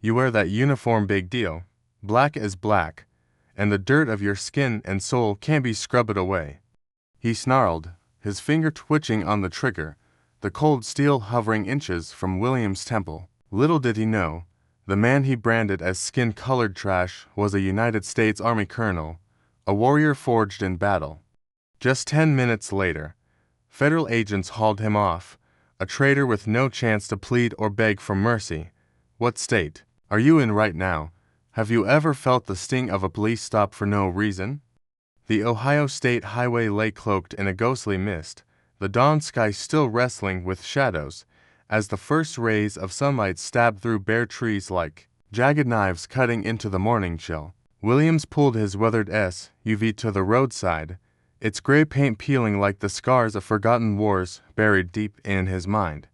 You wear that uniform, big deal. Black as black, and the dirt of your skin and soul can't be scrubbed away. He snarled, his finger twitching on the trigger, the cold steel hovering inches from William's temple. Little did he know, the man he branded as skin-colored trash was a United States Army colonel, a warrior forged in battle. Just 10 minutes later, federal agents hauled him off, a traitor with no chance to plead or beg for mercy. What state are you in right now? Have you ever felt the sting of a police stop for no reason? The Ohio State Highway lay cloaked in a ghostly mist, the dawn sky still wrestling with shadows, as the first rays of sunlight stabbed through bare trees like jagged knives cutting into the morning chill. Williams pulled his weathered SUV to the roadside, its gray paint peeling like the scars of forgotten wars buried deep in his mind.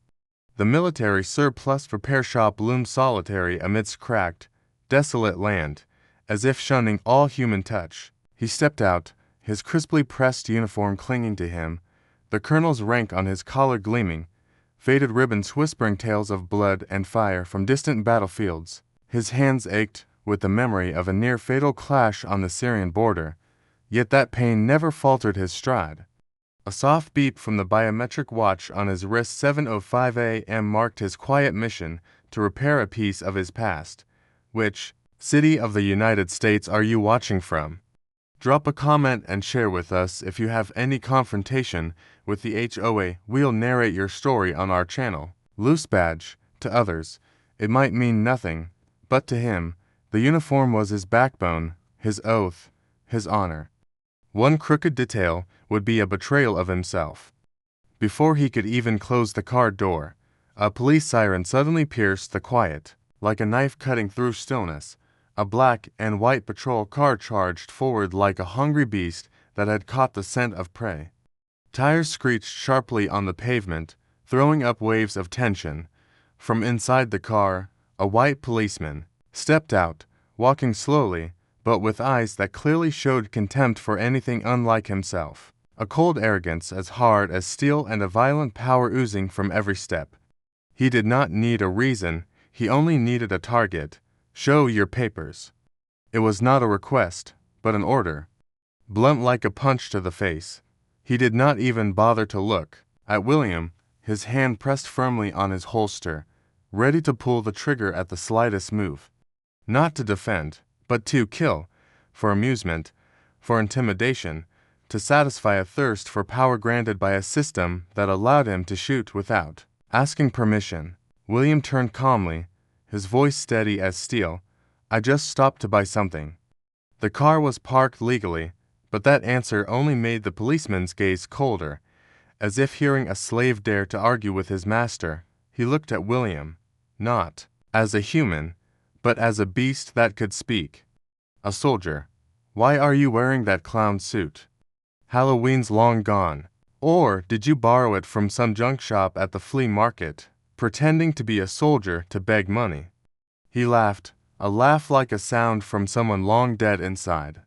The military surplus repair shop loomed solitary amidst cracked, desolate land, as if shunning all human touch. He stepped out, his crisply pressed uniform clinging to him, the colonel's rank on his collar gleaming, faded ribbons whispering tales of blood and fire from distant battlefields. His hands ached with the memory of a near-fatal clash on the Syrian border, yet that pain never faltered his stride. A soft beep from the biometric watch on his wrist, 7:05 a.m., marked his quiet mission to repair a piece of his past. Which city of the United States are you watching from? Drop a comment and share with us if you have any confrontation with the HOA. We'll narrate your story on our channel. Loose badge. To others, it might mean nothing, but to him, the uniform was his backbone, his oath, his honor. One crooked detail would be a betrayal of himself. Before he could even close the car door, a police siren suddenly pierced the quiet, like a knife cutting through stillness. A black and white patrol car charged forward like a hungry beast that had caught the scent of prey. Tires screeched sharply on the pavement, throwing up waves of tension. From inside the car, a white policeman stepped out, walking slowly, but with eyes that clearly showed contempt for anything unlike himself. A cold arrogance as hard as steel and a violent power oozing from every step. He did not need a reason, he only needed a target. Show your papers. It was not a request, but an order. Blunt like a punch to the face. He did not even bother to look at William, his hand pressed firmly on his holster, ready to pull the trigger at the slightest move. Not to defend, but to kill, for amusement, for intimidation, to satisfy a thirst for power granted by a system that allowed him to shoot without asking permission. William turned calmly, his voice steady as steel. I just stopped to buy something. The car was parked legally, but that answer only made the policeman's gaze colder, as if hearing a slave dare to argue with his master. He looked at William, not as a human, but as a beast that could speak. A soldier. Why are you wearing that clown suit? Halloween's long gone. Or did you borrow it from some junk shop at the flea market, pretending to be a soldier to beg money? He laughed, a laugh like a sound from someone long dead inside.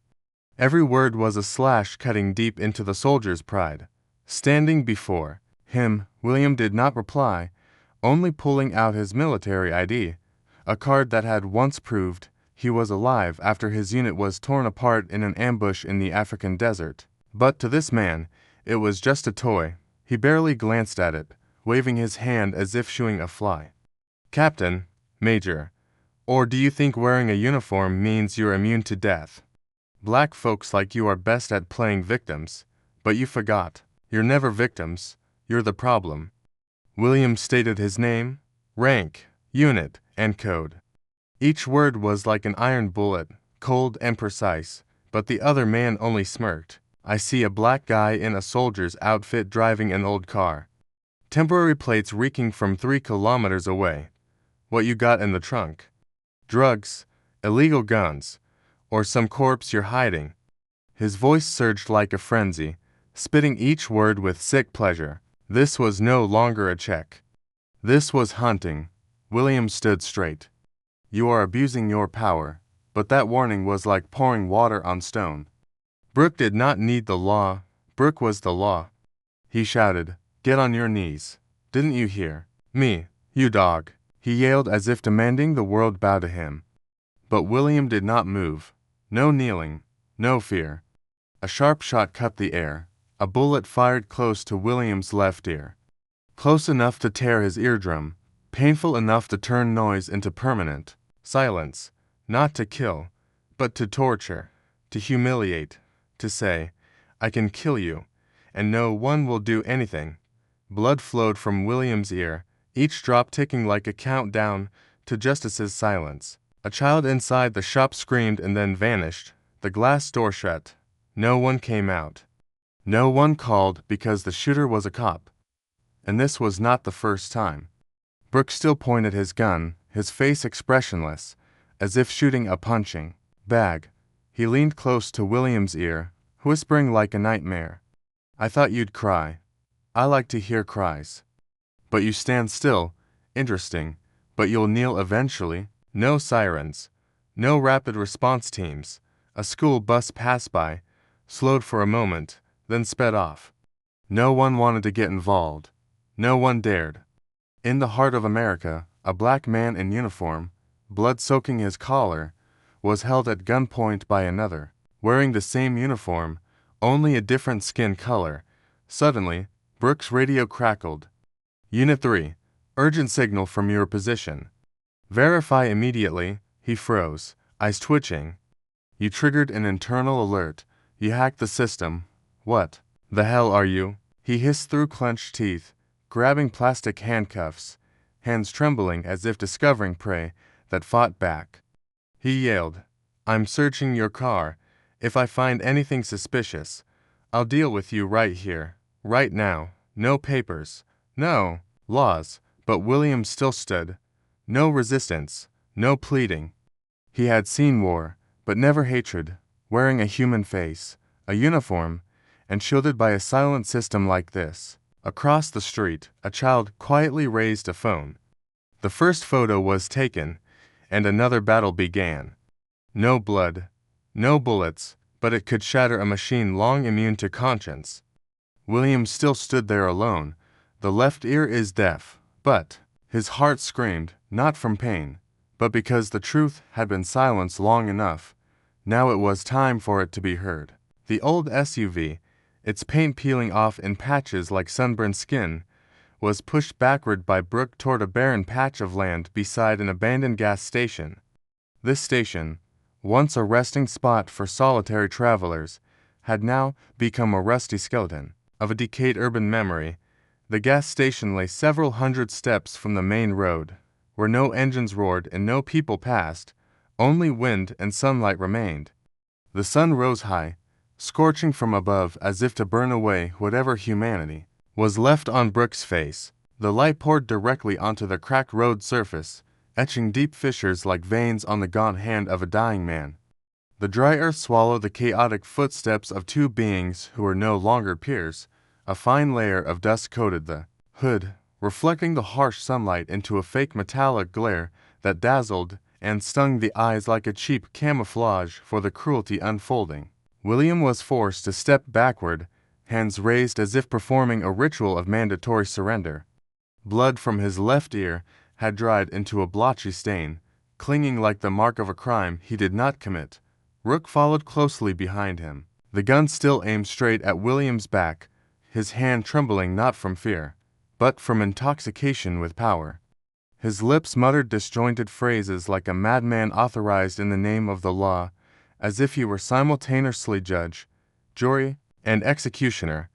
Every word was a slash cutting deep into the soldier's pride. Standing before him, William did not reply, only pulling out his military ID, a card that had once proved he was alive after his unit was torn apart in an ambush in the African desert. But to this man, it was just a toy. He barely glanced at it, waving his hand as if shooing a fly. Captain, Major, or do you think wearing a uniform means you're immune to death? Black folks like you are best at playing victims, but you forgot. You're never victims, you're the problem. William stated his name, rank, unit, and code. Each word was like an iron bullet, cold and precise, but the other man only smirked. I see a black guy in a soldier's outfit driving an old car. Temporary plates reeking from 3 kilometers away. What you got in the trunk? Drugs, illegal guns, or some corpse you're hiding? His voice surged like a frenzy, spitting each word with sick pleasure. This was no longer a check. This was hunting. William stood straight. You are abusing your power, but that warning was like pouring water on stone. Brooke did not need the law. Brooke was the law. He shouted, "Get on your knees. Didn't you hear me, you dog?" He yelled as if demanding the world bow to him. But William did not move. No kneeling, no fear. A sharp shot cut the air, a bullet fired close to William's left ear. Close enough to tear his eardrum, painful enough to turn noise into permanent silence, not to kill, but to torture, to humiliate, to say, "I can kill you, and no one will do anything." Blood flowed from William's ear, each drop ticking like a countdown to justice's silence. A child inside the shop screamed and then vanished. The glass door shut. No one came out. No one called because the shooter was a cop. And this was not the first time. Brooks still pointed his gun, his face expressionless, as if shooting a punching bag. He leaned close to William's ear, whispering like a nightmare. "I thought you'd cry. I like to hear cries. But you stand still. Interesting. But you'll kneel eventually." No sirens. No rapid response teams. A school bus passed by, slowed for a moment, then sped off. No one wanted to get involved. No one dared. In the heart of America, a black man in uniform, blood soaking his collar, was held at gunpoint by another, wearing the same uniform, only a different skin color. Suddenly, Brooks' radio crackled. "Unit 3, urgent signal from your position." "Verify immediately." He froze, eyes twitching. "You triggered an internal alert. You hacked the system. What the hell are you?" He hissed through clenched teeth, grabbing plastic handcuffs, hands trembling as if discovering prey that fought back. He yelled, "I'm searching your car. If I find anything suspicious, I'll deal with you right here, right now. No papers, no laws." But William still stood. No resistance, no pleading. He had seen war, but never hatred, wearing a human face, a uniform, and shielded by a silent system like this. Across the street, a child quietly raised a phone. The first photo was taken, and another battle began. No blood, no bullets, but it could shatter a machine long immune to conscience. William still stood there alone. The left ear is deaf, but his heart screamed, not from pain, but because the truth had been silenced long enough. Now it was time for it to be heard. The old SUV, its paint peeling off in patches like sunburned skin, was pushed backward by Brooke toward a barren patch of land beside an abandoned gas station. This station, once a resting spot for solitary travelers, had now become a rusty skeleton of a decayed urban memory. The gas station lay several hundred steps from the main road, where no engines roared and no people passed, only wind and sunlight remained. The sun rose high, scorching from above as if to burn away whatever humanity was left on Brooks' face. The light poured directly onto the cracked road surface, etching deep fissures like veins on the gaunt hand of a dying man. The dry earth swallowed the chaotic footsteps of two beings who were no longer peers. A fine layer of dust coated the hood, reflecting the harsh sunlight into a fake metallic glare that dazzled and stung the eyes like a cheap camouflage for the cruelty unfolding. William was forced to step backward, hands raised as if performing a ritual of mandatory surrender. Blood from his left ear had dried into a blotchy stain, clinging like the mark of a crime he did not commit. Rook followed closely behind him, the gun still aimed straight at William's back, his hand trembling not from fear, but from intoxication with power. His lips muttered disjointed phrases like a madman authorized in the name of the law, as if he were simultaneously judge, jury, and executioner,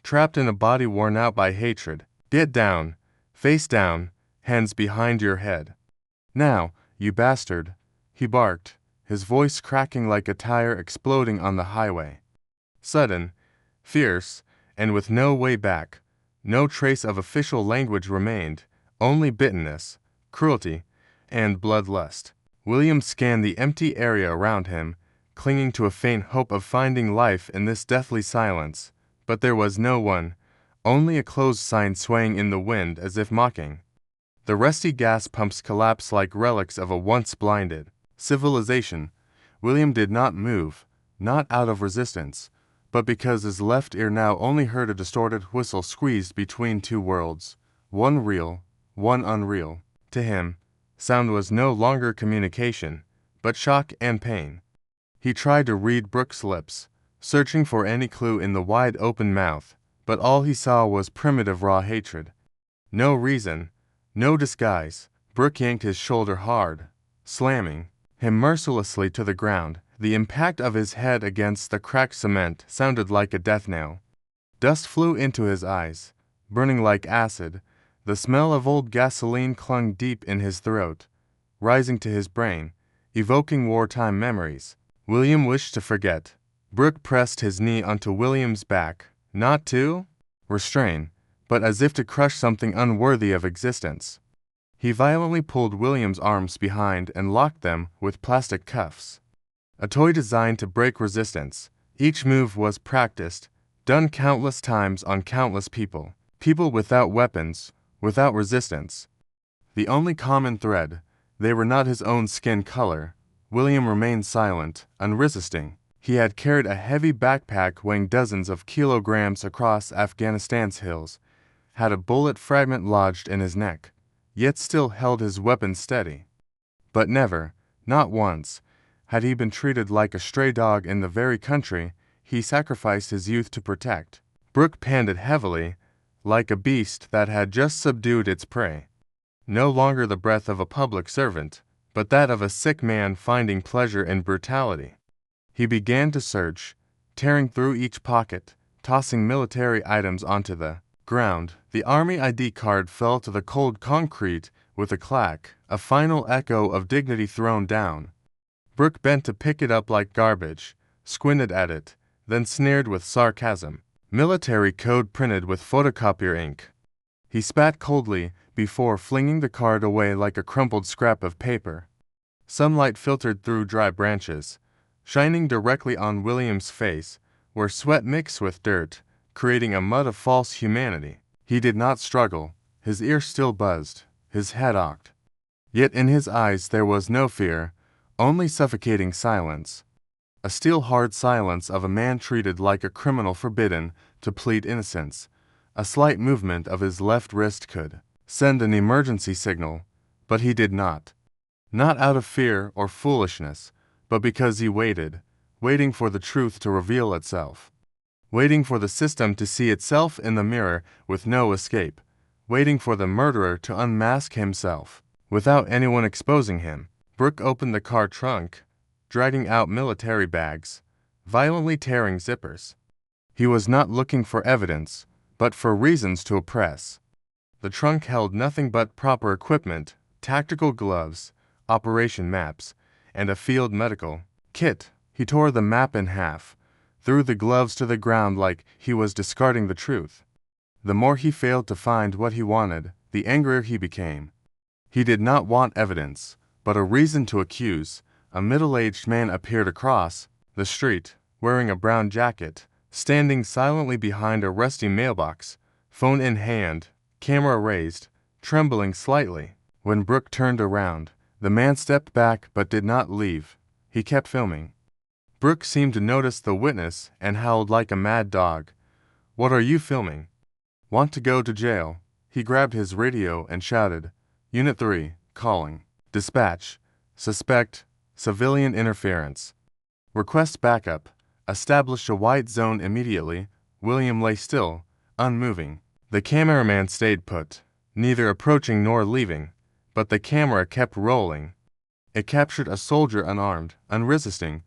trapped in a body worn out by hatred. "Get down, face down, hands behind your head. Now, you bastard," he barked, his voice cracking like a tire exploding on the highway. Sudden, fierce, and with no way back. No trace of official language remained, only bitterness, cruelty, and bloodlust. William scanned the empty area around him, clinging to a faint hope of finding life in this deathly silence, but there was no one, only a closed sign swaying in the wind as if mocking. The rusty gas pumps collapsed like relics of a once blinded civilization. William did not move, not out of resistance, but because his left ear now only heard a distorted whistle squeezed between two worlds, one real, one unreal. To him, sound was no longer communication, but shock and pain. He tried to read Brooke's lips, searching for any clue in the wide-open mouth, but all he saw was primitive raw hatred. No reason, no disguise. Brooke yanked his shoulder hard, slamming him mercilessly to the ground. The impact of his head against the cracked cement sounded like a death knell. Dust flew into his eyes, burning like acid. The smell of old gasoline clung deep in his throat, rising to his brain, evoking wartime memories. William wished to forget. Brooke pressed his knee onto William's back, not to restrain, but as if to crush something unworthy of existence. He violently pulled William's arms behind and locked them with plastic cuffs. A toy designed to break resistance. Each move was practiced, done countless times on countless people. People without weapons, without resistance. The only common thread, they were not his own skin color. William remained silent, unresisting. He had carried a heavy backpack weighing dozens of kilograms across Afghanistan's hills, had a bullet fragment lodged in his neck, yet still held his weapon steady. But never, not once, had he been treated like a stray dog in the very country he sacrificed his youth to protect. Brooke panted heavily, like a beast that had just subdued its prey. No longer the breath of a public servant, but that of a sick man finding pleasure in brutality. He began to search, tearing through each pocket, tossing military items onto the ground. The Army ID card fell to the cold concrete with a clack, a final echo of dignity thrown down. Brooke bent to pick it up like garbage, squinted at it, then sneered with sarcasm. Military code printed with photocopier ink. He spat coldly before flinging the card away like a crumpled scrap of paper. Sunlight filtered through dry branches, shining directly on William's face, where sweat mixed with dirt, creating a mud of false humanity. He did not struggle. His ears still buzzed, his head ached. Yet in his eyes there was no fear, only suffocating silence. A steel-hard silence of a man treated like a criminal forbidden to plead innocence. A slight movement of his left wrist could send an emergency signal, but he did not. Not out of fear or foolishness, but because he waited, waiting for the truth to reveal itself. Waiting for the system to see itself in the mirror with no escape. Waiting for the murderer to unmask himself, without anyone exposing him. Brooke opened the car trunk, dragging out military bags, violently tearing zippers. He was not looking for evidence, but for reasons to oppress. The trunk held nothing but proper equipment, tactical gloves, operation maps, and a field medical kit. He tore the map in half, threw the gloves to the ground like he was discarding the truth. The more he failed to find what he wanted, the angrier he became. He did not want evidence, but a reason to accuse. A middle-aged man appeared across the street, wearing a brown jacket, standing silently behind a rusty mailbox, phone in hand, camera raised, trembling slightly. When Brooke turned around, the man stepped back but did not leave. He kept filming. Brooke seemed to notice the witness and howled like a mad dog. "What are you filming? Want to go to jail?" He grabbed his radio and shouted, "Unit 3, calling. Dispatch. Suspect civilian interference. Request backup. Establish a white zone immediately." William lay still, unmoving. The cameraman stayed put, neither approaching nor leaving, but the camera kept rolling. It captured a soldier unarmed, unresisting,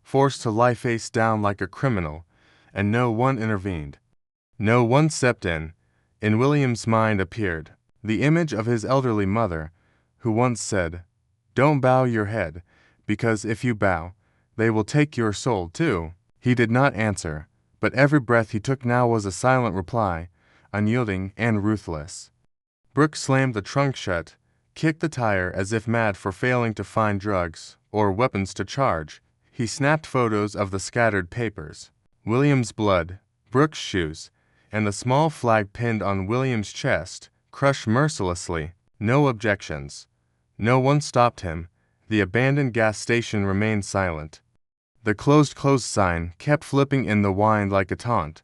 forced to lie face down like a criminal, and no one intervened. No one stepped in. In William's mind appeared the image of his elderly mother, who once said, "Don't bow your head, because if you bow, they will take your soul too." He did not answer, but every breath he took now was a silent reply, unyielding and ruthless. Brooke slammed the trunk shut, kicked the tire as if mad for failing to find drugs or weapons to charge. He snapped photos of the scattered papers. William's blood, Brooke's shoes, and the small flag pinned on William's chest, crushed mercilessly. No objections. No one stopped him. The abandoned gas station remained silent. The closed sign kept flipping in the wind like a taunt.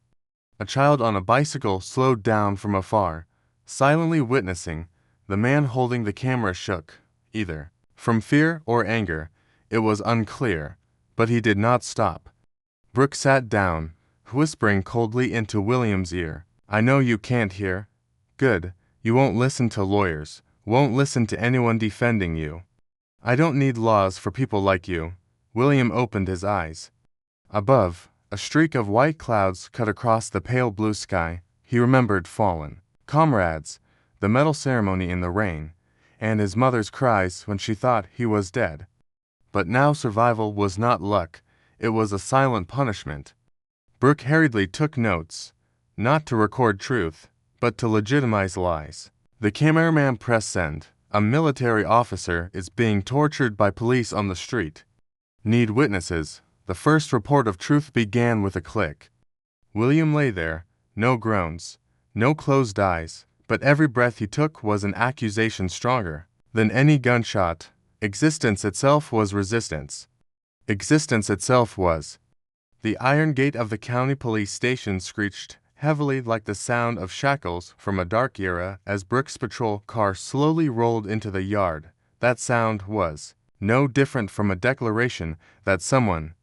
A child on a bicycle slowed down from afar, silently witnessing. The man holding the camera shook, either from fear or anger. It was unclear, but he did not stop. Brooke sat down, whispering coldly into William's ear. I know you can't hear. Good, you won't listen to lawyers, won't listen to anyone defending you. I don't need laws for people like you. William opened his eyes. Above, a streak of white clouds cut across the pale blue sky. He remembered fallen comrades, the medal ceremony in the rain, and his mother's cries when she thought he was dead. But now survival was not luck, it was a silent punishment. Brooke hurriedly took notes, not to record truth, but to legitimize lies. The cameraman pressed send. A military officer is being tortured by police on the street. Need witnesses. The first report of truth began with a click. William lay there, no groans, no closed eyes, but every breath he took was an accusation stronger than any gunshot. Existence itself was resistance. Existence itself was. The iron gate of the county police station screeched heavily like the sound of shackles from a dark era as Brooke's patrol car slowly rolled into the yard. That sound was no different from a declaration that someone,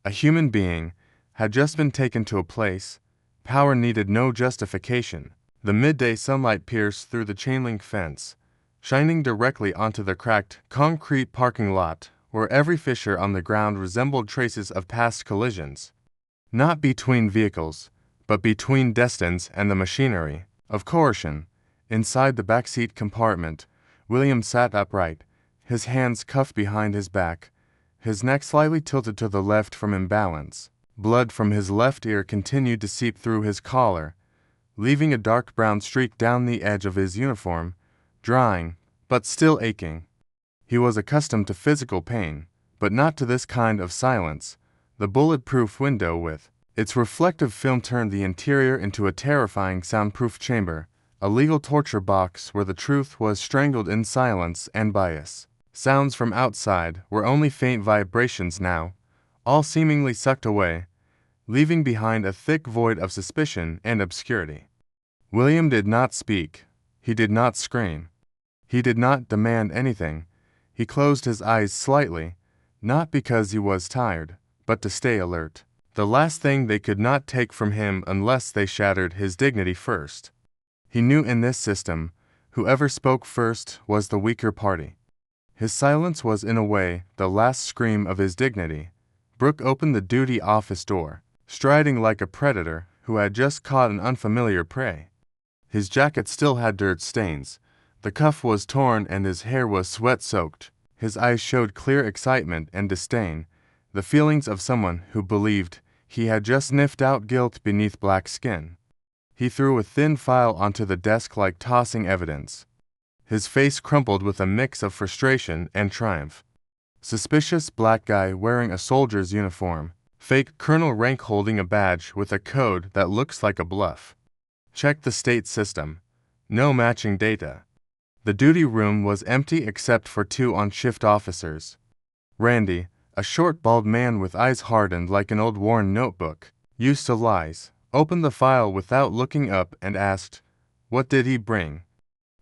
a human being, had just been taken to a place. Power needed no justification. The midday sunlight pierced through the chain-link fence, shining directly onto the cracked concrete parking lot, where every fissure on the ground resembled traces of past collisions. Not between vehicles, but between destines and the machinery of coercion. Inside the backseat compartment, William sat upright, his hands cuffed behind his back, his neck slightly tilted to the left from imbalance. Blood from his left ear continued to seep through his collar, leaving a dark brown streak down the edge of his uniform, drying, but still aching. He was accustomed to physical pain, but not to this kind of silence. The bulletproof window with its reflective film turned the interior into a terrifying soundproof chamber, a legal torture box where the truth was strangled in silence and bias. Sounds from outside were only faint vibrations now, all seemingly sucked away, leaving behind a thick void of suspicion and obscurity. William did not speak. He did not scream. He did not demand anything. He closed his eyes slightly, not because he was tired, but to stay alert. The last thing they could not take from him unless they shattered his dignity first. He knew in this system, whoever spoke first was the weaker party. His silence was in a way the last scream of his dignity. Brooke opened the duty office door, striding like a predator who had just caught an unfamiliar prey. His jacket still had dirt stains. The cuff was torn and his hair was sweat-soaked. His eyes showed clear excitement and disdain, the feelings of someone who believed he had just sniffed out guilt beneath black skin. He threw a thin file onto the desk like tossing evidence. His face crumpled with a mix of frustration and triumph. Suspicious black guy wearing a soldier's uniform. Fake colonel rank holding a badge with a code that looks like a bluff. Check the state system. No matching data. The duty room was empty except for two on-shift officers. Randy, a short bald man with eyes hardened like an old worn notebook, used to lies, opened the file without looking up and asked, what did he bring?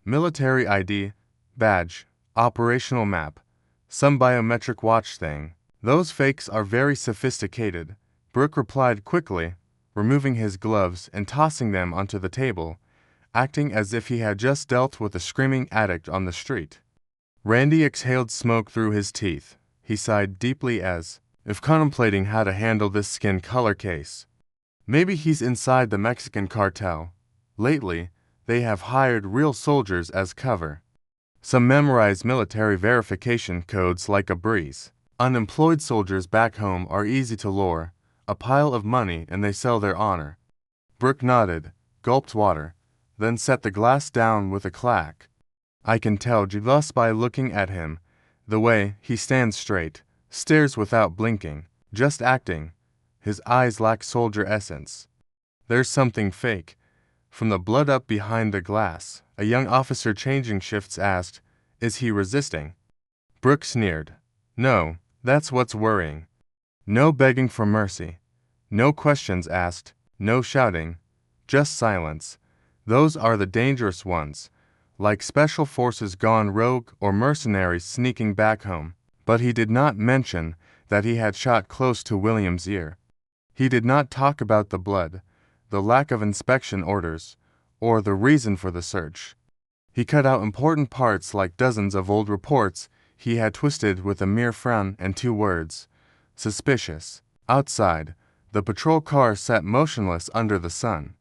Military ID, badge, operational map, some biometric watch thing. Those fakes are very sophisticated, Brooke replied quickly, removing his gloves and tossing them onto the table, acting as if he had just dealt with a screaming addict on the street. Randy exhaled smoke through his teeth. He sighed deeply as if contemplating how to handle this skin color case. Maybe he's inside the Mexican cartel. Lately, they have hired real soldiers as cover. Some memorize military verification codes like a breeze. Unemployed soldiers back home are easy to lure, a pile of money and they sell their honor. Brooke nodded, gulped water, then set the glass down with a clack. I can tell just by looking at him, the way he stands straight, stares without blinking, just acting. His eyes lack soldier essence. There's something fake. From the blood up behind the glass, a young officer changing shifts asked, is he resisting? Brooke sneered. No, that's what's worrying. No begging for mercy. No questions asked, no shouting. Just silence. Those are the dangerous ones. like special forces gone rogue or mercenaries sneaking back home. But he did not mention that he had shot close to William's ear. He did not talk about the blood, the lack of inspection orders, or the reason for the search. He cut out important parts like dozens of old reports he had twisted with a mere frown and 2 words: suspicious. Outside, the patrol car sat motionless under the sun.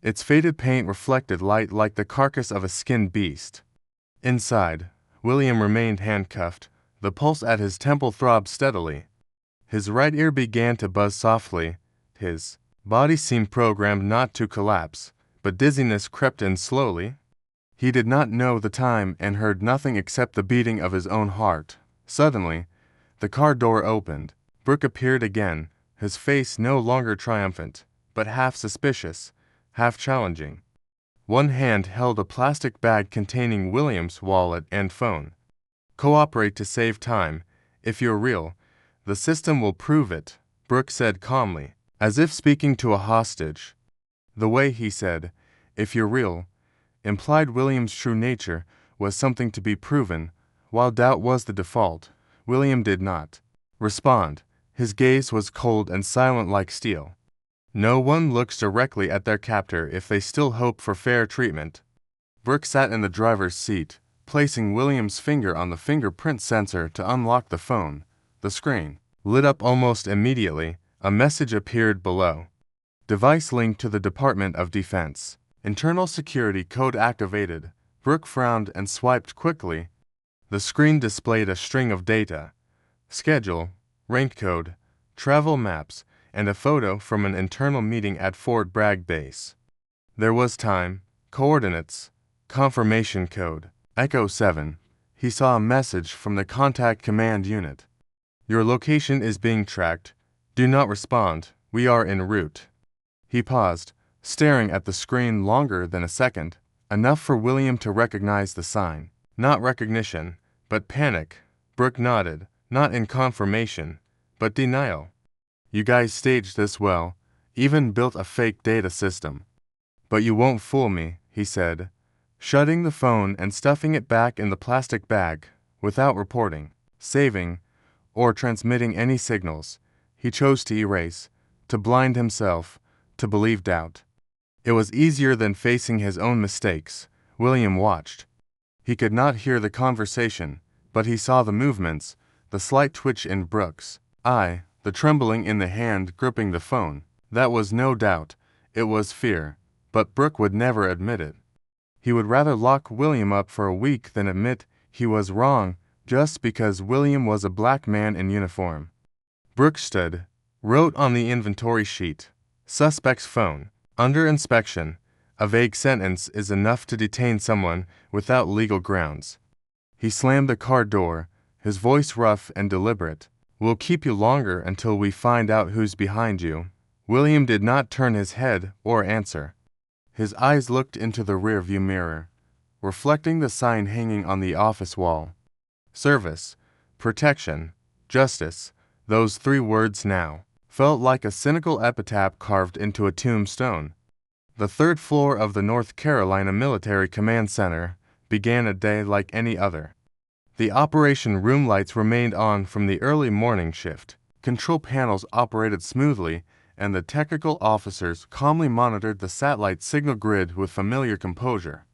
Its faded paint reflected light like the carcass of a skinned beast. Inside, William remained handcuffed. The pulse at his temple throbbed steadily. His right ear began to buzz softly. His body seemed programmed not to collapse, but dizziness crept in slowly. He did not know the time and heard nothing except the beating of his own heart. Suddenly, the car door opened. Brooke appeared again, his face no longer triumphant, but half suspicious, half challenging. One hand held a plastic bag containing William's wallet and phone. "Cooperate to save time. If you're real, the system will prove it," Brooke said calmly, as if speaking to a hostage. The way he said, "if you're real," implied William's true nature was something to be proven, while doubt was the default. William did not respond. His gaze was cold and silent like steel. No one looks directly at their captor if they still hope for fair treatment. Brooke sat in the driver's seat, placing William's finger on the fingerprint sensor to unlock the phone. The screen lit up almost immediately. A message appeared below. "Device linked to the Department of Defense. Internal security code activated." Brooke frowned and swiped quickly. The screen displayed a string of data: schedule, rank code, travel maps, and a photo from an internal meeting at Fort Bragg Base. There was time, coordinates, confirmation code, Echo 7. He saw a message from the contact command unit. "Your location is being tracked. Do not respond. We are en route." He paused, staring at the screen longer than a second, enough for William to recognize the sign. Not recognition, but panic. Brooke nodded, not in confirmation, but denial. "You guys staged this well, even built a fake data system. But you won't fool me," he said, shutting the phone and stuffing it back in the plastic bag. Without reporting, saving, or transmitting any signals, he chose to erase, to blind himself, to believe doubt. It was easier than facing his own mistakes. William watched. He could not hear the conversation, but he saw the movements, the slight twitch in Brooke's eye, the trembling in the hand gripping the phone. That was no doubt. It was fear, but Brooke would never admit it. He would rather lock William up for a week than admit he was wrong just because William was a black man in uniform. Brooke stood, wrote on the inventory sheet, "Suspect's phone. Under inspection. A vague sentence is enough to detain someone without legal grounds." He slammed the car door, his voice rough and deliberate. "We'll keep you longer until we find out who's behind you." William did not turn his head or answer. His eyes looked into the rearview mirror, reflecting the sign hanging on the office wall. Service, protection, justice. Those 3 words now felt like a cynical epitaph carved into a tombstone. The 3rd floor of the North Carolina Military Command Center began a day like any other. The operation room lights remained on from the early morning shift. Control panels operated smoothly, and the technical officers calmly monitored the satellite signal grid with familiar composure.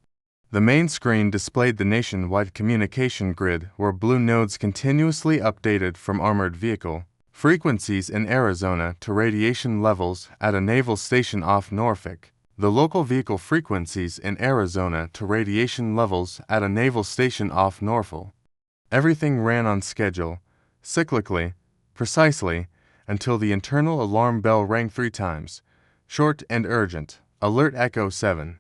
The main screen displayed the nationwide communication grid where blue nodes continuously updated from armored vehicle frequencies in Arizona to radiation levels at a naval station off Norfolk, the local vehicle frequencies in Arizona to radiation levels at a naval station off Norfolk. Everything ran on schedule, cyclically, precisely, until the internal alarm bell rang 3 times. Short and urgent. Alert Echo 7.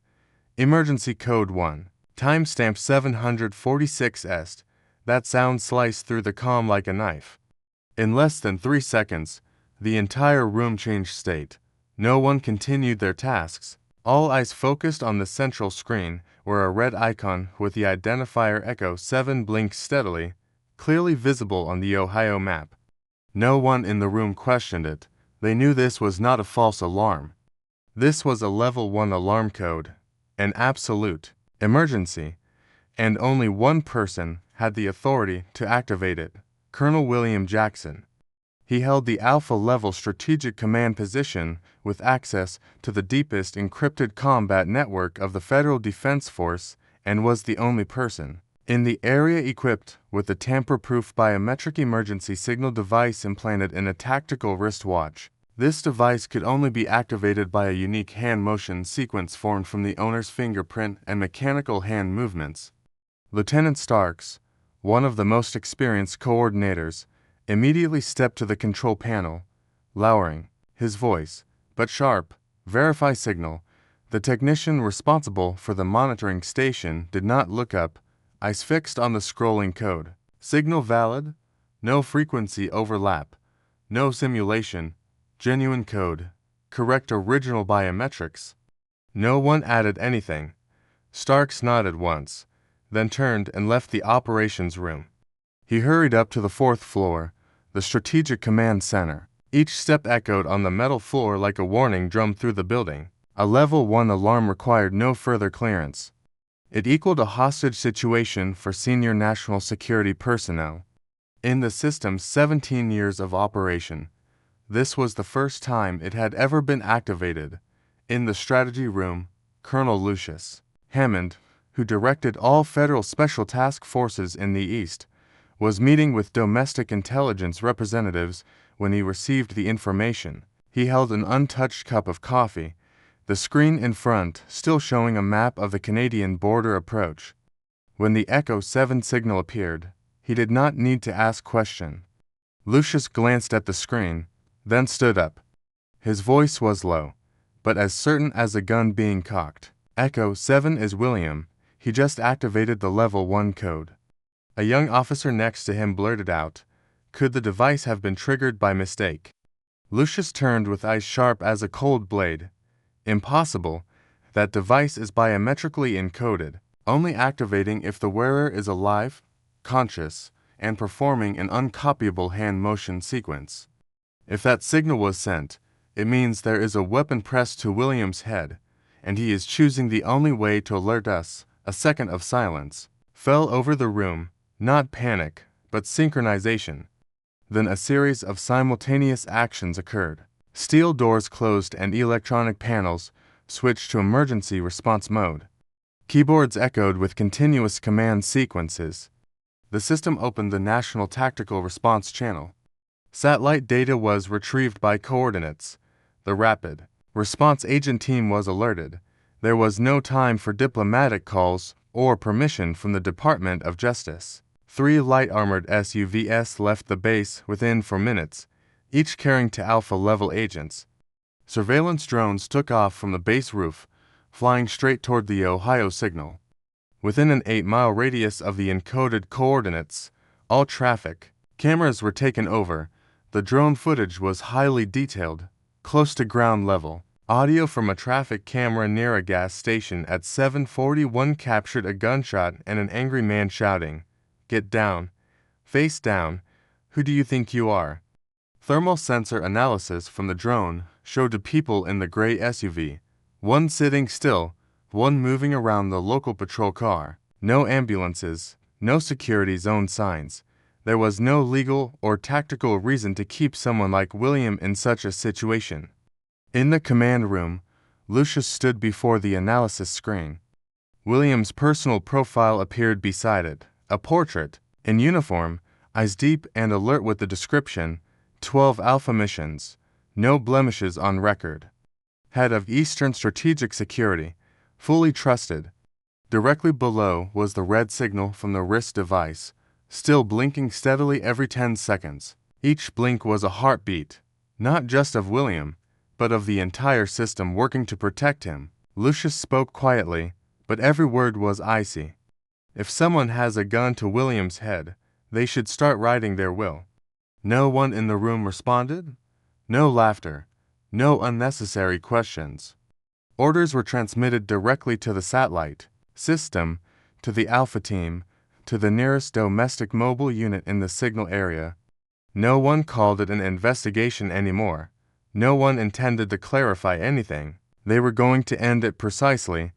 Emergency Code 1. Timestamp 746 That sound sliced through the calm like a knife. In less than 3 seconds, the entire room changed state. No one continued their tasks. All eyes focused on the central screen, where a red icon with the identifier Echo 7 blinked steadily, clearly visible on the Ohio map. No one in the room questioned it. They knew this was not a false alarm. This was a Level 1 alarm code, an absolute emergency. and only one person had the authority to activate it: Colonel William Jackson. He held the Alpha-level strategic command position with access to the deepest encrypted combat network of the Federal Defense Force and was the only person in the area equipped with the tamper-proof biometric emergency signal device implanted in a tactical wristwatch. This device could only be activated by a unique hand motion sequence formed from the owner's fingerprint and mechanical hand movements. Lieutenant Starks, one of the most experienced coordinators, immediately stepped to the control panel, lowering his voice, but sharp, "Verify signal." The technician responsible for the monitoring station did not look up, eyes fixed on the scrolling code. Signal valid, no frequency overlap, no simulation, genuine code, correct original biometrics. No one added anything. Starks nodded once, then turned and left the operations room. He hurried up to the 4th floor, the Strategic Command Center. Each step echoed on the metal floor like a warning drum through the building. A Level 1 alarm required no further clearance. It equaled a hostage situation for senior national security personnel. In the system's 17 years of operation, this was the first time it had ever been activated. In the strategy room, Colonel Lucius Hammond, who directed all federal special task forces in the East, was meeting with domestic intelligence representatives when he received the information. He held an untouched cup of coffee, the screen in front still showing a map of the Canadian border approach. When the Echo 7 signal appeared, he did not need to ask question. Lucius glanced at the screen, then stood up. His voice was low, but as certain as a gun being cocked. "Echo 7 is William. He just activated the Level 1 code." A young officer next to him blurted out, "Could the device have been triggered by mistake?" Lucius turned with eyes sharp as a cold blade. "Impossible. That device is biometrically encoded, only activating if the wearer is alive, conscious, and performing an uncopyable hand motion sequence. If that signal was sent, it means there is a weapon pressed to William's head, and he is choosing the only way to alert us." A second of silence fell over the room, not panic, but synchronization. Then a series of simultaneous actions occurred. Steel doors closed and electronic panels switched to emergency response mode. Keyboards echoed with continuous command sequences. The system opened the National Tactical Response Channel. Satellite data was retrieved by coordinates. The Rapid Response Agent Team was alerted. There was no time for diplomatic calls or permission from the Department of Justice. 3 light-armored SUVs left the base within 4 minutes, each carrying to Alpha-level agents. Surveillance drones took off from the base roof, flying straight toward the Ohio signal. Within an 8-mile radius of the encoded coordinates, all traffic cameras were taken over. The drone footage was highly detailed, close to ground level. Audio from a traffic camera near a gas station at 7:41 captured a gunshot and an angry man shouting, "Get down. Face down. Who do you think you are?" Thermal sensor analysis from the drone showed the people in the gray SUV, one sitting still, one moving around the local patrol car. No ambulances, no security zone signs. There was no legal or tactical reason to keep someone like William in such a situation. In the command room, Lucius stood before the analysis screen. William's personal profile appeared beside it, a portrait, in uniform, eyes deep and alert with the description, 12 Alpha missions, no blemishes on record. Head of Eastern Strategic Security, fully trusted. Directly below was the red signal from the wrist device, still blinking steadily every 10 seconds. Each blink was a heartbeat, not just of William, but of the entire system working to protect him. Lucius spoke quietly, but every word was icy. If someone has a gun to William's head, they should start writing their will. No one in the room responded. No laughter. No unnecessary questions. Orders were transmitted directly to the satellite system, to the Alpha team, to the nearest domestic mobile unit in the signal area. No one called it an investigation anymore. No one intended to clarify anything. They were going to end it precisely,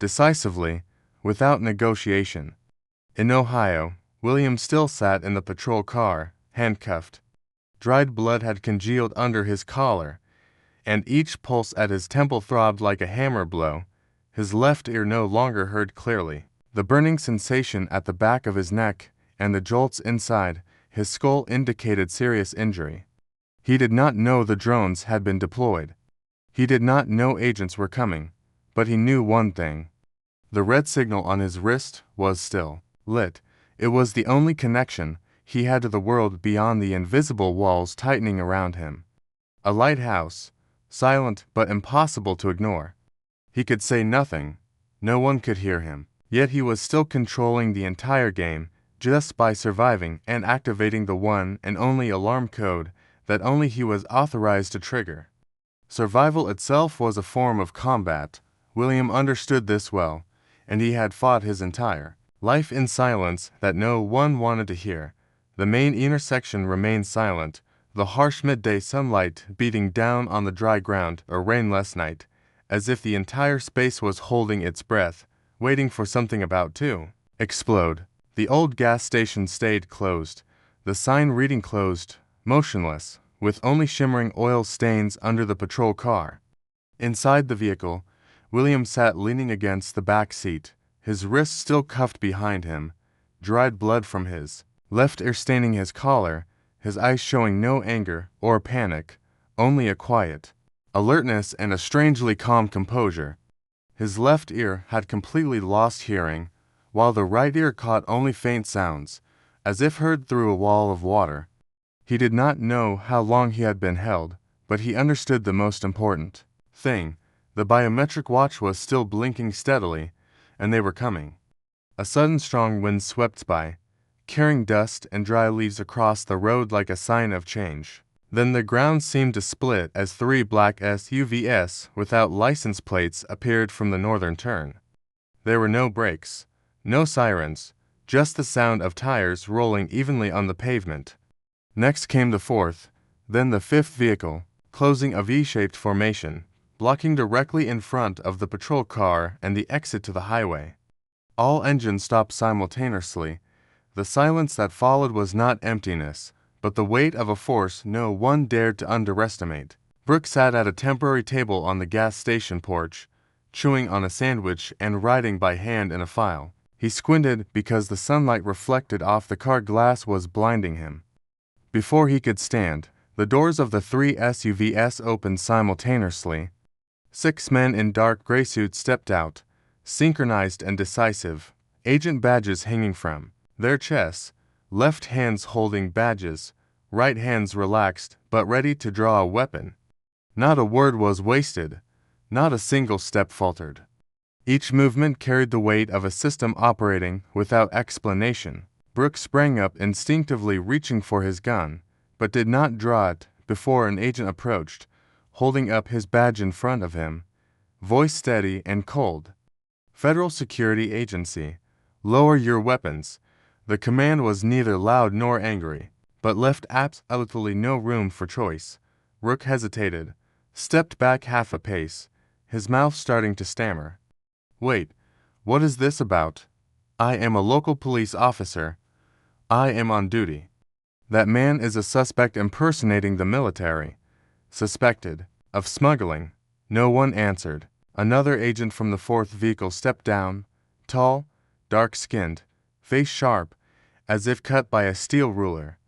decisively, without negotiation. In Ohio, William still sat in the patrol car, handcuffed. Dried blood had congealed under his collar, and each pulse at his temple throbbed like a hammer blow. His left ear no longer heard clearly. The burning sensation at the back of his neck and the jolts inside his skull indicated serious injury. He did not know the drones had been deployed. He did not know agents were coming, but he knew one thing. The red signal on his wrist was still lit. It was the only connection he had to the world beyond the invisible walls tightening around him. A lighthouse, silent but impossible to ignore. He could say nothing. No one could hear him. Yet he was still controlling the entire game just by surviving and activating the one and only alarm code that only he was authorized to trigger. Survival itself was a form of combat. William understood this well, and he had fought his entire life in silence that no one wanted to hear. The main intersection remained silent, the harsh midday sunlight beating down on the dry ground a rainless night, as if the entire space was holding its breath, waiting for something about to explode. The old gas station stayed closed, the sign reading closed, motionless, with only shimmering oil stains under the patrol car. Inside the vehicle, William sat leaning against the back seat, his wrists still cuffed behind him, dried blood from his left ear staining his collar, his eyes showing no anger or panic, only a quiet alertness and a strangely calm composure. His left ear had completely lost hearing, while the right ear caught only faint sounds, as if heard through a wall of water. He did not know how long he had been held, but he understood the most important thing. The biometric watch was still blinking steadily, and they were coming. A sudden strong wind swept by, carrying dust and dry leaves across the road like a sign of change. Then the ground seemed to split as 3 black SUVs without license plates appeared from the northern turn. There were no brakes, no sirens, just the sound of tires rolling evenly on the pavement. Next came the 4th, then the 5th vehicle, closing a V-shaped formation, blocking directly in front of the patrol car and the exit to the highway. All engines stopped simultaneously. The silence that followed was not emptiness, but the weight of a force no one dared to underestimate. Brooke sat at a temporary table on the gas station porch, chewing on a sandwich and writing by hand in a file. He squinted because the sunlight reflected off the car glass was blinding him. Before he could stand, the doors of the 3 SUVs opened simultaneously. 6 men in dark gray suits stepped out, synchronized and decisive, agent badges hanging from their chests, left hands holding badges, right hands relaxed but ready to draw a weapon. Not a word was wasted, not a single step faltered. Each movement carried the weight of a system operating without explanation. Brooke sprang up, instinctively reaching for his gun, but did not draw it before an agent approached, holding up his badge in front of him, voice steady and cold. "Federal Security Agency, lower your weapons." The command was neither loud nor angry, but left absolutely no room for choice. Brooke hesitated, stepped back half a pace, his mouth starting to stammer. "Wait, what is this about? I am a local police officer. I am on duty." "That man is a suspect impersonating the military." "Suspected of smuggling." No one answered. Another agent from the 4th vehicle stepped down, tall, dark-skinned, face sharp, as if cut by a steel ruler.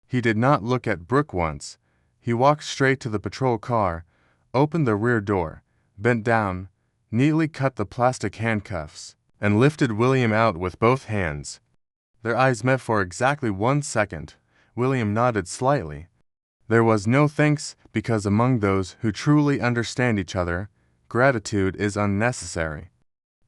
He did not look at Brooke once. He walked straight to the patrol car, opened the rear door, bent down, neatly cut the plastic handcuffs, and lifted William out with both hands. Their eyes met for exactly 1 second. William nodded slightly. There was no thanks, because among those who truly understand each other, gratitude is unnecessary.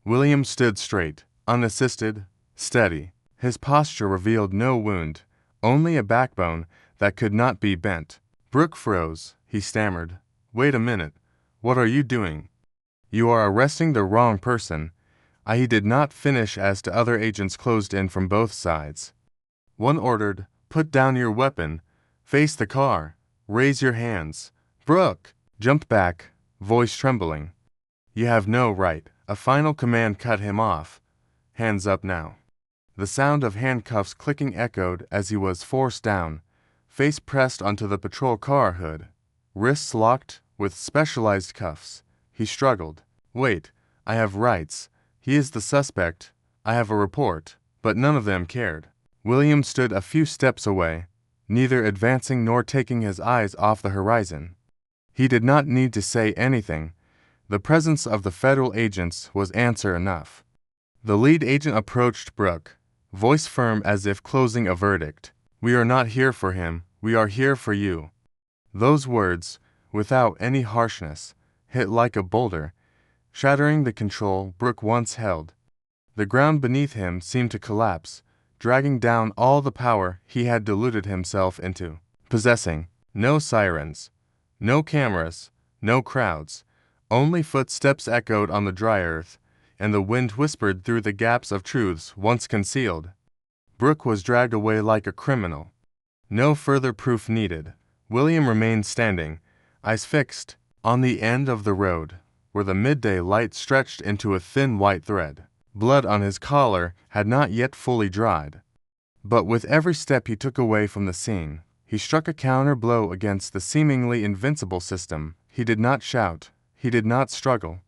William stood straight, unassisted, steady. His posture revealed no wound, only a backbone that could not be bent. Brooke froze. He stammered, "Wait a minute. What are you doing?" "You are arresting the wrong person." He did not finish as the other agents closed in from both sides. One ordered, "Put down your weapon. Face the car. Raise your hands." Brooke jumped back, voice trembling. "You have no right." A final command cut him off. "Hands up now." The sound of handcuffs clicking echoed as he was forced down, face pressed onto the patrol car hood, wrists locked with specialized cuffs. He struggled. Wait, I have rights. He is the suspect. I have a report. But none of them cared. William stood a few steps away, neither advancing nor taking his eyes off the horizon. He did not need to say anything. The presence of the federal agents was answer enough. The lead agent approached Brooke, voice firm as if closing a verdict. We are not here for him, we are here for you. Those words, without any harshness, hit like a boulder, shattering the control Brooke once held. The ground beneath him seemed to collapse, dragging down all the power he had deluded himself into possessing. No sirens, no cameras, no crowds. Only footsteps echoed on the dry earth, and the wind whispered through the gaps of truths once concealed. Brooke was dragged away like a criminal. No further proof needed. William remained standing, eyes fixed, on the end of the road, where the midday light stretched into a thin white thread. Blood on his collar had not yet fully dried. But with every step he took away from the scene, he struck a counter blow against the seemingly invincible system. He did not shout. He did not struggle.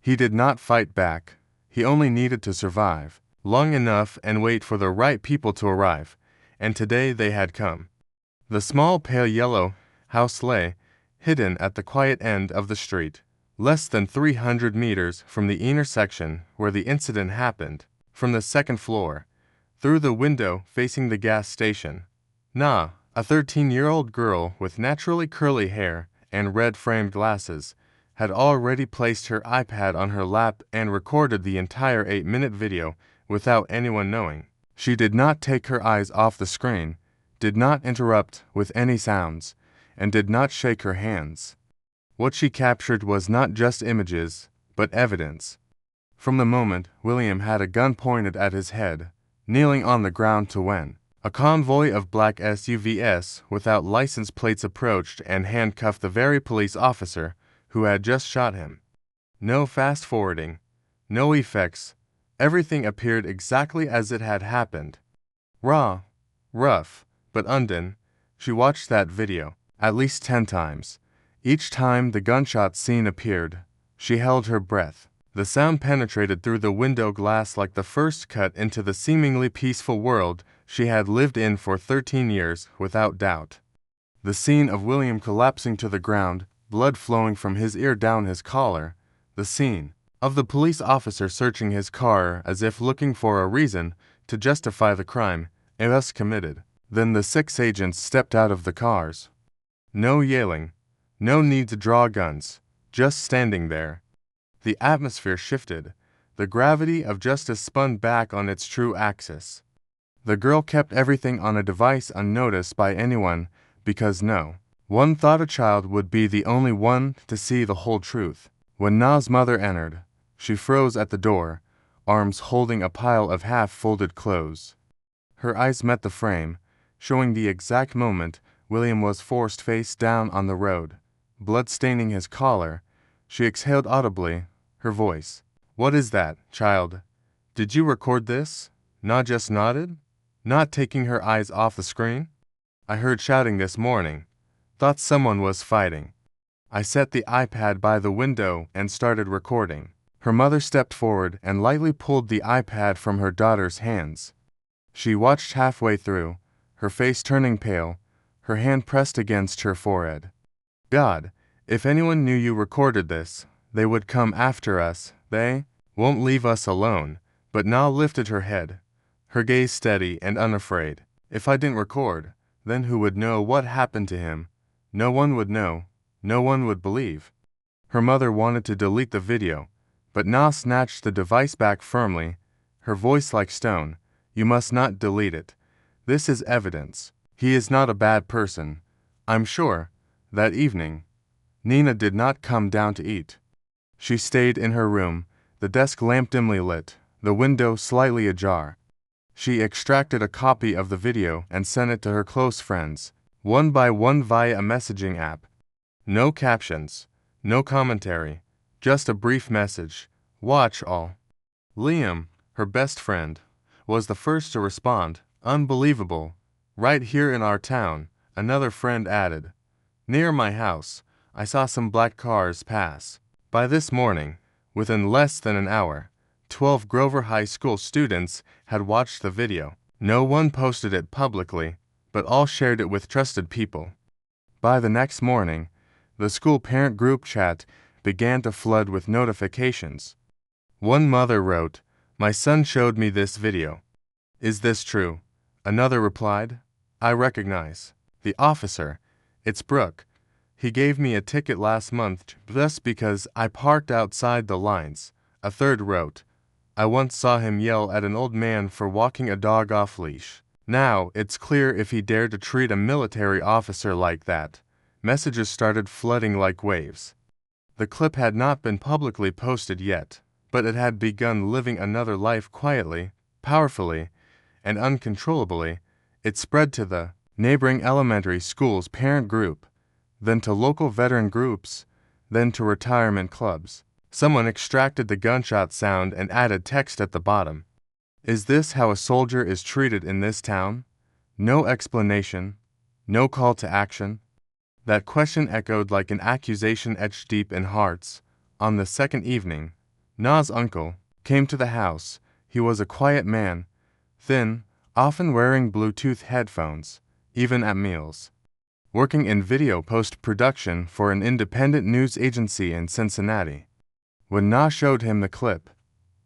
He did not fight back. He only needed to survive long enough and wait for the right people to arrive, and today they had come. The small pale yellow house lay, hidden at the quiet end of the street, less than 300 meters from the intersection where the incident happened. From the second floor, through the window facing the gas station, Na, a 13-year-old girl with naturally curly hair and red-framed glasses, had already placed her iPad on her lap and recorded the entire 8-minute video without anyone knowing. She did not take her eyes off the screen, did not interrupt with any sounds, and did not shake her hands. What she captured was not just images, but evidence. From the moment William had a gun pointed at his head, kneeling on the ground to when a convoy of black SUVs without license plates approached and handcuffed the very police officer who had just shot him. No fast-forwarding, no effects, everything appeared exactly as it had happened. Raw, rough, but undone. She watched that video at least 10 times. Each time the gunshot scene appeared, she held her breath. The sound penetrated through the window glass like the first cut into the seemingly peaceful world she had lived in for 13 years without doubt. The scene of William collapsing to the ground, blood flowing from his ear down his collar. The scene of the police officer searching his car as if looking for a reason to justify the crime it was committed. Then the 6 agents stepped out of the cars. No yelling, no need to draw guns, just standing there. The atmosphere shifted. The gravity of justice spun back on its true axis. The girl kept everything on a device unnoticed by anyone because no one thought a child would be the only one to see the whole truth. When Na's mother entered, she froze at the door, arms holding a pile of half-folded clothes. Her eyes met the frame, showing the exact moment William was forced face down on the road, blood staining his collar. She exhaled audibly, her voice. What is that, child? Did you record this? Na just nodded, not taking her eyes off the screen. I heard shouting this morning. Thought someone was fighting. I set the iPad by the window and started recording. Her mother stepped forward and lightly pulled the iPad from her daughter's hands. She watched halfway through, her face turning pale, her hand pressed against her forehead. God, if anyone knew you recorded this, they would come after us. They won't leave us alone. But Na lifted her head, her gaze steady and unafraid. If I didn't record, then who would know what happened to him? No one would know. No one would believe. Her mother wanted to delete the video, but Na snatched the device back firmly, her voice like stone. You must not delete it. This is evidence. He is not a bad person. I'm sure. That evening, Nina did not come down to eat. She stayed in her room, the desk lamp dimly lit, the window slightly ajar. She extracted a copy of the video and sent it to her close friends, one by one via a messaging app. No captions, no commentary, just a brief message. Watch all. Liam, her best friend, was the first to respond. Unbelievable. Right here in our town, another friend added. Near my house, I saw some black cars pass. By this morning, within less than an hour, 12 Grover High School students had watched the video. No one posted it publicly, but all shared it with trusted people. By the next morning, the school parent group chat began to flood with notifications. One mother wrote, "My son showed me this video. Is this true?" Another replied, "I recognize the officer. It's Brooke. He gave me a ticket last month just because I parked outside the lines." A third wrote, "I once saw him yell at an old man for walking a dog off leash. Now it's clear if he dared to treat a military officer like that." Messages started flooding like waves. The clip had not been publicly posted yet, but it had begun living another life quietly, powerfully, and uncontrollably. It spread to the neighboring elementary school's parent group, then to local veteran groups, then to retirement clubs. Someone extracted the gunshot sound and added text at the bottom. "Is this how a soldier is treated in this town?" No explanation, no call to action. That question echoed like an accusation etched deep in hearts. On the second evening, Na's uncle came to the house. He was a quiet man, thin, often wearing Bluetooth headphones, even at meals. Working in video post-production for an independent news agency in Cincinnati. When Na showed him the clip,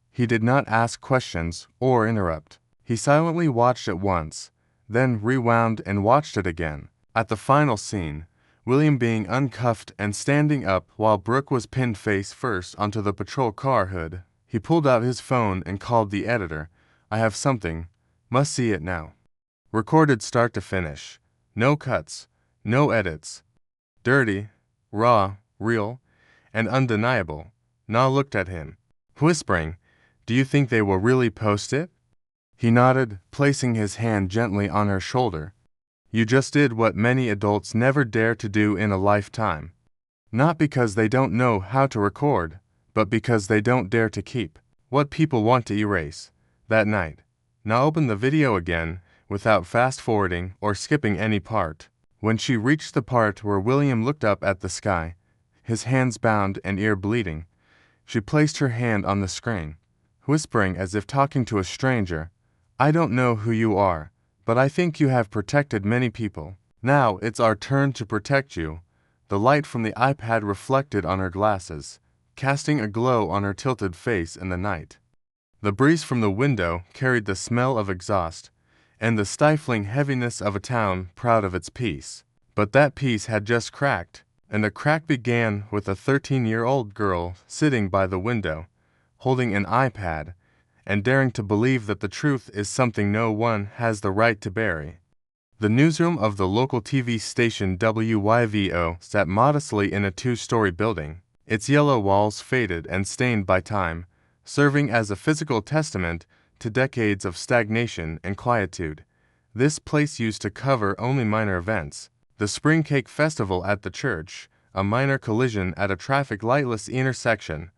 he did not ask questions or interrupt. He silently watched it once, then rewound and watched it again. At the final scene, William being uncuffed and standing up while Brooke was pinned face first onto the patrol car hood, he pulled out his phone and called the editor. "I have something. Must see it now." Recorded start to finish. No cuts. No edits. Dirty, raw, real, and undeniable. Na looked at him, whispering, "Do you think they will really post it?" He nodded, placing his hand gently on her shoulder. "You just did what many adults never dare to do in a lifetime. Not because they don't know how to record, but because they don't dare to keep what people want to erase." That night, Na opened the video again, without fast-forwarding or skipping any part. When she reached the part where William looked up at the sky, his hands bound and ear bleeding, she placed her hand on the screen, whispering as if talking to a stranger, "I don't know who you are, but I think you have protected many people. Now it's our turn to protect you." The light from the iPad reflected on her glasses, casting a glow on her tilted face in the night. The breeze from the window carried the smell of exhaust and the stifling heaviness of a town proud of its peace. But that peace had just cracked, and the crack began with a 13-year-old girl sitting by the window, holding an iPad, and daring to believe that the truth is something no one has the right to bury. The newsroom of the local TV station WYVO sat modestly in a 2-story building, its yellow walls faded and stained by time, serving as a physical testament to decades of stagnation and quietude. This place used to cover only minor events: the Spring Cake Festival at the church, a minor collision at a traffic lightless intersection,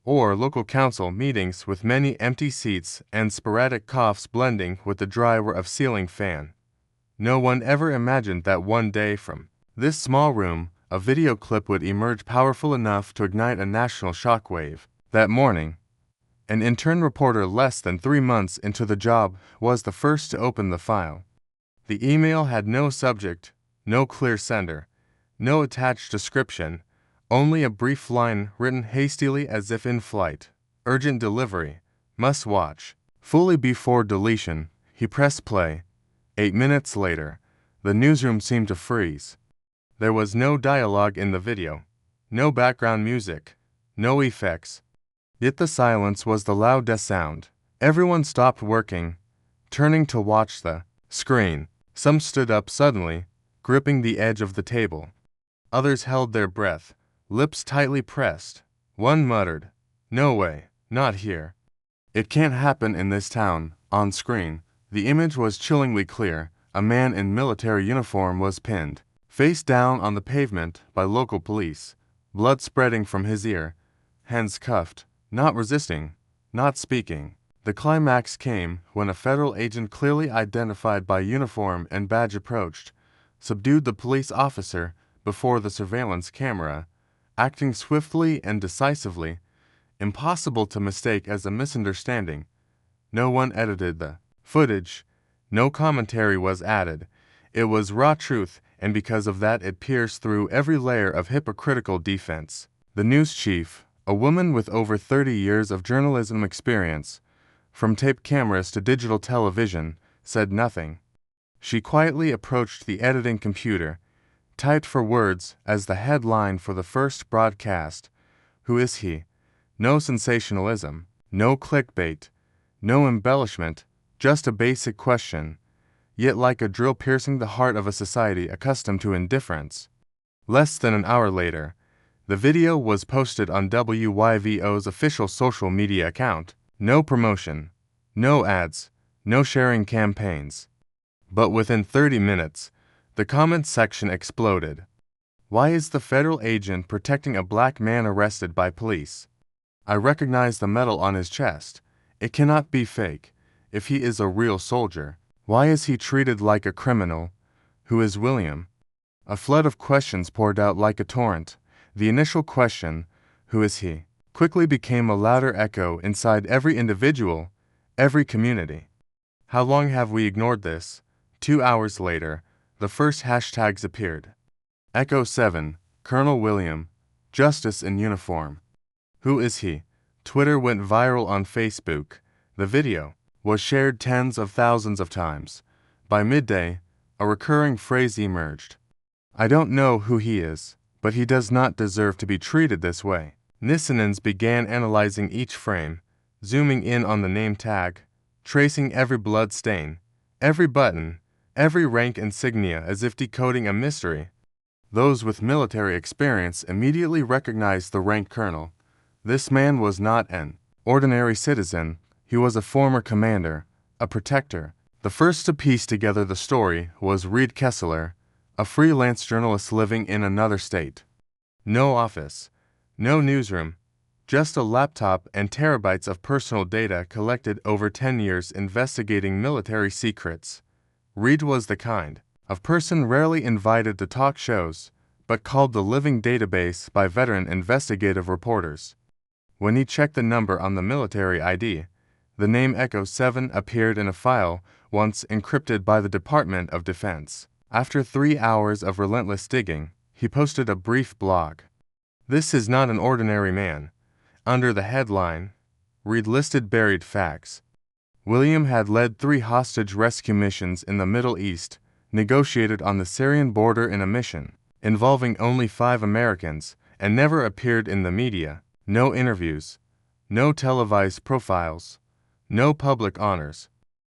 or local council meetings with many empty seats and sporadic coughs blending with the dry whir of ceiling fan. No one ever imagined that one day from this small room, a video clip would emerge powerful enough to ignite a national shockwave. That morning, an intern reporter less than 3 months into the job was the first to open the file. The email had no subject, no clear sender, no attached description, only a brief line written hastily as if in flight. "Urgent delivery. Must watch." Fully before deletion, he pressed play. 8 minutes later, the newsroom seemed to freeze. There was no dialogue in the video, no background music, no effects. Yet the silence was the loudest sound. Everyone stopped working, turning to watch the screen. Some stood up suddenly, gripping the edge of the table. Others held their breath, lips tightly pressed. One muttered, "No way, not here. It can't happen in this town." On screen, the image was chillingly clear. A man in military uniform was pinned, face down on the pavement by local police, blood spreading from his ear, hands cuffed. Not resisting, not speaking. The climax came when a federal agent clearly identified by uniform and badge approached, subdued the police officer before the surveillance camera, acting swiftly and decisively, impossible to mistake as a misunderstanding. No one edited the footage. No commentary was added. It was raw truth, and because of that it pierced through every layer of hypocritical defense. The news chief, a woman with over 30 years of journalism experience, from tape cameras to digital television, said nothing. She quietly approached the editing computer, typed for words as the headline for the first broadcast. Who is he? No sensationalism, no clickbait, no embellishment, just a basic question, yet like a drill piercing the heart of a society accustomed to indifference. Less than an hour later, the video was posted on WYVO's official social media account. No promotion, no ads, no sharing campaigns. But within 30 minutes, the comments section exploded. Why is the federal agent protecting a black man arrested by police? I recognize the medal on his chest. It cannot be fake. If he is a real soldier, why is he treated like a criminal? Who is William? A flood of questions poured out like a torrent. The initial question, who is he, quickly became a louder echo inside every individual, every community. How long have we ignored this? 2 hours later, the first hashtags appeared. Echo 7, Colonel William, Justice in Uniform. Who is he? Twitter went viral on Facebook. The video was shared tens of thousands of times. By midday, a recurring phrase emerged. I don't know who he is, but he does not deserve to be treated this way. Netizens began analyzing each frame, zooming in on the name tag, tracing every blood stain, every button, every rank insignia as if decoding a mystery. Those with military experience immediately recognized the rank colonel. This man was not an ordinary citizen. He was a former commander, a protector. The first to piece together the story was Reed Kessler, a freelance journalist living in another state. No office, no newsroom, just a laptop and terabytes of personal data collected over 10 years investigating military secrets. Reed was the kind of person rarely invited to talk shows, but called the living database by veteran investigative reporters. When he checked the number on the military ID, the name Echo 7 appeared in a file once encrypted by the Department of Defense. After 3 hours of relentless digging, he posted a brief blog. This is not an ordinary man. Under the headline, Reed listed buried facts. William had led 3 hostage rescue missions in the Middle East, negotiated on the Syrian border in a mission involving only 5 Americans, and never appeared in the media. No interviews, no televised profiles, no public honors.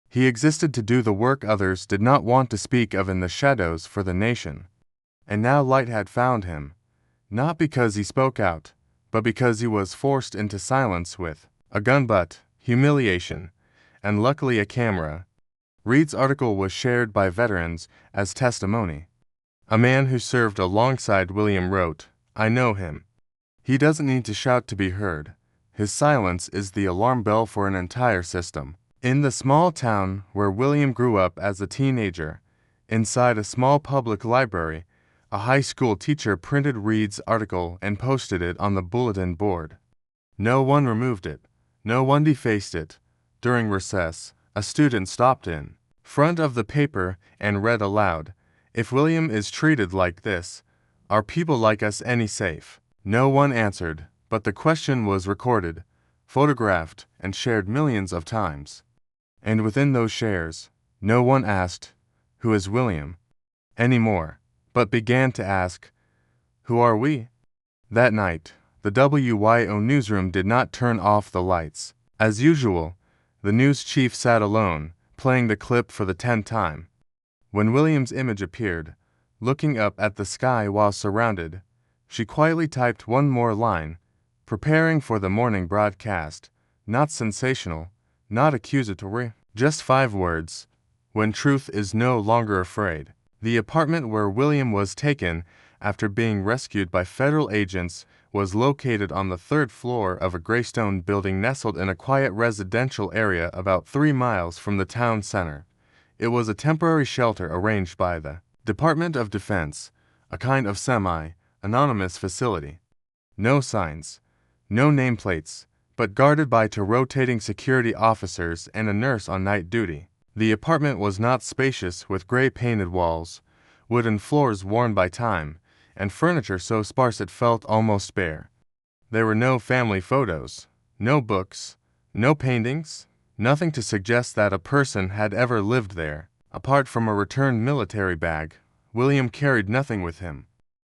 He existed to do the work others did not want to speak of in the shadows for the nation. And now light had found him, not because he spoke out, but because he was forced into silence with a gun butt, humiliation, and luckily a camera. Reed's article was shared by veterans as testimony. A man who served alongside William wrote, I know him. He doesn't need to shout to be heard. His silence is the alarm bell for an entire system. In the small town where William grew up as a teenager, inside a small public library, a high school teacher printed Reed's article and posted it on the bulletin board. No one removed it. No one defaced it. During recess, a student stopped in front of the paper and read aloud, If William is treated like this, are people like us any safe? No one answered, but the question was recorded, photographed, and shared millions of times. And within those shares, no one asked, Who is William? Anymore, but began to ask, Who are we? That night, the WYO newsroom did not turn off the lights. As usual, the news chief sat alone, playing the clip for the 10th time. When William's image appeared, looking up at the sky while surrounded, she quietly typed one more line, preparing for the morning broadcast, not sensational, not accusatory, just 5 words, when truth is no longer afraid. The apartment where William was taken after being rescued by federal agents was located on the third floor of a gray-stone building nestled in a quiet residential area about 3 miles from the town center. It was a temporary shelter arranged by the Department of Defense, a kind of semi-anonymous facility. No signs, no nameplates, but guarded by two rotating security officers and a nurse on night duty. The apartment was not spacious, with gray-painted walls, wooden floors worn by time, and furniture so sparse it felt almost bare. There were no family photos, no books, no paintings, nothing to suggest that a person had ever lived there. Apart from a returned military bag, William carried nothing with him.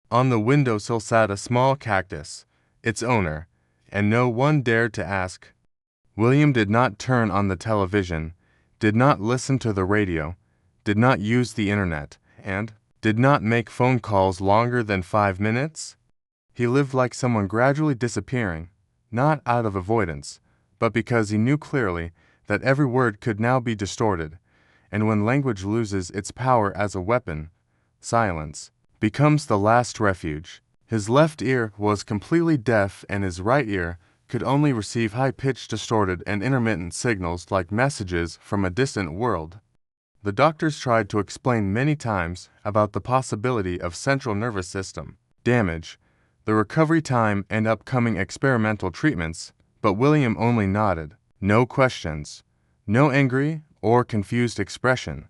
On the windowsill sat a small cactus, its owner, and no one dared to ask. William did not turn on the television, did not listen to the radio, did not use the internet, and did not make phone calls longer than 5 minutes. He lived like someone gradually disappearing, not out of avoidance, but because he knew clearly that every word could now be distorted, and when language loses its power as a weapon, silence becomes the last refuge. His left ear was completely deaf, and his right ear could only receive high-pitched, distorted, and intermittent signals like messages from a distant world. The doctors tried to explain many times about the possibility of central nervous system damage, the recovery time, and upcoming experimental treatments, but William only nodded. No questions, no angry or confused expression.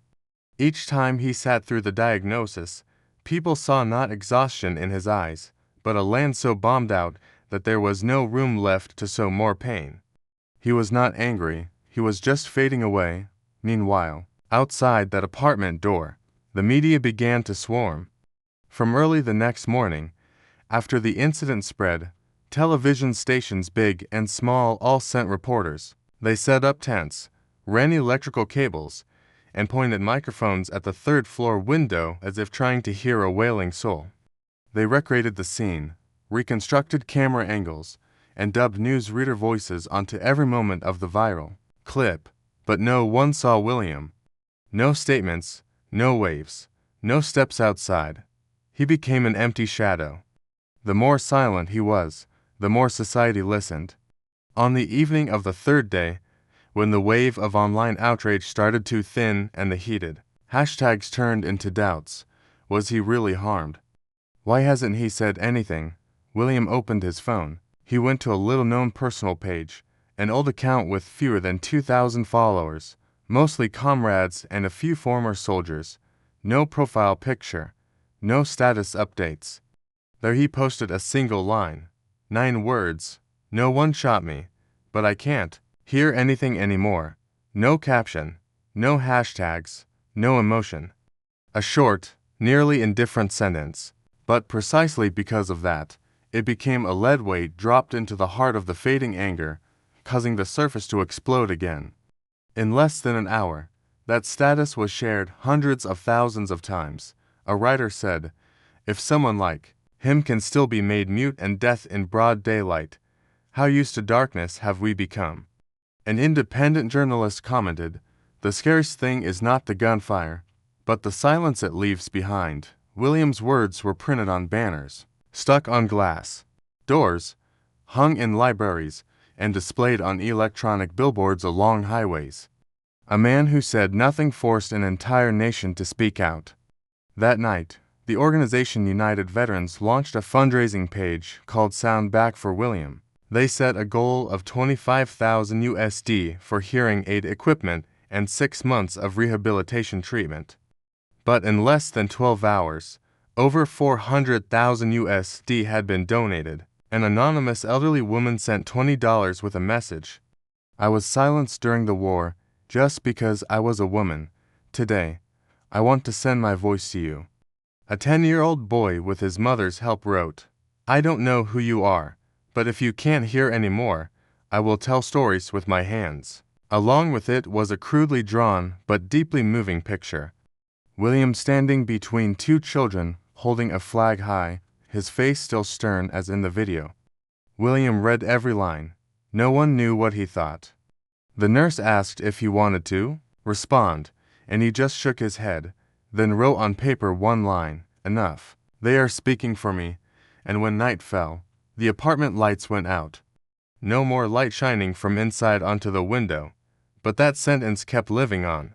Each time he sat through the diagnosis, people saw not exhaustion in his eyes, but a land so bombed out that there was no room left to sow more pain. He was not angry, he was just fading away. Meanwhile, outside that apartment door, the media began to swarm. From early the next morning, after the incident spread, television stations big and small all sent reporters. They set up tents, ran electrical cables, and pointed microphones at the third-floor window as if trying to hear a wailing soul. They recreated the scene, reconstructed camera angles, and dubbed newsreader voices onto every moment of the viral clip, but no one saw William. No statements, no waves, no steps outside. He became an empty shadow. The more silent he was, the more society listened. On the evening of the third day, when the wave of online outrage started to thin and the heated hashtags turned into doubts, was he really harmed? Why hasn't he said anything? William opened his phone. He went to a little-known personal page, an old account with fewer than 2,000 followers, mostly comrades and a few former soldiers. No profile picture, no status updates. There he posted a single line, 9 words, "No one shot me, but I can't hear anything anymore." No caption, no hashtags, no emotion. A short, nearly indifferent sentence. But precisely because of that, it became a lead weight dropped into the heart of the fading anger, causing the surface to explode again. In less than an hour, that status was shared hundreds of thousands of times. A writer said, "If someone like him can still be made mute and deaf in broad daylight, how used to darkness have we become?" An independent journalist commented, "The scariest thing is not the gunfire, but the silence it leaves behind." William's words were printed on banners, stuck on glass doors, hung in libraries, and displayed on electronic billboards along highways. A man who said nothing forced an entire nation to speak out. That night, the organization United Veterans launched a fundraising page called Sound Back for William. They set a goal of $25,000 USD for hearing aid equipment and 6 months of rehabilitation treatment. But in less than 12 hours, over $400,000 USD had been donated. An anonymous elderly woman sent $20 with a message. "I was silenced during the war just because I was a woman. Today, I want to send my voice to you." A 10-year-old boy with his mother's help wrote, "I don't know who you are, but if you can't hear anymore, I will tell stories with my hands." Along with it was a crudely drawn but deeply moving picture. William standing between 2 children, holding a flag high, his face still stern as in the video. William read every line. No one knew what he thought. The nurse asked if he wanted to respond, and he just shook his head, then wrote on paper 1 line, "Enough. They are speaking for me." And when night fell, The apartment lights went out. No more light shining from inside onto the window, but that sentence kept living on.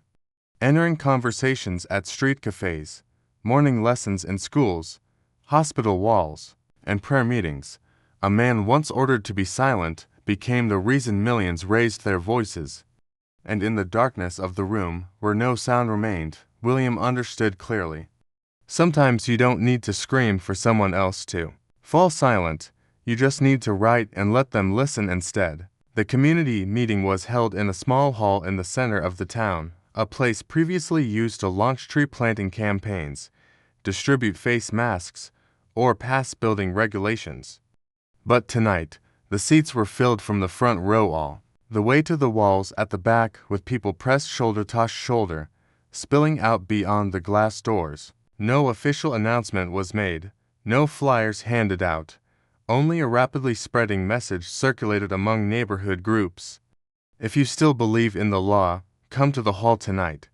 Entering conversations at street cafes, morning lessons in schools, hospital walls, and prayer meetings, a man once ordered to be silent became the reason millions raised their voices. And in the darkness of the room, where no sound remained, William understood clearly. Sometimes you don't need to scream for someone else to fall silent. You just need to write and let them listen instead. The community meeting was held in a small hall in the center of the town, a place previously used to launch tree planting campaigns, distribute face masks, or pass building regulations. But tonight, the seats were filled from the front row all the way to the walls at the back, with people pressed shoulder to shoulder, spilling out beyond the glass doors. No official announcement was made, no flyers handed out. Only a rapidly spreading message circulated among neighborhood groups. If you still believe in the law, come to the hall tonight.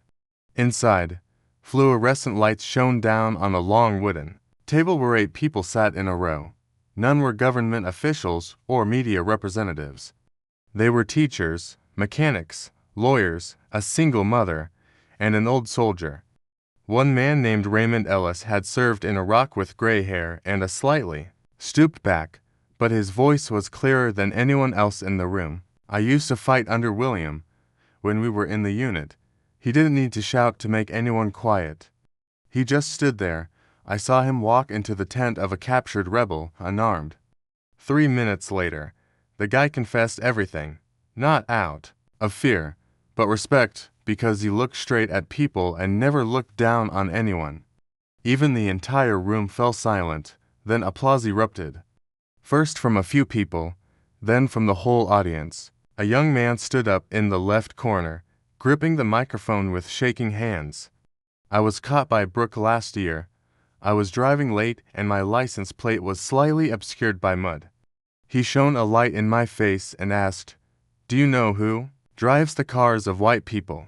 Inside, fluorescent lights shone down on a long wooden table where 8 people sat in a row. None were government officials or media representatives. They were teachers, mechanics, lawyers, a single mother, and an old soldier. One man named Raymond Ellis had served in Iraq with gray hair and a slightly stooped back, but his voice was clearer than anyone else in the room. I used to fight under William. When we were in the unit, he didn't need to shout to make anyone quiet. He just stood there. I saw him walk into the tent of a captured rebel, unarmed. 3 minutes later, the guy confessed everything, not out of fear, but respect, because he looked straight at people and never looked down on anyone. Even the entire room fell silent. Then applause erupted. First from a few people, then from the whole audience. A young man stood up in the left corner, gripping the microphone with shaking hands. I was caught by Brooke last year. I was driving late and my license plate was slightly obscured by mud. He shone a light in my face and asked, "Do you know who drives the cars of white people?"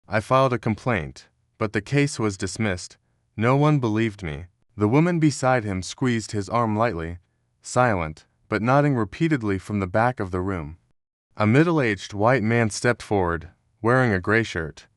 I filed a complaint, but the case was dismissed. No one believed me. The woman beside him squeezed his arm lightly, silent, but nodding repeatedly from the back of the room. A middle-aged white man stepped forward, wearing a gray shirt.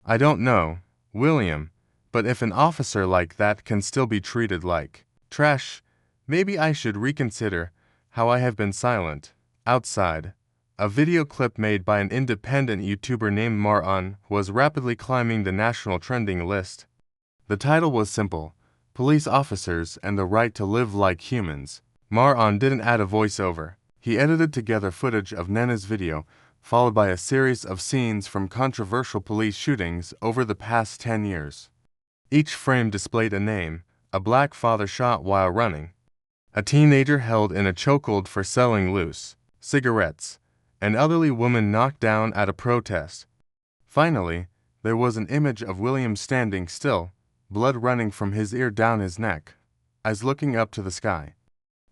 "I don't know, William, but if an officer like that can still be treated like trash, maybe I should reconsider how I have been silent." Outside, a video clip made by an independent YouTuber named Maran was rapidly climbing the national trending list. The title was simple: Police Officers and the Right to Live Like Humans. Maran didn't add a voiceover. He edited together footage of Nena's video, followed by a series of scenes from controversial police shootings over the past 10 years. Each frame displayed a name: a black father shot while running, a teenager held in a chokehold for selling loose cigarettes, an elderly woman knocked down at a protest. Finally, there was an image of William standing still, blood running from his ear down his neck, eyes looking up to the sky.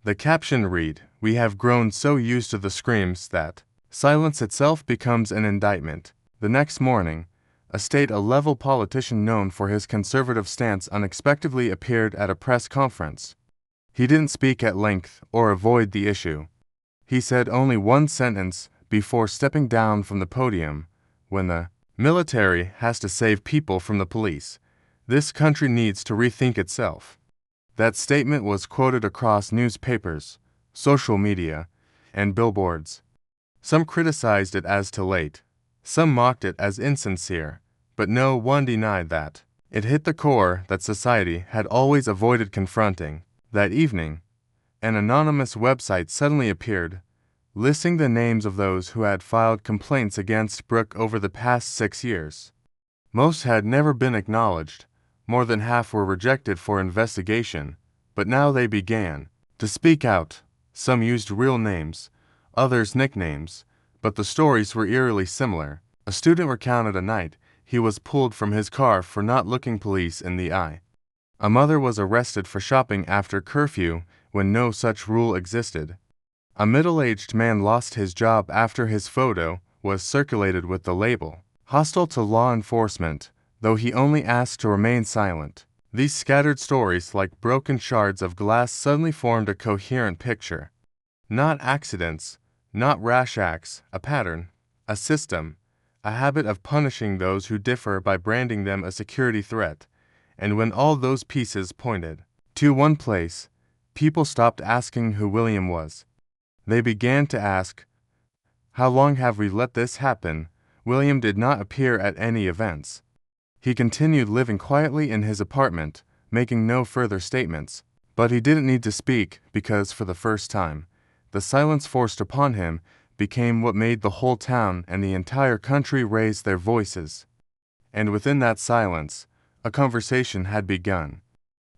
The caption read, "We have grown so used to the screams that silence itself becomes an indictment." The next morning, a state-level politician known for his conservative stance unexpectedly appeared at a press conference. He didn't speak at length or avoid the issue. He said only one sentence before stepping down from the podium: "When the military has to save people from the police, this country needs to rethink itself." That statement was quoted across newspapers, social media, and billboards. Some criticized it as too late. Some mocked it as insincere, but no one denied that it hit the core that society had always avoided confronting. That evening, an anonymous website suddenly appeared, listing the names of those who had filed complaints against Brooke over the past 6 years. Most had never been acknowledged. More than half were rejected for investigation, but now they began to speak out. Some used real names, others nicknames, but the stories were eerily similar. A student recounted a night he was pulled from his car for not looking police in the eye. A mother was arrested for shopping after curfew when no such rule existed. A middle-aged man lost his job after his photo was circulated with the label "hostile to law enforcement," though he only asked to remain silent. These scattered stories, like broken shards of glass, suddenly formed a coherent picture. Not accidents, not rash acts, a pattern, a system, a habit of punishing those who differ by branding them a security threat. And when all those pieces pointed to one place, people stopped asking who William was. They began to ask, how long have we let this happen? William did not appear at any events. He continued living quietly in his apartment, making no further statements. But he didn't need to speak because, for the first time, the silence forced upon him became what made the whole town and the entire country raise their voices. And within that silence, a conversation had begun.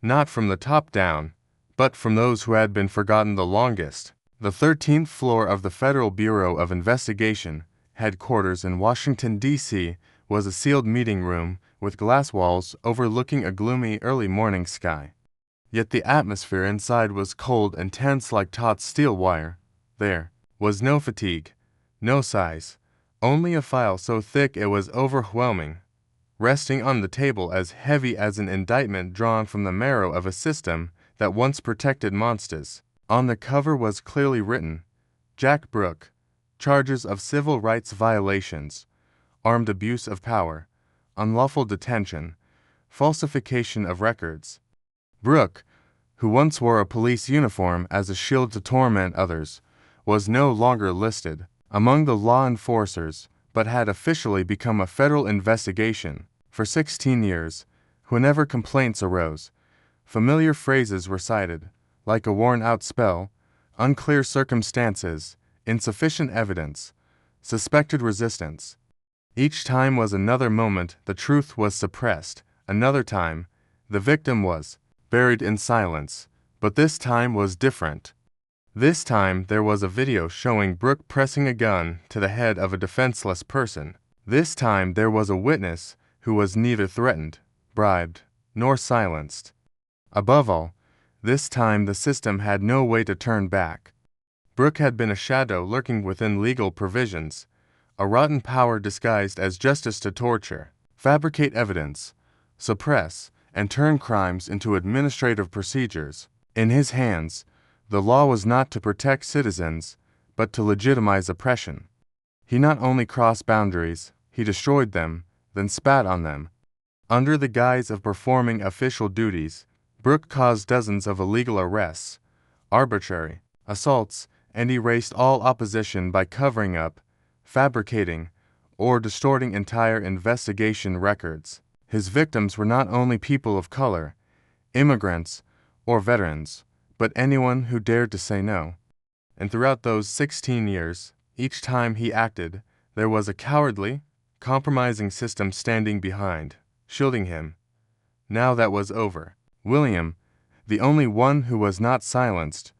Not from the top down, but from those who had been forgotten the longest. The 13th floor of the Federal Bureau of Investigation, headquarters in Washington, D.C., was a sealed meeting room with glass walls overlooking a gloomy early morning sky. Yet the atmosphere inside was cold and tense like taut steel wire. There was no fatigue, no sighs, only a file so thick it was overwhelming, resting on the table as heavy as an indictment drawn from the marrow of a system that once protected monsters. On the cover was clearly written, Jack Brooke, charges of civil rights violations, armed abuse of power, unlawful detention, falsification of records. Brooke, who once wore a police uniform as a shield to torment others, was no longer listed among the law enforcers, but had officially become a federal investigation. For 16 years, whenever complaints arose, familiar phrases were cited, like a worn-out spell, unclear circumstances, insufficient evidence, suspected resistance. Each time was another moment the truth was suppressed, another time the victim was buried in silence. But this time was different. This time there was a video showing Brooke pressing a gun to the head of a defenseless person. This time there was a witness who was neither threatened, bribed, nor silenced. Above all, this time the system had no way to turn back. Brooke had been a shadow lurking within legal provisions, a rotten power disguised as justice to torture, fabricate evidence, suppress, and turn crimes into administrative procedures. In his hands, the law was not to protect citizens, but to legitimize oppression. He not only crossed boundaries, he destroyed them, then spat on them. Under the guise of performing official duties, Brooke caused dozens of illegal arrests, arbitrary assaults, and erased all opposition by covering up, fabricating, or distorting entire investigation records. His victims were not only people of color, immigrants, or veterans, but anyone who dared to say no. And throughout those 16 years, each time he acted, there was a cowardly, compromising system standing behind, shielding him. Now that was over. William, the only one who was not silenced,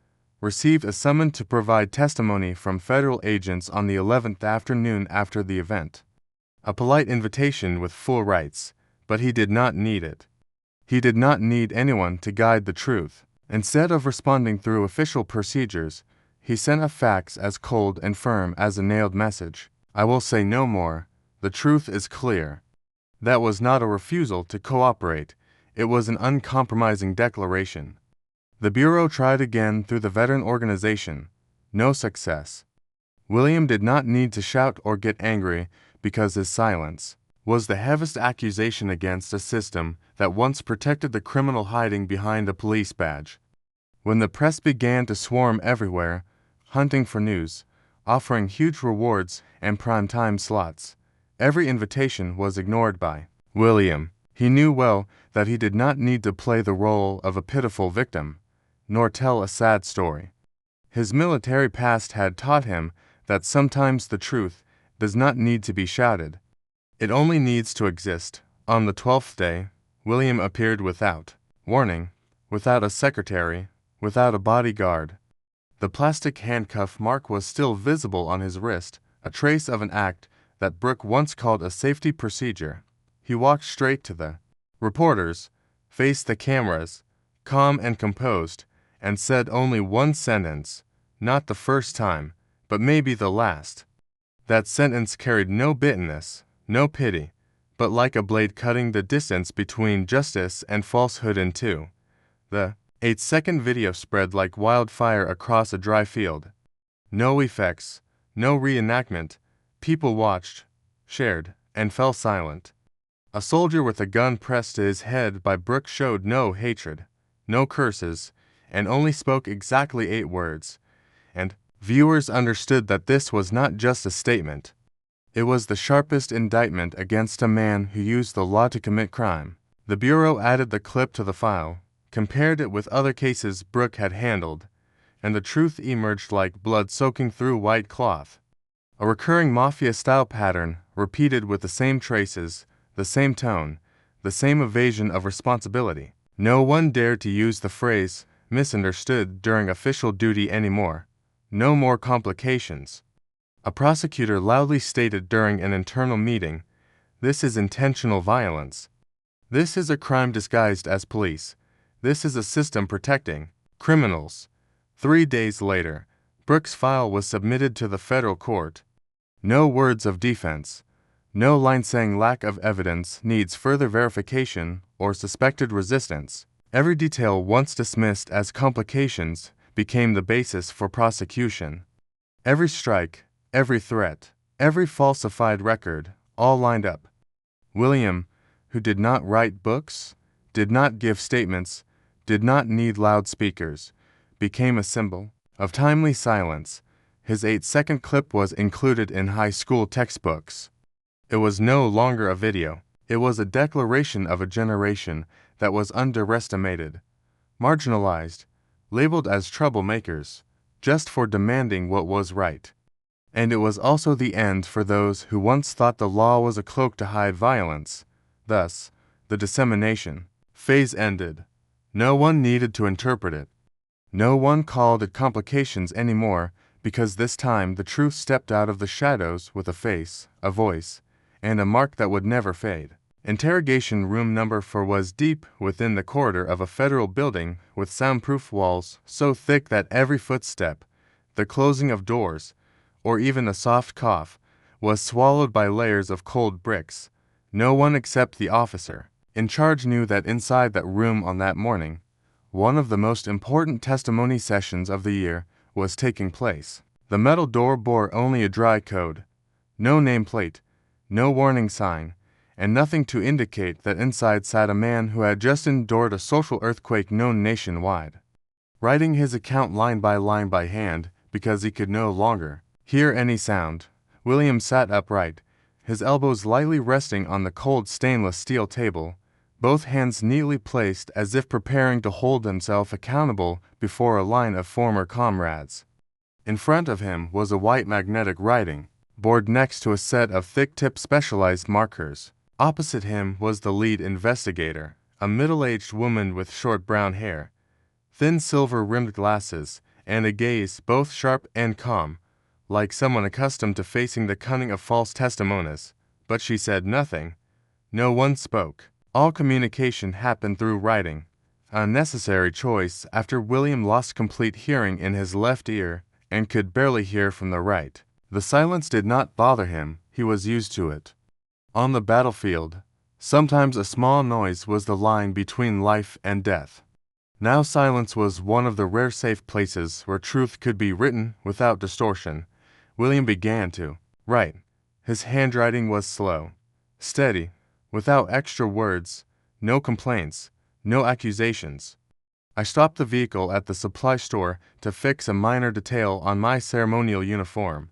received a summons to provide testimony from federal agents on the 11th afternoon after the event. A polite invitation with full rights, but he did not need it. He did not need anyone to guide the truth. Instead of responding through official procedures, he sent a fax as cold and firm as a nailed message. I will say no more. The truth is clear. That was not a refusal to cooperate. It was an uncompromising declaration. The Bureau tried again through the veteran organization. No success. William did not need to shout or get angry because his silence was the heaviest accusation against a system that once protected the criminal hiding behind a police badge. When the press began to swarm everywhere, hunting for news, offering huge rewards and prime-time slots, every invitation was ignored by William. He knew well that he did not need to play the role of a pitiful victim, nor tell a sad story. His military past had taught him that sometimes the truth does not need to be shouted. It only needs to exist. On the 12th day, William appeared without warning, without a secretary, without a bodyguard. The plastic handcuff mark was still visible on his wrist, a trace of an act that Brooke once called a safety procedure. He walked straight to the reporters, faced the cameras, calm and composed, and said only one sentence, not the first time, but maybe the last. That sentence carried no bitterness, no pity, but like a blade cutting the distance between justice and falsehood in two. The 8-second video spread like wildfire across a dry field. No effects, no reenactment. People watched, shared, and fell silent. A soldier with a gun pressed to his head by Brooke showed no hatred, no curses, and only spoke exactly 8 words. And viewers understood that this was not just a statement. It was the sharpest indictment against a man who used the law to commit crime. The Bureau added the clip to the file, compared it with other cases Brooke had handled, and the truth emerged like blood soaking through white cloth. A recurring mafia-style pattern, repeated with the same traces, the same tone, the same evasion of responsibility. No one dared to use the phrase misunderstood during official duty anymore. No more complications. A prosecutor loudly stated during an internal meeting, "This is intentional violence. This is a crime disguised as police. This is a system protecting criminals." 3 days later, Brooke's file was submitted to the federal court. No words of defense. No line saying lack of evidence needs further verification or suspected resistance. Every detail once dismissed as complications became the basis for prosecution. Every strike, every threat, every falsified record, all lined up. William, who did not write books, did not give statements, did not need loudspeakers, became a symbol of timely silence. His 8-second clip was included in high school textbooks. It was no longer a video. It was a declaration of a generation that was underestimated, marginalized, labeled as troublemakers, just for demanding what was right. And it was also the end for those who once thought the law was a cloak to hide violence. Thus, the dissemination phase ended. No one needed to interpret it. No one called it complications anymore, because this time the truth stepped out of the shadows with a face, a voice, and a mark that would never fade. Interrogation room number 4 was deep within the corridor of a federal building with soundproof walls so thick that every footstep, the closing of doors, or even a soft cough, was swallowed by layers of cold bricks. No one except the officer in charge knew that inside that room on that morning, one of the most important testimony sessions of the year was taking place. The metal door bore only a dry code, no nameplate, no warning sign, and nothing to indicate that inside sat a man who had just endured a social earthquake known nationwide. Writing his account line by hand because he could no longer hear any sound, William sat upright, his elbows lightly resting on the cold stainless steel table, both hands neatly placed as if preparing to hold himself accountable before a line of former comrades. In front of him was a white magnetic writing board next to a set of thick-tipped specialized markers. Opposite him was the lead investigator, a middle-aged woman with short brown hair, thin silver-rimmed glasses, and a gaze both sharp and calm, like someone accustomed to facing the cunning of false testimonies. But she said nothing. No one spoke. All communication happened through writing, a necessary choice after William lost complete hearing in his left ear and could barely hear from the right. The silence did not bother him, he was used to it. On the battlefield, sometimes a small noise was the line between life and death. Now silence was one of the rare safe places where truth could be written without distortion. William began to write. His handwriting was slow, steady, without extra words, no complaints, no accusations. I stopped the vehicle at the supply store to fix a minor detail on my ceremonial uniform.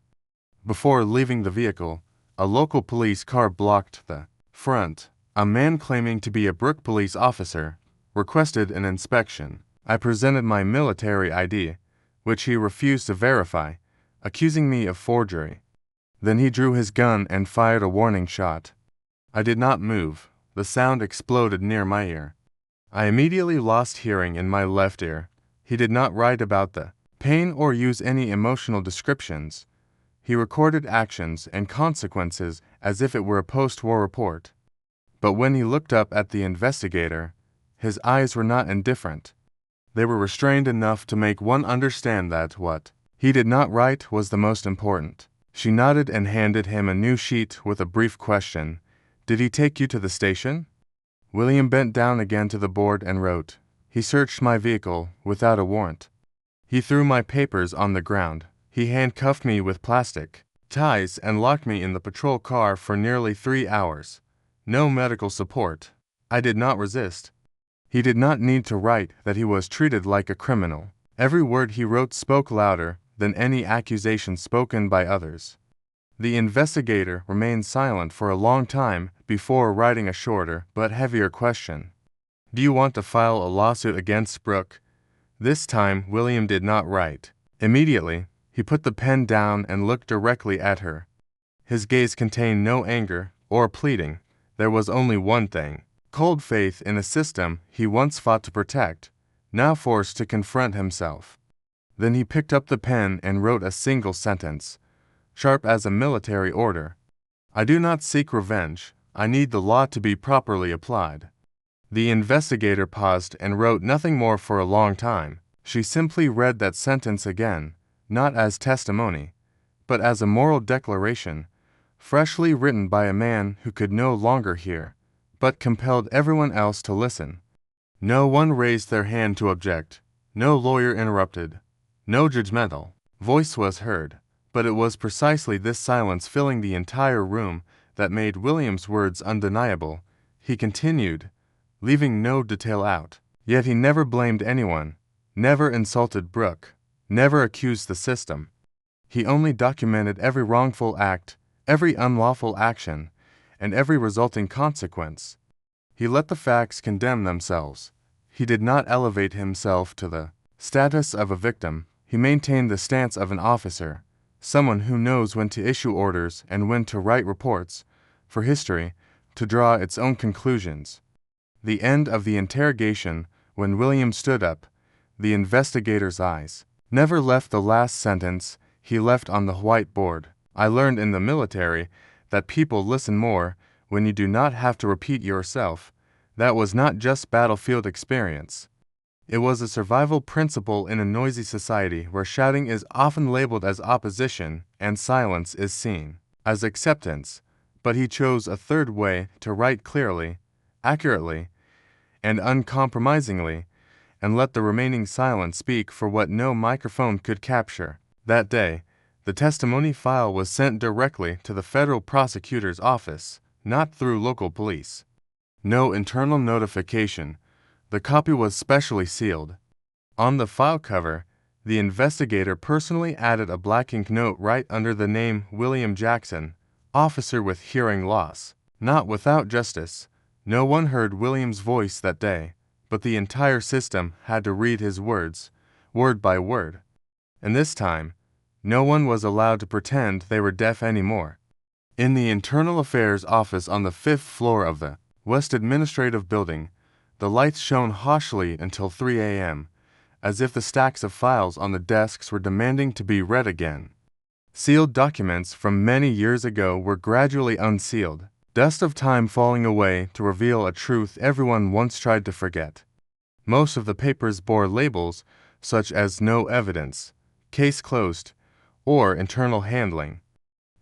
Before leaving the vehicle, a local police car blocked the front. A man claiming to be a Brooke police officer requested an inspection. I presented my military ID, which he refused to verify, accusing me of forgery. Then he drew his gun and fired a warning shot. I did not move. The sound exploded near my ear. I immediately lost hearing in my left ear. He did not write about the pain or use any emotional descriptions. He recorded actions and consequences as if it were a post-war report. But when he looked up at the investigator, his eyes were not indifferent. They were restrained enough to make one understand that what he did not write was the most important. She nodded and handed him a new sheet with a brief question. "Did he take you to the station?" William bent down again to the board and wrote. "He searched my vehicle without a warrant. He threw my papers on the ground. He handcuffed me with plastic ties and locked me in the patrol car for nearly 3 hours. No medical support. I did not resist. He did not need to write that he was treated like a criminal. Every word he wrote spoke louder than any accusation spoken by others. The investigator remained silent for a long time before writing a shorter but heavier question. Do you want to file a lawsuit against Brooke? This time, William did not write. Immediately, he put the pen down and looked directly at her. His gaze contained no anger or pleading. There was only one thing: cold faith in a system he once fought to protect, now forced to confront himself. Then he picked up the pen and wrote a single sentence, sharp as a military order. I do not seek revenge. I need the law to be properly applied. The investigator paused and wrote nothing more for a long time. She simply read that sentence again, not as testimony, but as a moral declaration, freshly written by a man who could no longer hear, but compelled everyone else to listen. No one raised their hand to object. No lawyer interrupted. No judgmental voice was heard. But it was precisely this silence filling the entire room that made William's words undeniable. He continued, leaving no detail out. Yet he never blamed anyone, never insulted Brooke, never accused the system. He only documented every wrongful act, every unlawful action, and every resulting consequence. He let the facts condemn themselves. He did not elevate himself to the status of a victim. He maintained the stance of an officer, someone who knows when to issue orders and when to write reports, for history to draw its own conclusions. The end of the interrogation, when William stood up, the investigator's eyes never left the last sentence he left on the whiteboard. I learned in the military that people listen more when you do not have to repeat yourself. That was not just battlefield experience. It was a survival principle in a noisy society where shouting is often labeled as opposition and silence is seen as acceptance. But he chose a third way to write clearly, accurately, and uncompromisingly, and let the remaining silence speak for what no microphone could capture. That day, the testimony file was sent directly to the federal prosecutor's office, not through local police. No internal notification. The copy was specially sealed. On the file cover, the investigator personally added a black ink note right under the name William Jackson, officer with hearing loss. Not without justice. No one heard William's voice that day, but the entire system had to read his words, word by word. And this time, no one was allowed to pretend they were deaf anymore. In the Internal Affairs office on the 5th floor of the West Administrative Building, the lights shone harshly until 3 a.m., as if the stacks of files on the desks were demanding to be read again. Sealed documents from many years ago were gradually unsealed, dust of time falling away to reveal a truth everyone once tried to forget. Most of the papers bore labels such as no evidence, case closed, or internal handling.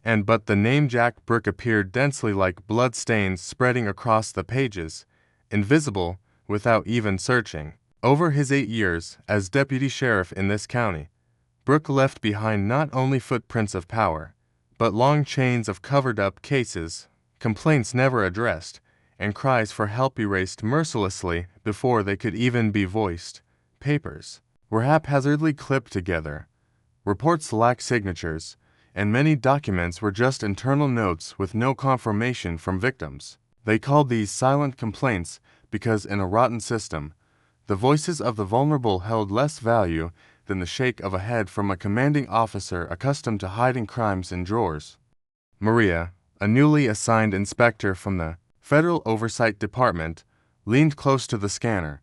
But the name Jack Brooke appeared densely like blood stains spreading across the pages, invisible without even searching. Over his 8 years as deputy sheriff in this county, Brooke left behind not only footprints of power, but long chains of covered-up cases, complaints never addressed, and cries for help erased mercilessly before they could even be voiced. Papers were haphazardly clipped together. Reports lacked signatures, and many documents were just internal notes with no confirmation from victims. They called these silent complaints because in a rotten system, the voices of the vulnerable held less value than the shake of a head from a commanding officer accustomed to hiding crimes in drawers. Maria, a newly assigned inspector from the Federal Oversight Department, leaned close to the scanner,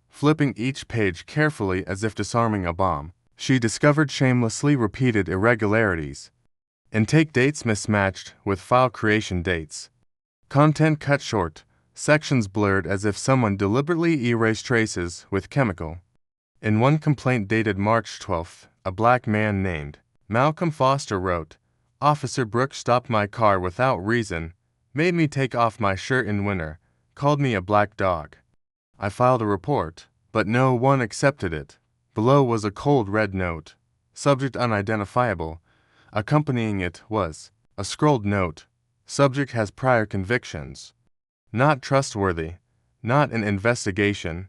flipping each page carefully as if disarming a bomb. She discovered shamelessly repeated irregularities. Intake dates mismatched with file creation dates. Content cut short, sections blurred as if someone deliberately erased traces with chemical. In one complaint dated March 12th, a black man named Malcolm Foster wrote, "Officer Brooke stopped my car without reason, made me take off my shirt in winter, called me a black dog. I filed a report, but no one accepted it." Below was a cold red note. subject unidentifiable. Accompanying it was a scrolled note. Subject has prior convictions. Not trustworthy. Not an investigation.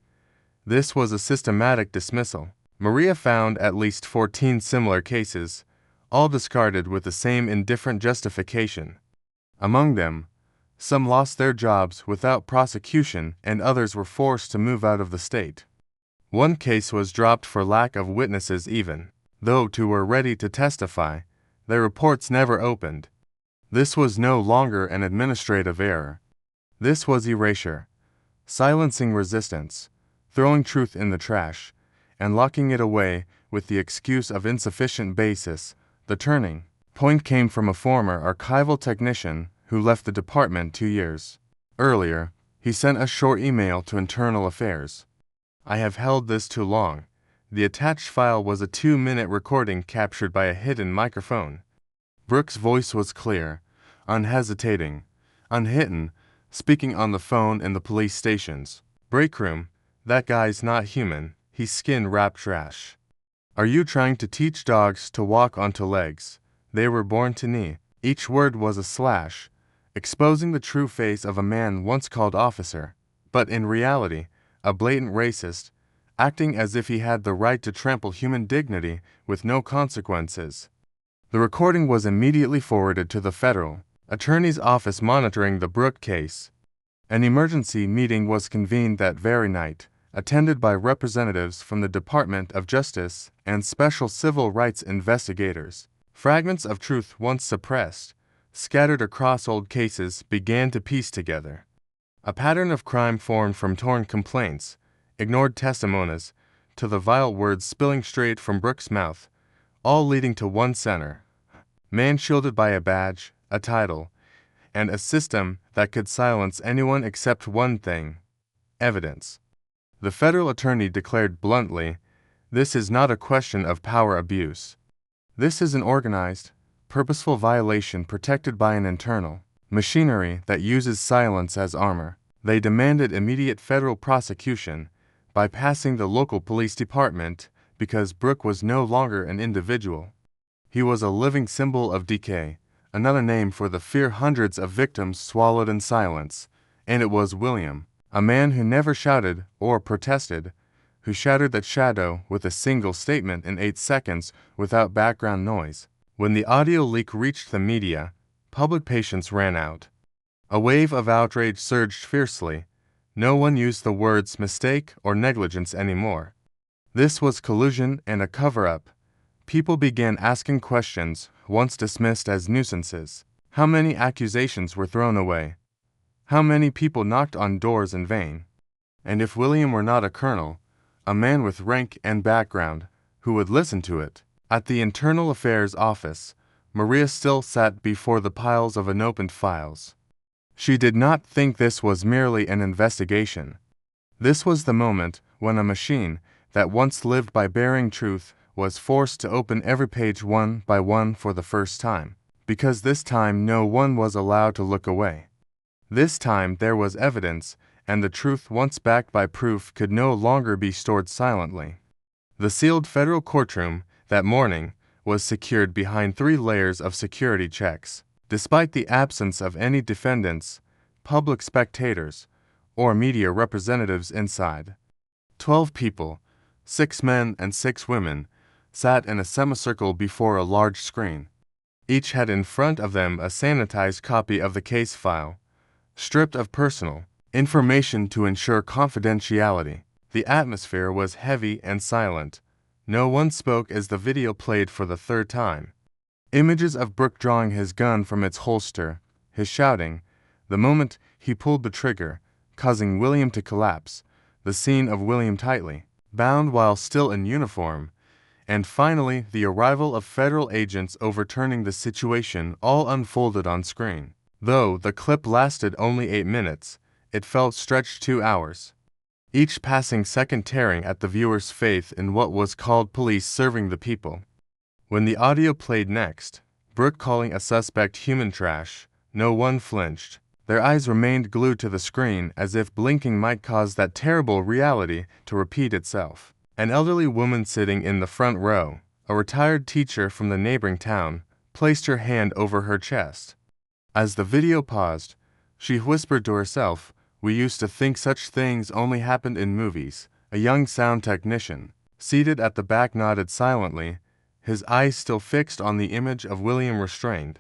This was a systematic dismissal. Maria found at least 14 similar cases, all discarded with the same indifferent justification. Among them, some lost their jobs without prosecution and others were forced to move out of the state. One case was dropped for lack of witnesses even, though two were ready to testify. Their reports never opened. This was no longer an administrative error. This was erasure, silencing resistance, throwing truth in the trash, and locking it away with the excuse of insufficient basis. The turning point came from a former archival technician who left the department 2 years earlier. He sent a short email to Internal Affairs. "I have held this too long." The attached file was a 2-minute recording captured by a hidden microphone. Brooks' voice was clear, unhesitating, unhidden, speaking on the phone in the police station's break room. "That guy's not human. He's skin-wrapped trash. Are you trying to teach dogs to walk onto legs? They were born to knee." Each word was a slash, exposing the true face of a man once called officer, but in reality, a blatant racist, acting as if he had the right to trample human dignity with no consequences. The recording was immediately forwarded to the federal attorney's office monitoring the Brooke case. An emergency meeting was convened that very night, attended by representatives from the Department of Justice and special civil rights investigators. Fragments of truth once suppressed, scattered across old cases, began to piece together. A pattern of crime formed from torn complaints, ignored testimonies, to the vile words spilling straight from Brooks' mouth, all leading to one center: man shielded by a badge, a title, and a system that could silence anyone except one thing: evidence. The federal attorney declared bluntly, "This is not a question of power abuse. This is an organized, purposeful violation protected by an internal machinery that uses silence as armor." They demanded immediate federal prosecution, bypassing the local police department, because Brooke was no longer an individual. He was a living symbol of decay, another name for the fear hundreds of victims swallowed in silence, and it was William, a man who never shouted or protested, who shattered that shadow with a single statement in 8 seconds without background noise. When the audio leak reached the media, public patience ran out. A wave of outrage surged fiercely. No one used the words mistake or negligence anymore. This was collusion and a cover-up. People began asking questions once dismissed as nuisances. How many accusations were thrown away? How many people knocked on doors in vain? And if William were not a colonel, a man with rank and background, who would listen to it? At the Internal Affairs office, Maria still sat before the piles of unopened files. She did not think this was merely an investigation. This was the moment when a machine that once lived by bearing truth was forced to open every page one by one for the first time, because this time no one was allowed to look away. This time there was evidence, and the truth once backed by proof could no longer be stored silently. The sealed federal courtroom that morning was secured behind 3 layers of security checks. Despite the absence of any defendants, public spectators, or media representatives inside, 12 people, 6 men and 6 women, sat in a semicircle before a large screen. Each had in front of them a sanitized copy of the case file, stripped of personal information to ensure confidentiality. The atmosphere was heavy and silent. No one spoke as the video played for the 3rd time. Images of Brooke drawing his gun from its holster, his shouting, the moment he pulled the trigger, causing William to collapse, the scene of William tightly bound while still in uniform, and finally the arrival of federal agents overturning the situation, all unfolded on screen. Though the clip lasted only 8 minutes, it felt stretched 2 hours. Each passing second tearing at the viewer's faith in what was called police serving the people. When the audio played next, Brooke calling a suspect human trash, no one flinched. Their eyes remained glued to the screen as if blinking might cause that terrible reality to repeat itself. An elderly woman sitting in the front row, a retired teacher from the neighboring town, placed her hand over her chest. As the video paused, she whispered to herself, "We used to think such things only happened in movies." A young sound technician, seated at the back, nodded silently, his eyes still fixed on the image of William restrained.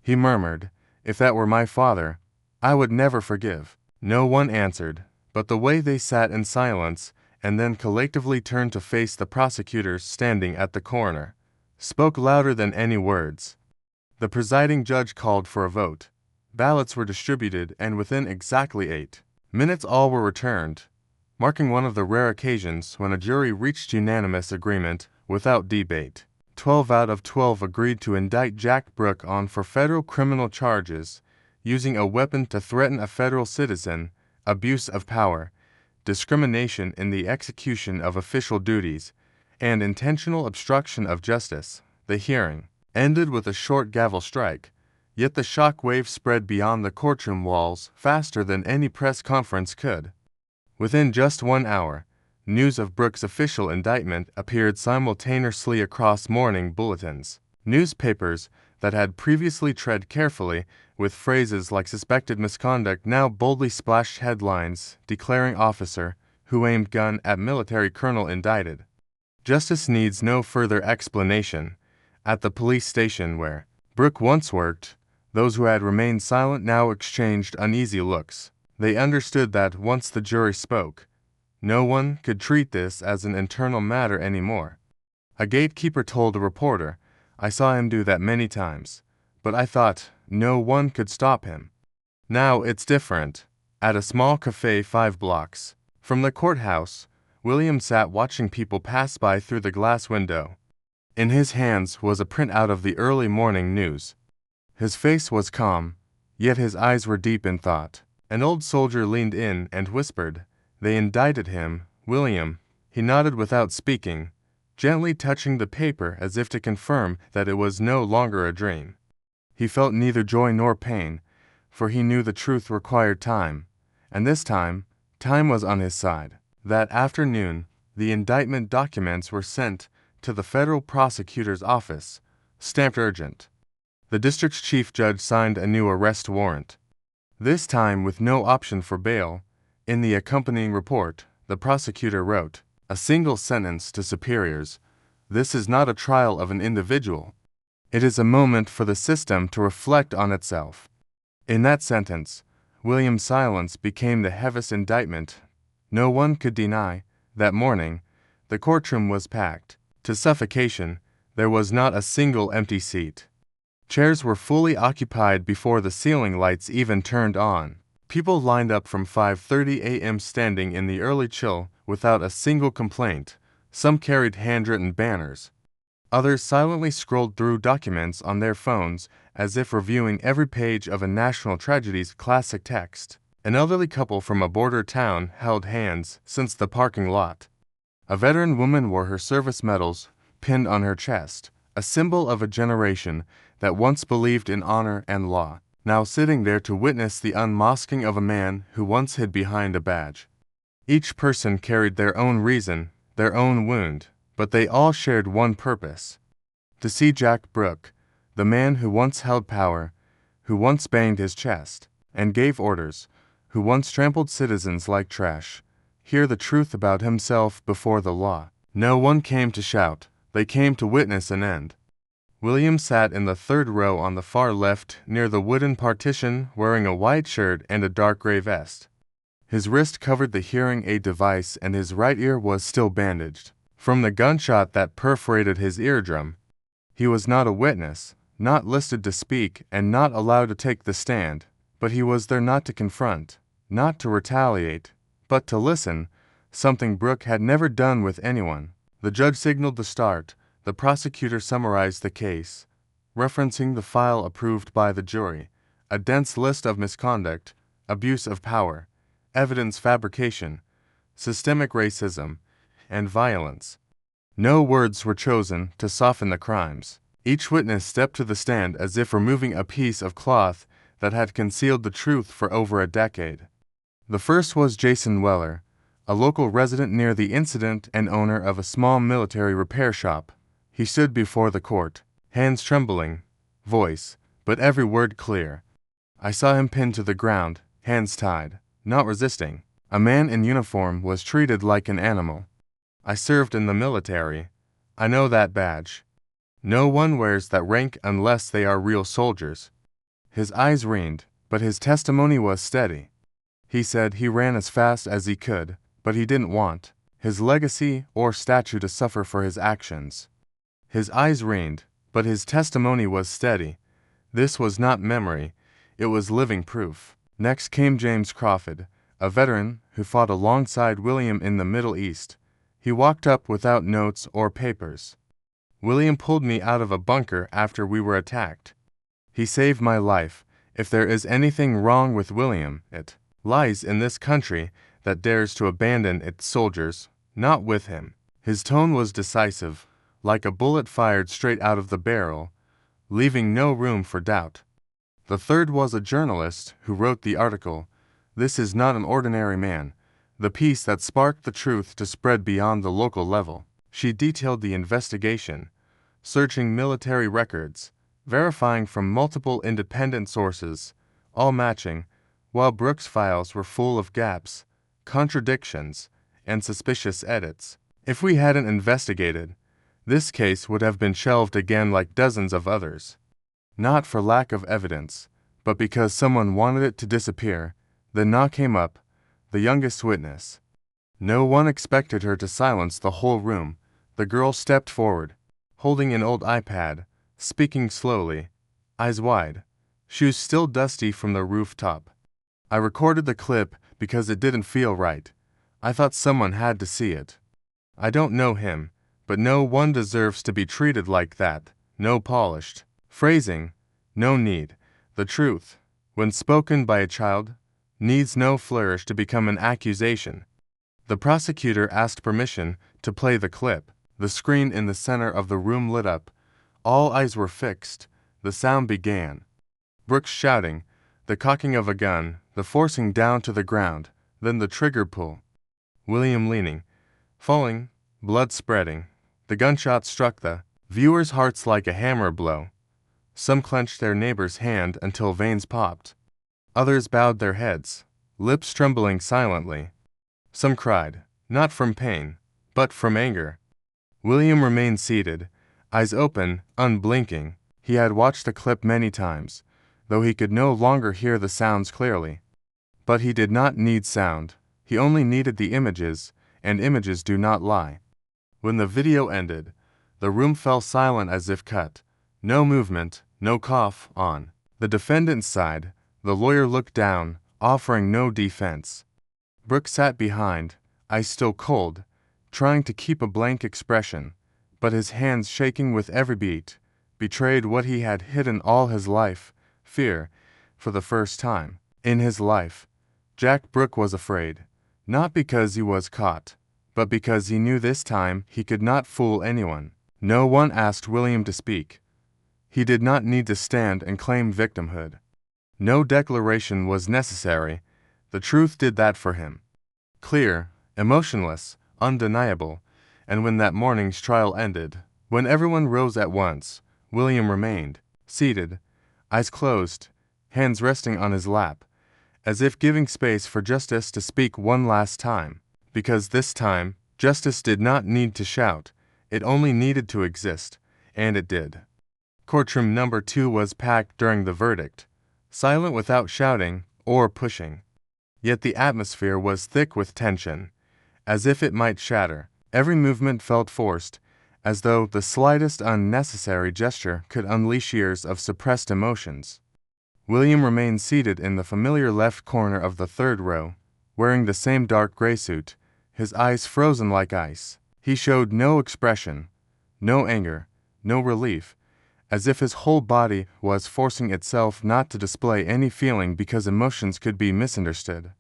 He murmured, "If that were my father, I would never forgive." No one answered, but the way they sat in silence and then collectively turned to face the prosecutors standing at the corner spoke louder than any words. The presiding judge called for a vote. Ballots were distributed, and within exactly 8 minutes all were returned, marking one of the rare occasions when a jury reached unanimous agreement without debate. 12 out of 12 agreed to indict Jack Brooke on for federal criminal charges, using a weapon to threaten a federal citizen, abuse of power, discrimination in the execution of official duties, and intentional obstruction of justice. The hearing ended with a short gavel strike, yet the shock wave spread beyond the courtroom walls faster than any press conference could. Within just 1 hour, news of Brooke's official indictment appeared simultaneously across morning bulletins. Newspapers that had previously tread carefully with phrases like "suspected misconduct" now boldly splashed headlines declaring officer who aimed gun at military colonel indicted. Justice needs no further explanation. At the police station where Brooke once worked, those who had remained silent now exchanged uneasy looks. They understood that once the jury spoke, no one could treat this as an internal matter anymore. A gatekeeper told a reporter, "I saw him do that many times, but I thought no one could stop him." Now it's different. At a small cafe 5 blocks from the courthouse, William sat watching people pass by through the glass window. In his hands was a printout of the early morning news. His face was calm, yet his eyes were deep in thought. An old soldier leaned in and whispered, "They indicted him, William." He nodded without speaking, gently touching the paper as if to confirm that it was no longer a dream. He felt neither joy nor pain, for he knew the truth required time, and this time was on his side. That afternoon, the indictment documents were sent to the federal prosecutor's office, stamped urgent. The district's chief judge signed a new arrest warrant, this time with no option for bail. In the accompanying report, the prosecutor wrote a single sentence to superiors: "This is not a trial of an individual. It is a moment for the system to reflect on itself." In that sentence, William's silence became the heaviest indictment. No one could deny, that morning, the courtroom was packed to suffocation. There was not a single empty seat. Chairs were fully occupied before the ceiling lights even turned on. People lined up from 5:30 a.m. standing in the early chill without a single complaint. Some carried handwritten banners. Others silently scrolled through documents on their phones as if reviewing every page of a national tragedy's classic text. An elderly couple from a border town held hands since the parking lot. A veteran woman wore her service medals pinned on her chest, a symbol of a generation that once believed in honor and law, now sitting there to witness the unmasking of a man who once hid behind a badge. Each person carried their own reason, their own wound, but they all shared one purpose: to see Jack Brooke, the man who once held power, who once banged his chest and gave orders, who once trampled citizens like trash, hear the truth about himself before the law. No one came to shout, they came to witness an end. William sat in the 3rd row on the far left near the wooden partition, wearing a white shirt and a dark gray vest. His wrist covered the hearing aid device and his right ear was still bandaged from the gunshot that perforated his eardrum. He was not a witness, not listed to speak, and not allowed to take the stand, but he was there not to confront, not to retaliate, but to listen, something Brooke had never done with anyone. The judge signaled the start. The prosecutor summarized the case, referencing the file approved by the jury, a dense list of misconduct, abuse of power, evidence fabrication, systemic racism, and violence. No words were chosen to soften the crimes. Each witness stepped to the stand as if removing a piece of cloth that had concealed the truth for over a decade. The first was Jason Weller, a local resident near the incident and owner of a small military repair shop. He stood before the court, hands trembling, voice, but every word clear. I saw him pinned to the ground, hands tied, not resisting. A man in uniform was treated like an animal. I served in the military. I know that badge. No one wears that rank unless they are real soldiers. His eyes rained, but his testimony was steady. He said he ran as fast as he could, but he didn't want his legacy or statue to suffer for his actions. His eyes rained, but his testimony was steady. This was not memory, it was living proof. Next came James Crawford, a veteran who fought alongside William in the Middle East. He walked up without notes or papers. William pulled me out of a bunker after we were attacked. He saved my life. If there is anything wrong with William, it lies in this country that dares to abandon its soldiers, not with him. His tone was decisive, like a bullet fired straight out of the barrel, leaving no room for doubt. The third was a journalist who wrote the article. This is not an ordinary man, the piece that sparked the truth to spread beyond the local level. She detailed the investigation, searching military records, verifying from multiple independent sources, all matching, while Brooks' files were full of gaps, contradictions, and suspicious edits. If we hadn't investigated, this case would have been shelved again like dozens of others. Not for lack of evidence, but because someone wanted it to disappear. Then Na came up, the youngest witness. No one expected her to silence the whole room. The girl stepped forward, holding an old iPad, speaking slowly, eyes wide, shoes still dusty from the rooftop. I recorded the clip because it didn't feel right. I thought someone had to see it. I don't know him, but no one deserves to be treated like that. No polished phrasing, no need. The truth, when spoken by a child, needs no flourish to become an accusation. The prosecutor asked permission to play the clip. The screen in the center of the room lit up. All eyes were fixed. The sound began. Brooks shouting, the cocking of a gun, the forcing down to the ground, then the trigger pull. William leaning, falling, blood spreading. The gunshot struck the viewers' hearts like a hammer blow. Some clenched their neighbor's hand until veins popped. Others bowed their heads, lips trembling silently. Some cried, not from pain, but from anger. William remained seated, eyes open, unblinking. He had watched the clip many times, though he could no longer hear the sounds clearly. But he did not need sound. He only needed the images, and images do not lie. When the video ended, the room fell silent as if cut. No movement, no cough, on the defendant's side. The lawyer looked down, offering no defense. Brooks sat behind, eyes still cold, trying to keep a blank expression, but his hands shaking with every beat, betrayed what he had hidden all his life, fear. For the first time in his life, Jack Brooke was afraid, not because he was caught, but because he knew this time he could not fool anyone. No one asked William to speak. He did not need to stand and claim victimhood. No declaration was necessary. The truth did that for him. Clear, emotionless, undeniable. And when that morning's trial ended, when everyone rose at once, William remained seated, eyes closed, hands resting on his lap, as if giving space for justice to speak one last time. Because this time, justice did not need to shout, it only needed to exist, and it did. Courtroom number 2 was packed during the verdict, silent without shouting or pushing. Yet the atmosphere was thick with tension, as if it might shatter. Every movement felt forced, as though the slightest unnecessary gesture could unleash years of suppressed emotions. William remained seated in the familiar left corner of the third row, wearing the same dark gray suit, his eyes frozen like ice. He showed no expression, no anger, no relief, as if his whole body was forcing itself not to display any feeling because emotions could be misunderstood.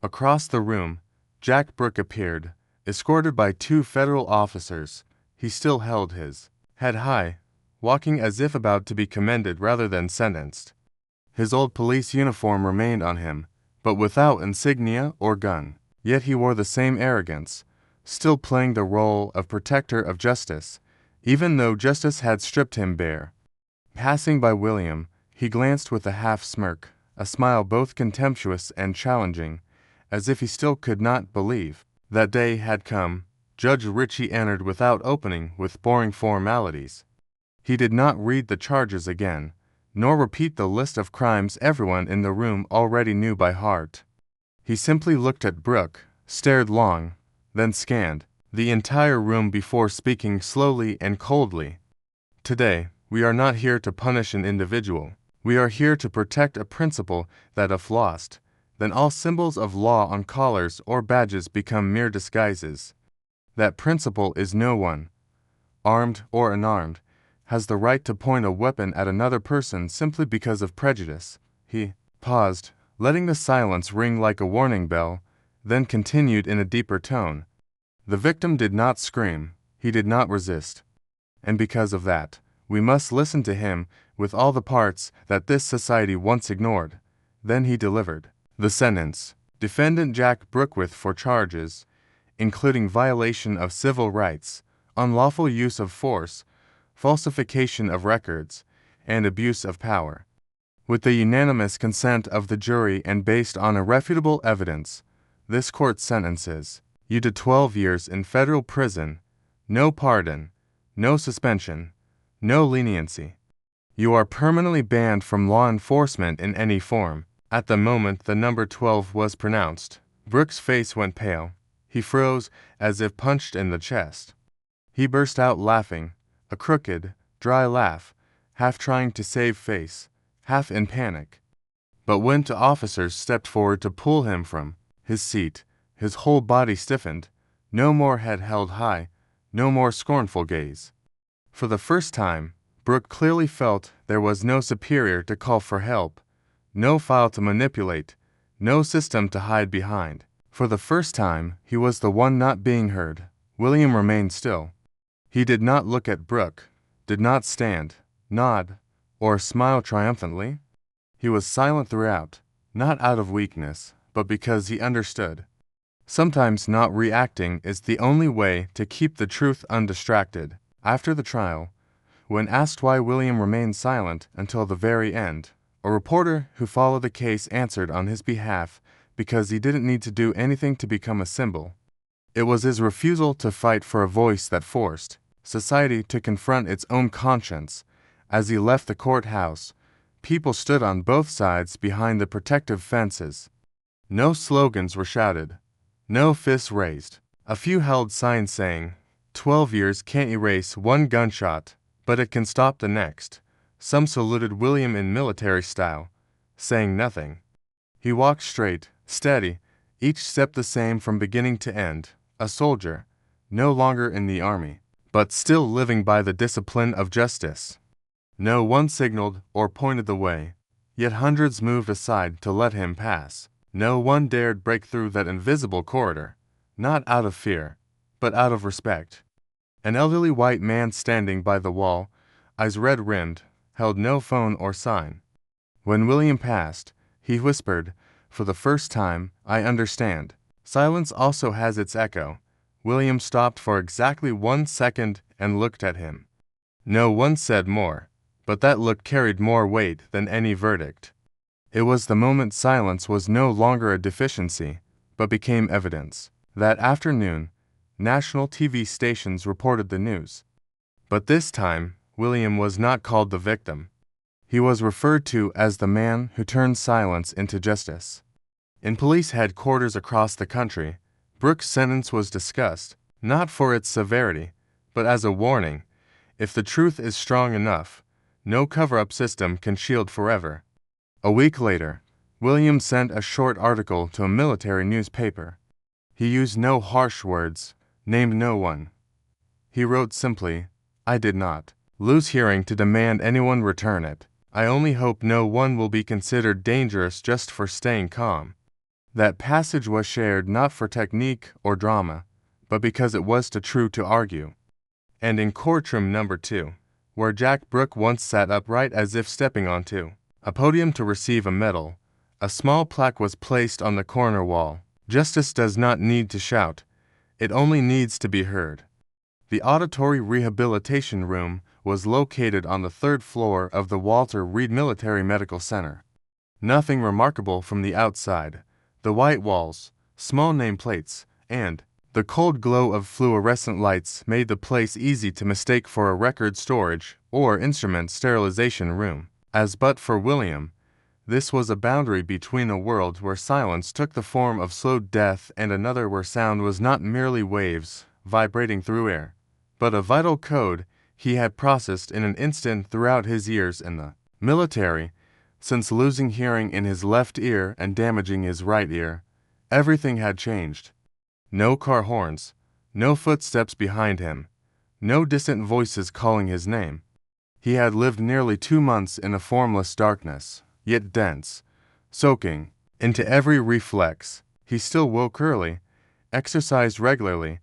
Across the room, Jack Brooke appeared, escorted by 2 federal officers. He still held his head high, walking as if about to be commended rather than sentenced. His old police uniform remained on him, but without insignia or gun. Yet he wore the same arrogance, still playing the role of protector of justice, even though justice had stripped him bare. Passing by William, he glanced with a half smirk, a smile both contemptuous and challenging, as if he still could not believe that day had come. Judge Ritchie entered without opening with boring formalities. He did not read the charges again, nor repeat the list of crimes everyone in the room already knew by heart. He simply looked at Brooke, stared long, then scanned the entire room before speaking slowly and coldly. Today, we are not here to punish an individual. We are here to protect a principle that if lost, then all symbols of law on collars or badges become mere disguises. That principle is no one, armed or unarmed, has the right to point a weapon at another person simply because of prejudice. He paused, letting the silence ring like a warning bell, then continued in a deeper tone. The victim did not scream, he did not resist. And because of that, we must listen to him with all the parts that this society once ignored. Then he delivered the sentence. Defendant Jack Brookwith for charges, including violation of civil rights, unlawful use of force, falsification of records, and abuse of power. With the unanimous consent of the jury and based on irrefutable evidence, this court sentences you to 12 years in federal prison, no pardon, no suspension, no leniency. You are permanently banned from law enforcement in any form. At the moment the number 12 was pronounced, Brooke's face went pale. He froze as if punched in the chest. He burst out laughing, a crooked, dry laugh, half trying to save face, half in panic. But when two officers stepped forward to pull him from his seat, his whole body stiffened, no more head held high, no more scornful gaze. For the first time, Brooke clearly felt there was no superior to call for help, no file to manipulate, no system to hide behind. For the first time, he was the one not being heard. William remained still. He did not look at Brooke, did not stand, nod, or smile triumphantly. He was silent throughout, not out of weakness, but because he understood. Sometimes not reacting is the only way to keep the truth undistracted. After the trial, when asked why William remained silent until the very end, a reporter who followed the case answered on his behalf because he didn't need to do anything to become a symbol. It was his refusal to fight for a voice that forced society to confront its own conscience. As he left the courthouse, people stood on both sides behind the protective fences. No slogans were shouted, no fists raised. A few held signs saying, 12 years can't erase one gunshot, but it can stop the next. Some saluted William in military style, saying nothing. He walked straight, steady, each step the same from beginning to end, a soldier, no longer in the army, but still living by the discipline of justice. No one signaled or pointed the way, yet hundreds moved aside to let him pass. No one dared break through that invisible corridor, not out of fear, but out of respect. An elderly white man standing by the wall, eyes red-rimmed, held no phone or sign. When William passed, he whispered, "For the first time, I understand." Silence also has its echo. William stopped for exactly 1 second and looked at him. No one said more, but that look carried more weight than any verdict. It was the moment silence was no longer a deficiency, but became evidence. That afternoon, national TV stations reported the news. But this time, William was not called the victim. He was referred to as the man who turned silence into justice. In police headquarters across the country, Brooke's sentence was discussed, not for its severity, but as a warning. If the truth is strong enough, no cover-up system can shield forever. A week later, William sent a short article to a military newspaper. He used no harsh words, named no one. He wrote simply, "I did not lose hearing to demand anyone return it. I only hope no one will be considered dangerous just for staying calm." That passage was shared not for technique or drama, but because it was too true to argue. And in courtroom number 2, where Jack Brooke once sat upright as if stepping onto a podium to receive a medal, a small plaque was placed on the corner wall. Justice does not need to shout, it only needs to be heard. The auditory rehabilitation room was located on the third floor of the Walter Reed Military Medical Center. Nothing remarkable from the outside. The white walls, small nameplates, and the cold glow of fluorescent lights made the place easy to mistake for a record storage or instrument sterilization room. As but for William, this was a boundary between a world where silence took the form of slow death and another where sound was not merely waves vibrating through air, but a vital code he had processed in an instant throughout his years in the military. Since losing hearing in his left ear and damaging his right ear, everything had changed. No car horns, no footsteps behind him, no distant voices calling his name. He had lived nearly 2 months in a formless darkness, yet dense, soaking into every reflex. He still woke early, exercised regularly,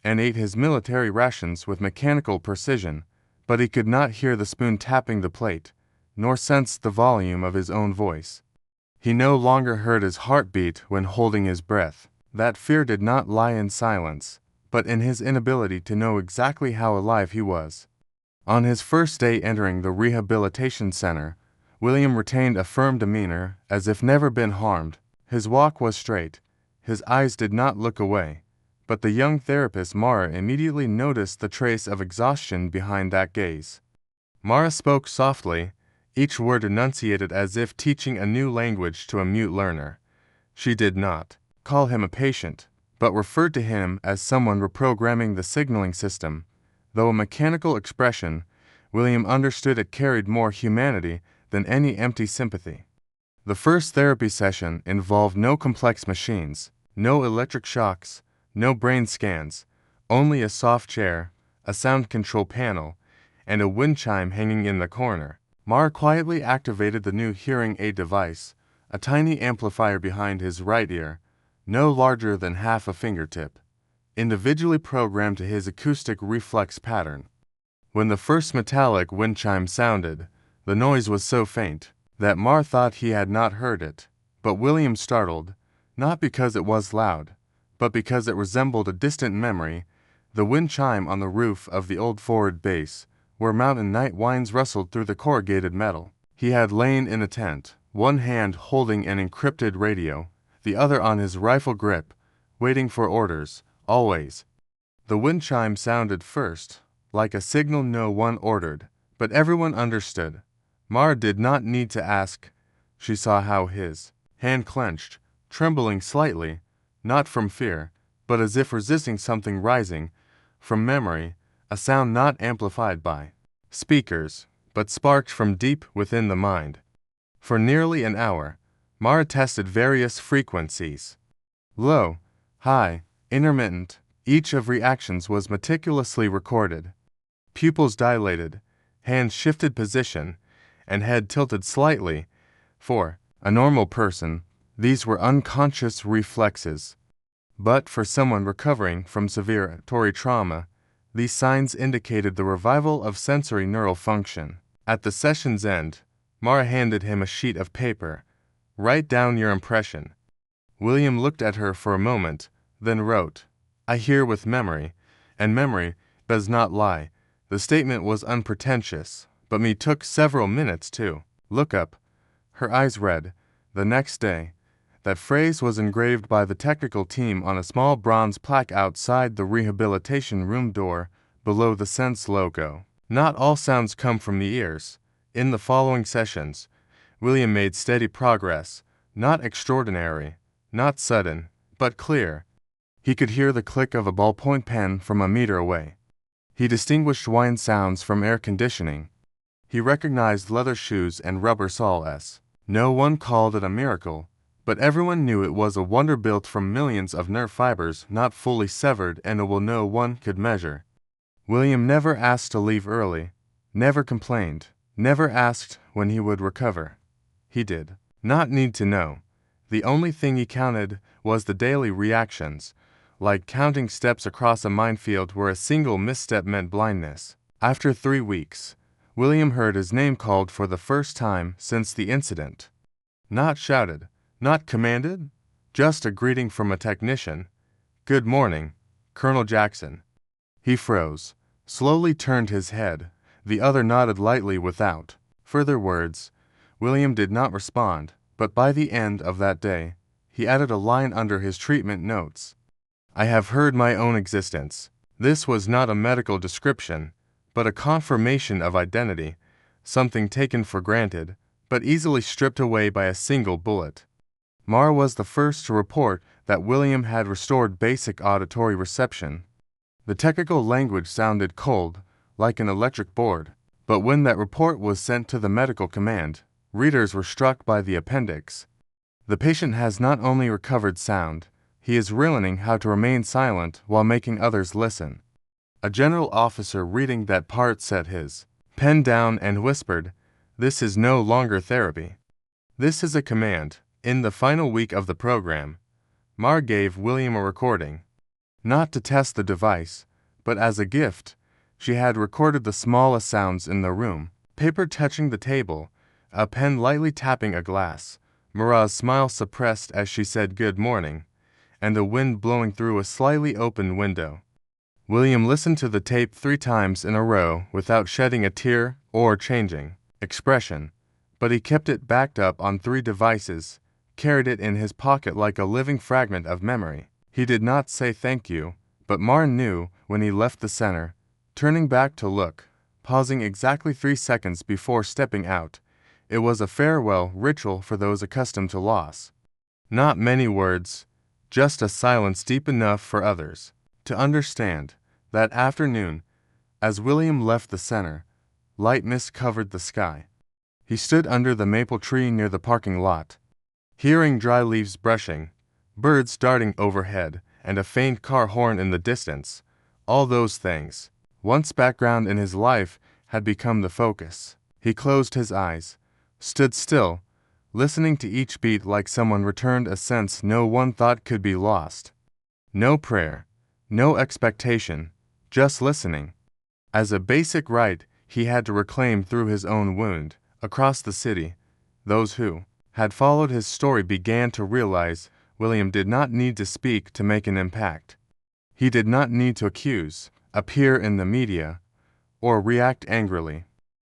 and ate his military rations with mechanical precision, but he could not hear the spoon tapping the plate, nor sense the volume of his own voice. He no longer heard his heartbeat when holding his breath. That fear did not lie in silence, but in his inability to know exactly how alive he was. On his first day entering the rehabilitation center, William retained a firm demeanor, as if never been harmed. His walk was straight. His eyes did not look away. But the young therapist Mara immediately noticed the trace of exhaustion behind that gaze. Mara spoke softly, each word enunciated as if teaching a new language to a mute learner. She did not call him a patient, but referred to him as someone reprogramming the signaling system. Though a mechanical expression, William understood it carried more humanity than any empty sympathy. The first therapy session involved no complex machines, no electric shocks, no brain scans, only a soft chair, a sound control panel, and a wind chime hanging in the corner. Mara quietly activated the new hearing aid device, a tiny amplifier behind his right ear, no larger than half a fingertip, individually programmed to his acoustic reflex pattern. When the first metallic wind chime sounded, the noise was so faint that Mara thought he had not heard it, but William startled, not because it was loud, but because it resembled a distant memory, the wind chime on the roof of the old forward base, where mountain night winds rustled through the corrugated metal. He had lain in a tent, one hand holding an encrypted radio, the other on his rifle grip, waiting for orders, always. The wind chime sounded first, like a signal no one ordered, but everyone understood. Mara did not need to ask. She saw how his hand clenched, trembling slightly, not from fear, but as if resisting something rising from memory, a sound not amplified by speakers, but sparked from deep within the mind. For nearly an hour, Mara tested various frequencies. Low, high, intermittent, each of reactions was meticulously recorded. Pupils dilated, hands shifted position, and head tilted slightly. For a normal person, these were unconscious reflexes. But for someone recovering from severe auditory trauma, these signs indicated the revival of sensory neural function. At the session's end, Mara handed him a sheet of paper. "Write down your impression." William looked at her for a moment, then wrote, "I hear with memory, and memory does not lie." The statement was unpretentious, but me took several minutes to look up. Her eyes read, "The next day." That phrase was engraved by the technical team on a small bronze plaque outside the rehabilitation room door, below the Sense logo. Not all sounds come from the ears. In the following sessions, William made steady progress, not extraordinary, not sudden, but clear. He could hear the click of a ballpoint pen from a meter away. He distinguished wine sounds from air conditioning. He recognized leather shoes and rubber soles. No one called it a miracle, but everyone knew it was a wonder built from millions of nerve fibers not fully severed and a will no one could measure. William never asked to leave early, never complained, never asked when he would recover. He did not need to know. The only thing he counted was the daily reactions, like counting steps across a minefield where a single misstep meant blindness. After 3 weeks, William heard his name called for the first time since the incident. Not shouted, not commanded, just a greeting from a technician. "Good morning, Colonel Jackson." He froze, slowly turned his head. The other nodded lightly without further words. William did not respond, but by the end of that day, he added a line under his treatment notes. I have heard my own existence. This was not a medical description, but a confirmation of identity, something taken for granted, but easily stripped away by a single bullet. Mar was the first to report that William had restored basic auditory reception. The technical language sounded cold, like an electric board, but when that report was sent to the medical command, readers were struck by the appendix. The patient has not only recovered sound, he is learning how to remain silent while making others listen. A general officer reading that part set his pen down and whispered, "This is no longer therapy. This is a command." In the final week of the program, Mar gave William a recording. Not to test the device, but as a gift, she had recorded the smallest sounds in the room: paper touching the table, a pen lightly tapping a glass, Mara's smile suppressed as she said good morning, and the wind blowing through a slightly open window. William listened to the tape 3 times in a row without shedding a tear or changing expression, but he kept it backed up on 3 devices, carried it in his pocket like a living fragment of memory. He did not say thank you, but Mar knew when he left the center, turning back to look, pausing exactly 3 seconds before stepping out. It was a farewell ritual for those accustomed to loss. Not many words, just a silence deep enough for others to understand. That afternoon, as William left the center, light mist covered the sky. He stood under the maple tree near the parking lot, hearing dry leaves brushing, birds darting overhead, and a faint car horn in the distance. All those things, once background in his life, had become the focus. He closed his eyes, stood still, listening to each beat like someone returned a sense no one thought could be lost. No prayer, no expectation, just listening. As a basic right he had to reclaim through his own wound. Across the city, those who had followed his story began to realize William did not need to speak to make an impact. He did not need to accuse, appear in the media, or react angrily.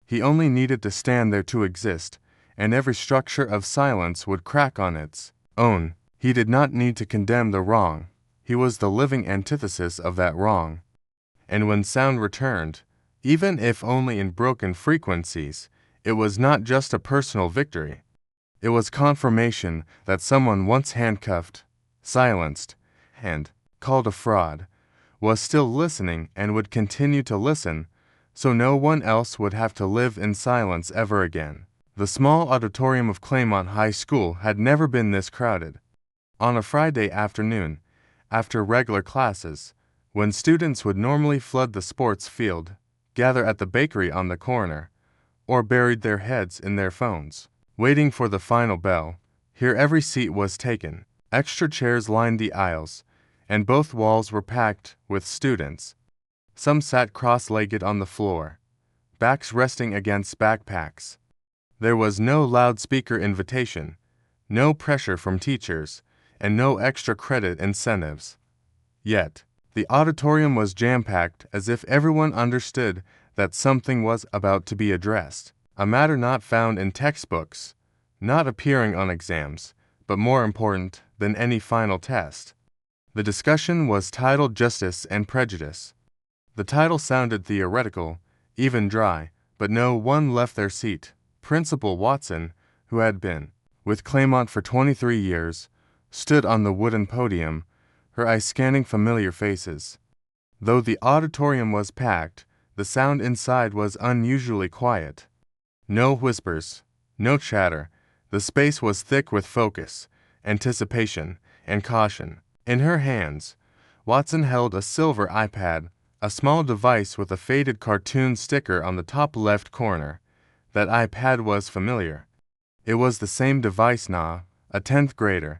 He only needed to stand there to exist, and every structure of silence would crack on its own. He did not need to condemn the wrong. He was the living antithesis of that wrong. And when sound returned, even if only in broken frequencies, it was not just a personal victory. It was confirmation that someone once handcuffed, silenced, and called a fraud was still listening and would continue to listen, so no one else would have to live in silence ever again. The small auditorium of Claymont High School had never been this crowded. On a Friday afternoon, after regular classes, when students would normally flood the sports field, gather at the bakery on the corner, or buried their heads in their phones, waiting for the final bell, here every seat was taken. Extra chairs lined the aisles, and both walls were packed with students. Some sat cross-legged on the floor, backs resting against backpacks. There was no loudspeaker invitation, no pressure from teachers, and no extra credit incentives. Yet, the auditorium was jam-packed as if everyone understood that something was about to be addressed, a matter not found in textbooks, not appearing on exams, but more important than any final test. The discussion was titled Justice and Prejudice. The title sounded theoretical, even dry, but no one left their seat. Principal Watson, who had been with Claymont for 23 years, stood on the wooden podium, her eyes scanning familiar faces. Though the auditorium was packed, the sound inside was unusually quiet. No whispers, no chatter. The space was thick with focus, anticipation, and caution. In her hands, Watson held a silver iPad, a small device with a faded cartoon sticker on the top left corner. That iPad was familiar. It was the same device Na, a 10th grader,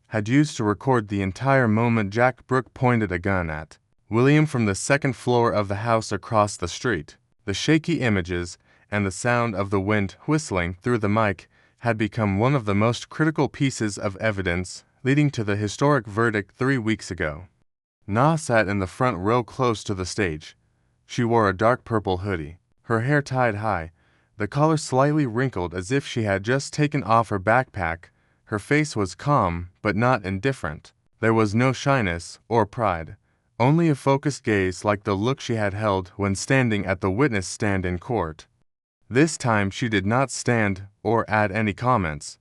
had used to record the entire moment Jack Brooke pointed a gun at William from the 2nd floor of the house across the street. The shaky images and the sound of the wind whistling through the mic had become one of the most critical pieces of evidence leading to the historic verdict 3 weeks ago. Na sat in the front row close to the stage. She wore a dark purple hoodie, her hair tied high, the collar slightly wrinkled as if she had just taken off her backpack. Her face was calm, but not indifferent. There was no shyness or pride, only a focused gaze like the look she had held when standing at the witness stand in court. This time she did not stand or add any comments.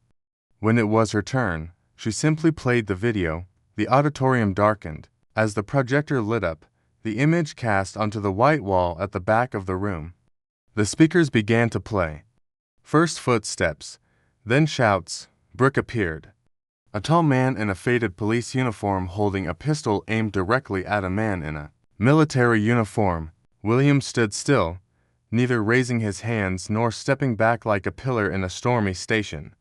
When it was her turn, she simply played the video. The auditorium darkened. As the projector lit up, the image cast onto the white wall at the back of the room. The speakers began to play. First footsteps, then shouts. Brick appeared. A tall man in a faded police uniform holding a pistol aimed directly at a man in a military uniform. William stood still, neither raising his hands nor stepping back like a pillar in a stormy station.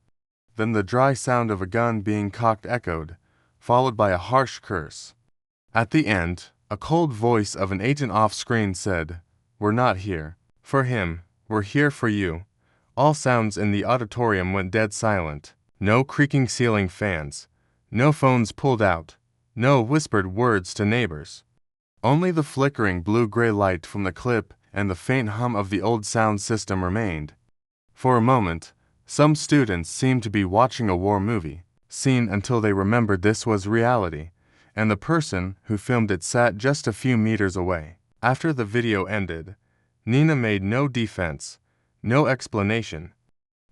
Then the dry sound of a gun being cocked echoed, followed by a harsh curse. At the end, a cold voice of an agent off-screen said, "We're not here for him, we're here for you." All sounds in the auditorium went dead silent. No creaking ceiling fans, no phones pulled out, no whispered words to neighbors. Only the flickering blue-gray light from the clip and the faint hum of the old sound system remained. For a moment, some students seemed to be watching a war movie, seen until they remembered this was reality, and the person who filmed it sat just a few meters away. After the video ended, Nina made no defense, no explanation.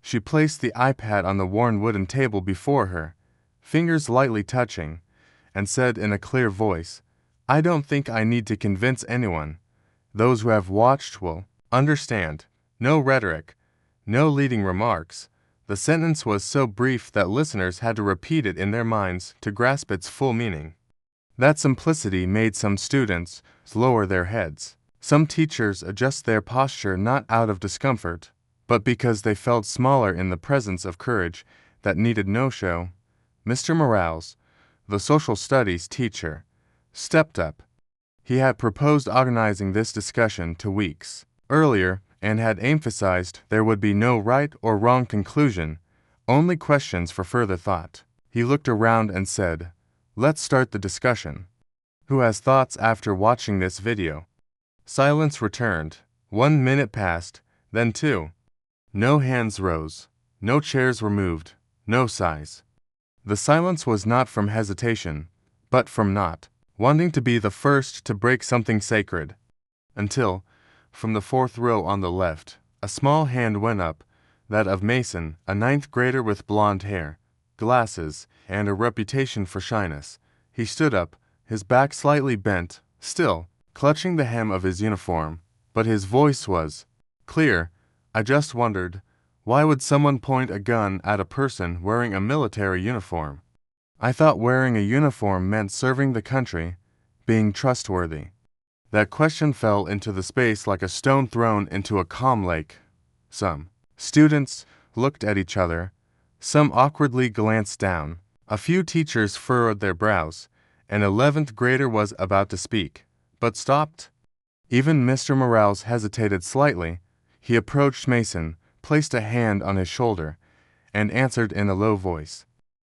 She placed the iPad on the worn wooden table before her, fingers lightly touching, and said in a clear voice, "I don't think I need to convince anyone. Those who have watched will understand." No rhetoric, no leading remarks. The sentence was so brief that listeners had to repeat it in their minds to grasp its full meaning. That simplicity made some students lower their heads. Some teachers adjust their posture not out of discomfort, but because they felt smaller in the presence of courage that needed no show. Mr. Morales, the social studies teacher, stepped up. He had proposed organizing this discussion 2 weeks earlier and had emphasized there would be no right or wrong conclusion, only questions for further thought. He looked around and said, "Let's start the discussion. Who has thoughts after watching this video?" Silence returned. 1 minute passed, then 2. No hands rose, no chairs were moved, no sighs. The silence was not from hesitation, but from not wanting to be the first to break something sacred. Until, from the 4th row on the left, a small hand went up, that of Mason, a 9th grader with blonde hair, glasses, and a reputation for shyness. He stood up, his back slightly bent, still clutching the hem of his uniform, but his voice was clear. "I just wondered, why would someone point a gun at a person wearing a military uniform? I thought wearing a uniform meant serving the country, being trustworthy." That question fell into the space like a stone thrown into a calm lake. Some students looked at each other, some awkwardly glanced down. A few teachers furrowed their brows. An 11th grader was about to speak, but stopped. Even Mr. Morales hesitated slightly. He approached Mason, placed a hand on his shoulder, and answered in a low voice.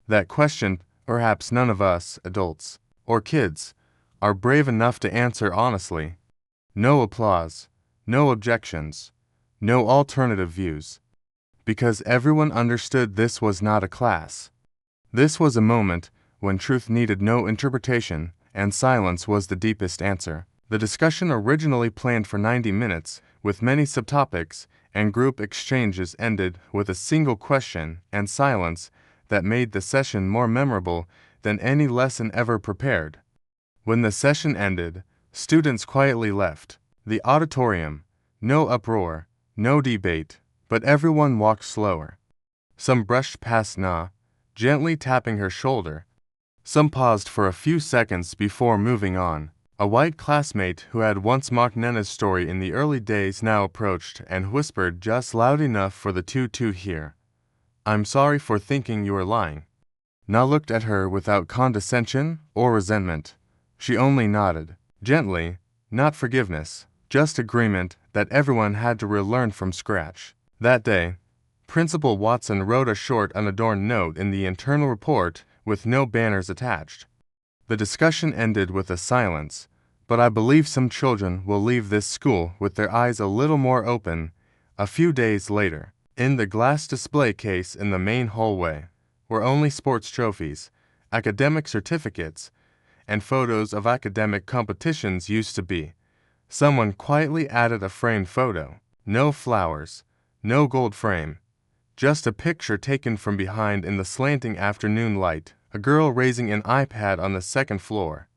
That question, perhaps none of us, adults, or kids, are brave enough to answer honestly. No applause, no objections, no alternative views. Because everyone understood this was not a class. This was a moment when truth needed no interpretation, and silence was the deepest answer. The discussion, originally planned for 90 minutes, with many subtopics and group exchanges, ended with a single question and silence that made the session more memorable than any lesson ever prepared. When the session ended, students quietly left the auditorium. No uproar, no debate, but everyone walked slower. Some brushed past Na, gently tapping her shoulder. Some paused for a few seconds before moving on. A white classmate who had once mocked Nena's story in the early days now approached and whispered just loud enough for the two to hear, "I'm sorry for thinking you were lying." Na looked at her without condescension or resentment. She only nodded, gently, not forgiveness, just agreement that everyone had to relearn from scratch. That day, Principal Watson wrote a short unadorned note in the internal report with no banners attached. The discussion ended with a silence, but I believe some children will leave this school with their eyes a little more open. A few days later, in the glass display case in the main hallway, were only sports trophies, academic certificates, and photos of academic competitions used to be. Someone quietly added a framed photo. No flowers, no gold frame. Just a picture taken from behind in the slanting afternoon light, a girl raising an iPad on the second floor.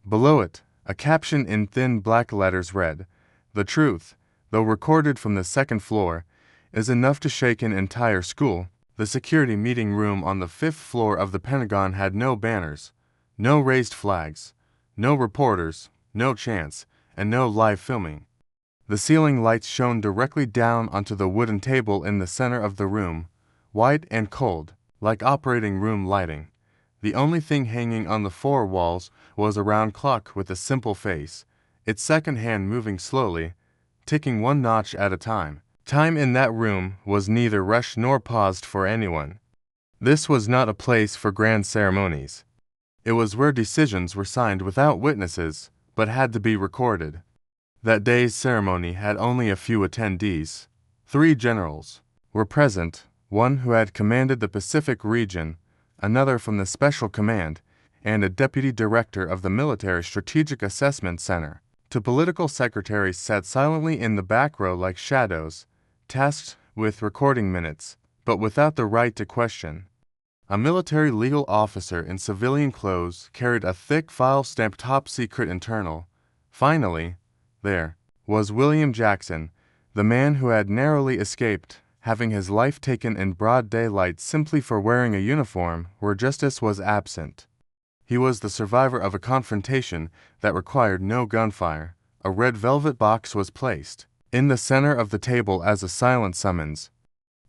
Below it, a caption in thin black letters read, "The truth, though recorded from the second floor, is enough to shake an entire school." The security meeting room on the 5th floor of the Pentagon had no banners, no raised flags, no reporters, no chants, and no live filming. The ceiling lights shone directly down onto the wooden table in the center of the room, white and cold, like operating room lighting. The only thing hanging on the four walls was a round clock with a simple face, its second hand moving slowly, ticking one notch at a time. Time in that room was neither rushed nor paused for anyone. This was not a place for grand ceremonies. It was where decisions were signed without witnesses, but had to be recorded. That day's ceremony had only a few attendees. 3 generals were present, one who had commanded the Pacific region, another from the Special Command, and a deputy director of the Military Strategic Assessment Center. 2 political secretaries sat silently in the back row like shadows, tasked with recording minutes, but without the right to question. A military legal officer in civilian clothes carried a thick file stamped top secret internal. Finally, there was William Jackson, the man who had narrowly escaped having his life taken in broad daylight simply for wearing a uniform where justice was absent. He was the survivor of a confrontation that required no gunfire. A red velvet box was placed in the center of the table as a silent summons.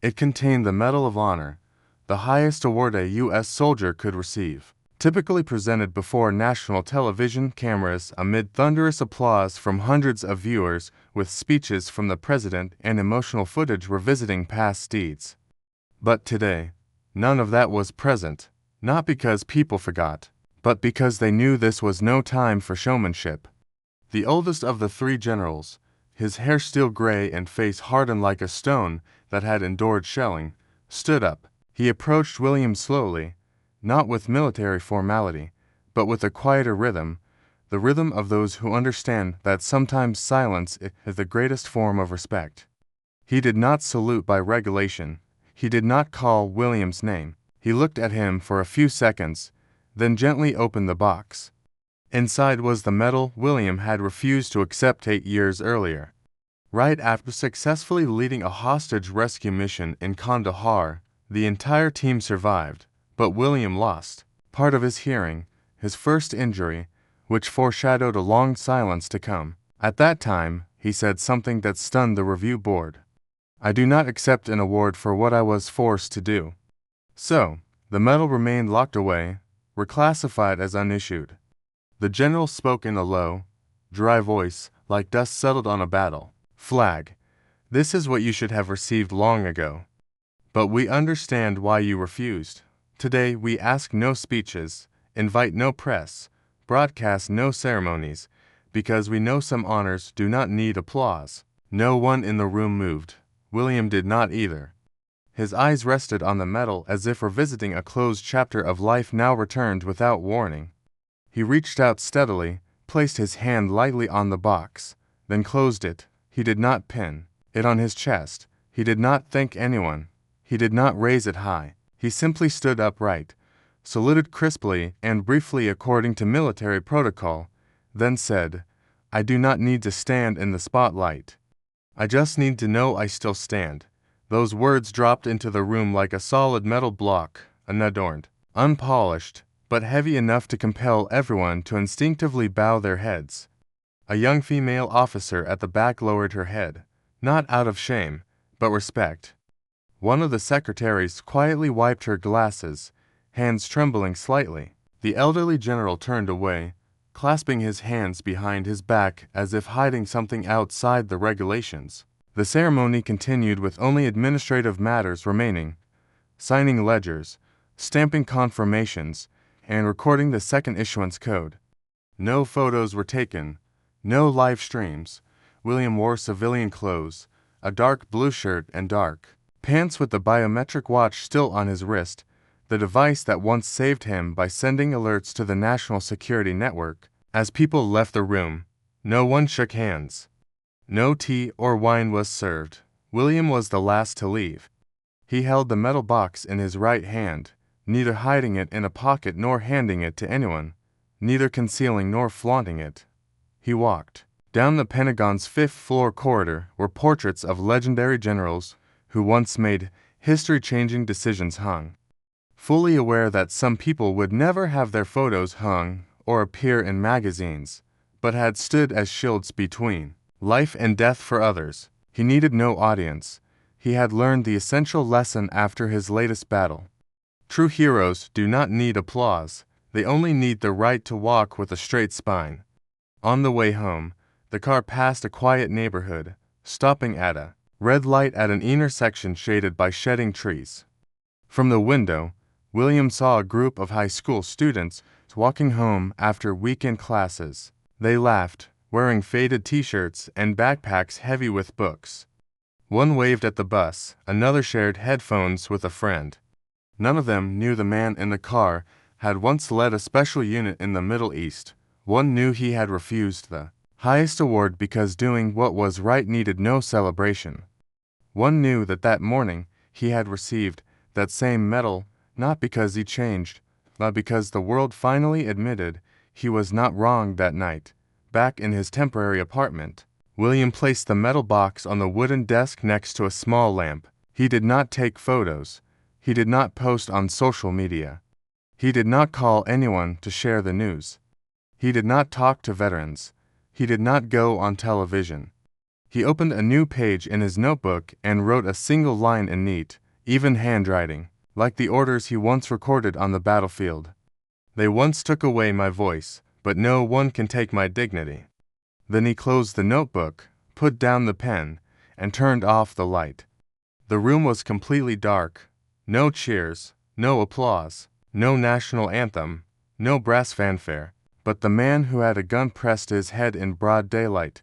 It contained the Medal of Honor, the highest award a U.S. soldier could receive, typically presented before national television cameras amid thunderous applause from hundreds of viewers, with speeches from the president and emotional footage revisiting past deeds. But today, none of that was present, not because people forgot, but because they knew this was no time for showmanship. The oldest of the 3 generals, his hair still gray and face hardened like a stone that had endured shelling, stood up. He approached William slowly, not with military formality, but with a quieter rhythm, the rhythm of those who understand that sometimes silence is the greatest form of respect. He did not salute by regulation. He did not call William's name. He looked at him for a few seconds, then gently opened the box. Inside was the medal William had refused to accept 8 years earlier. Right after successfully leading a hostage rescue mission in Kandahar, the entire team survived, but William lost part of his hearing, his first injury, which foreshadowed a long silence to come. At that time, he said something that stunned the review board. "I do not accept an award for what I was forced to do." So, the medal remained locked away, reclassified as unissued. The general spoke in a low, dry voice, like dust settled on a battle flag. "This is what you should have received long ago. But we understand why you refused. Today we ask no speeches, invite no press, broadcast no ceremonies, because we know some honors do not need applause." No one in the room moved. William did not either. His eyes rested on the medal as if revisiting a closed chapter of life now returned without warning. He reached out steadily, placed his hand lightly on the box, then closed it. He did not pin it on his chest. He did not thank anyone. He did not raise it high. He simply stood upright, saluted crisply and briefly according to military protocol, then said, "I do not need to stand in the spotlight. I just need to know I still stand." Those words dropped into the room like a solid metal block, unadorned, unpolished, but heavy enough to compel everyone to instinctively bow their heads. A young female officer at the back lowered her head, not out of shame, but respect. One of the secretaries quietly wiped her glasses, hands trembling slightly. The elderly general turned away, clasping his hands behind his back as if hiding something outside the regulations. The ceremony continued with only administrative matters remaining: signing ledgers, stamping confirmations, and recording the second issuance code. No photos were taken, no live streams. William wore civilian clothes, a dark blue shirt and dark pants with the biometric watch still on his wrist, the device that once saved him by sending alerts to the national security network. As people left the room, no one shook hands. No tea or wine was served. William was the last to leave. He held the metal box in his right hand, neither hiding it in a pocket nor handing it to anyone, neither concealing nor flaunting it. He walked. Down the Pentagon's fifth-floor corridor were portraits of legendary generals who once made history-changing decisions hung. Fully aware that some people would never have their photos hung or appear in magazines, but had stood as shields between life and death for others, he needed no audience. He had learned the essential lesson after his latest battle. True heroes do not need applause, they only need the right to walk with a straight spine. On the way home, the car passed a quiet neighborhood, stopping at a red light at an intersection shaded by shedding trees. From the window, William saw a group of high school students walking home after weekend classes. They laughed, wearing faded t-shirts and backpacks heavy with books. One waved at the bus, another shared headphones with a friend. None of them knew the man in the car had once led a special unit in the Middle East. One knew he had refused the highest award because doing what was right needed no celebration. One knew that morning he had received that same medal, not because he changed, but because the world finally admitted he was not wrong that night. Back in his temporary apartment, William placed the metal box on the wooden desk next to a small lamp. He did not take photos. He did not post on social media. He did not call anyone to share the news. He did not talk to veterans. He did not go on television. He opened a new page in his notebook and wrote a single line in neat, even handwriting, like the orders he once recorded on the battlefield. They once took away my voice, but no one can take my dignity. Then he closed the notebook, put down the pen, and turned off the light. The room was completely dark. No cheers, no applause, no national anthem, no brass fanfare. But the man who had a gun pressed to his head in broad daylight,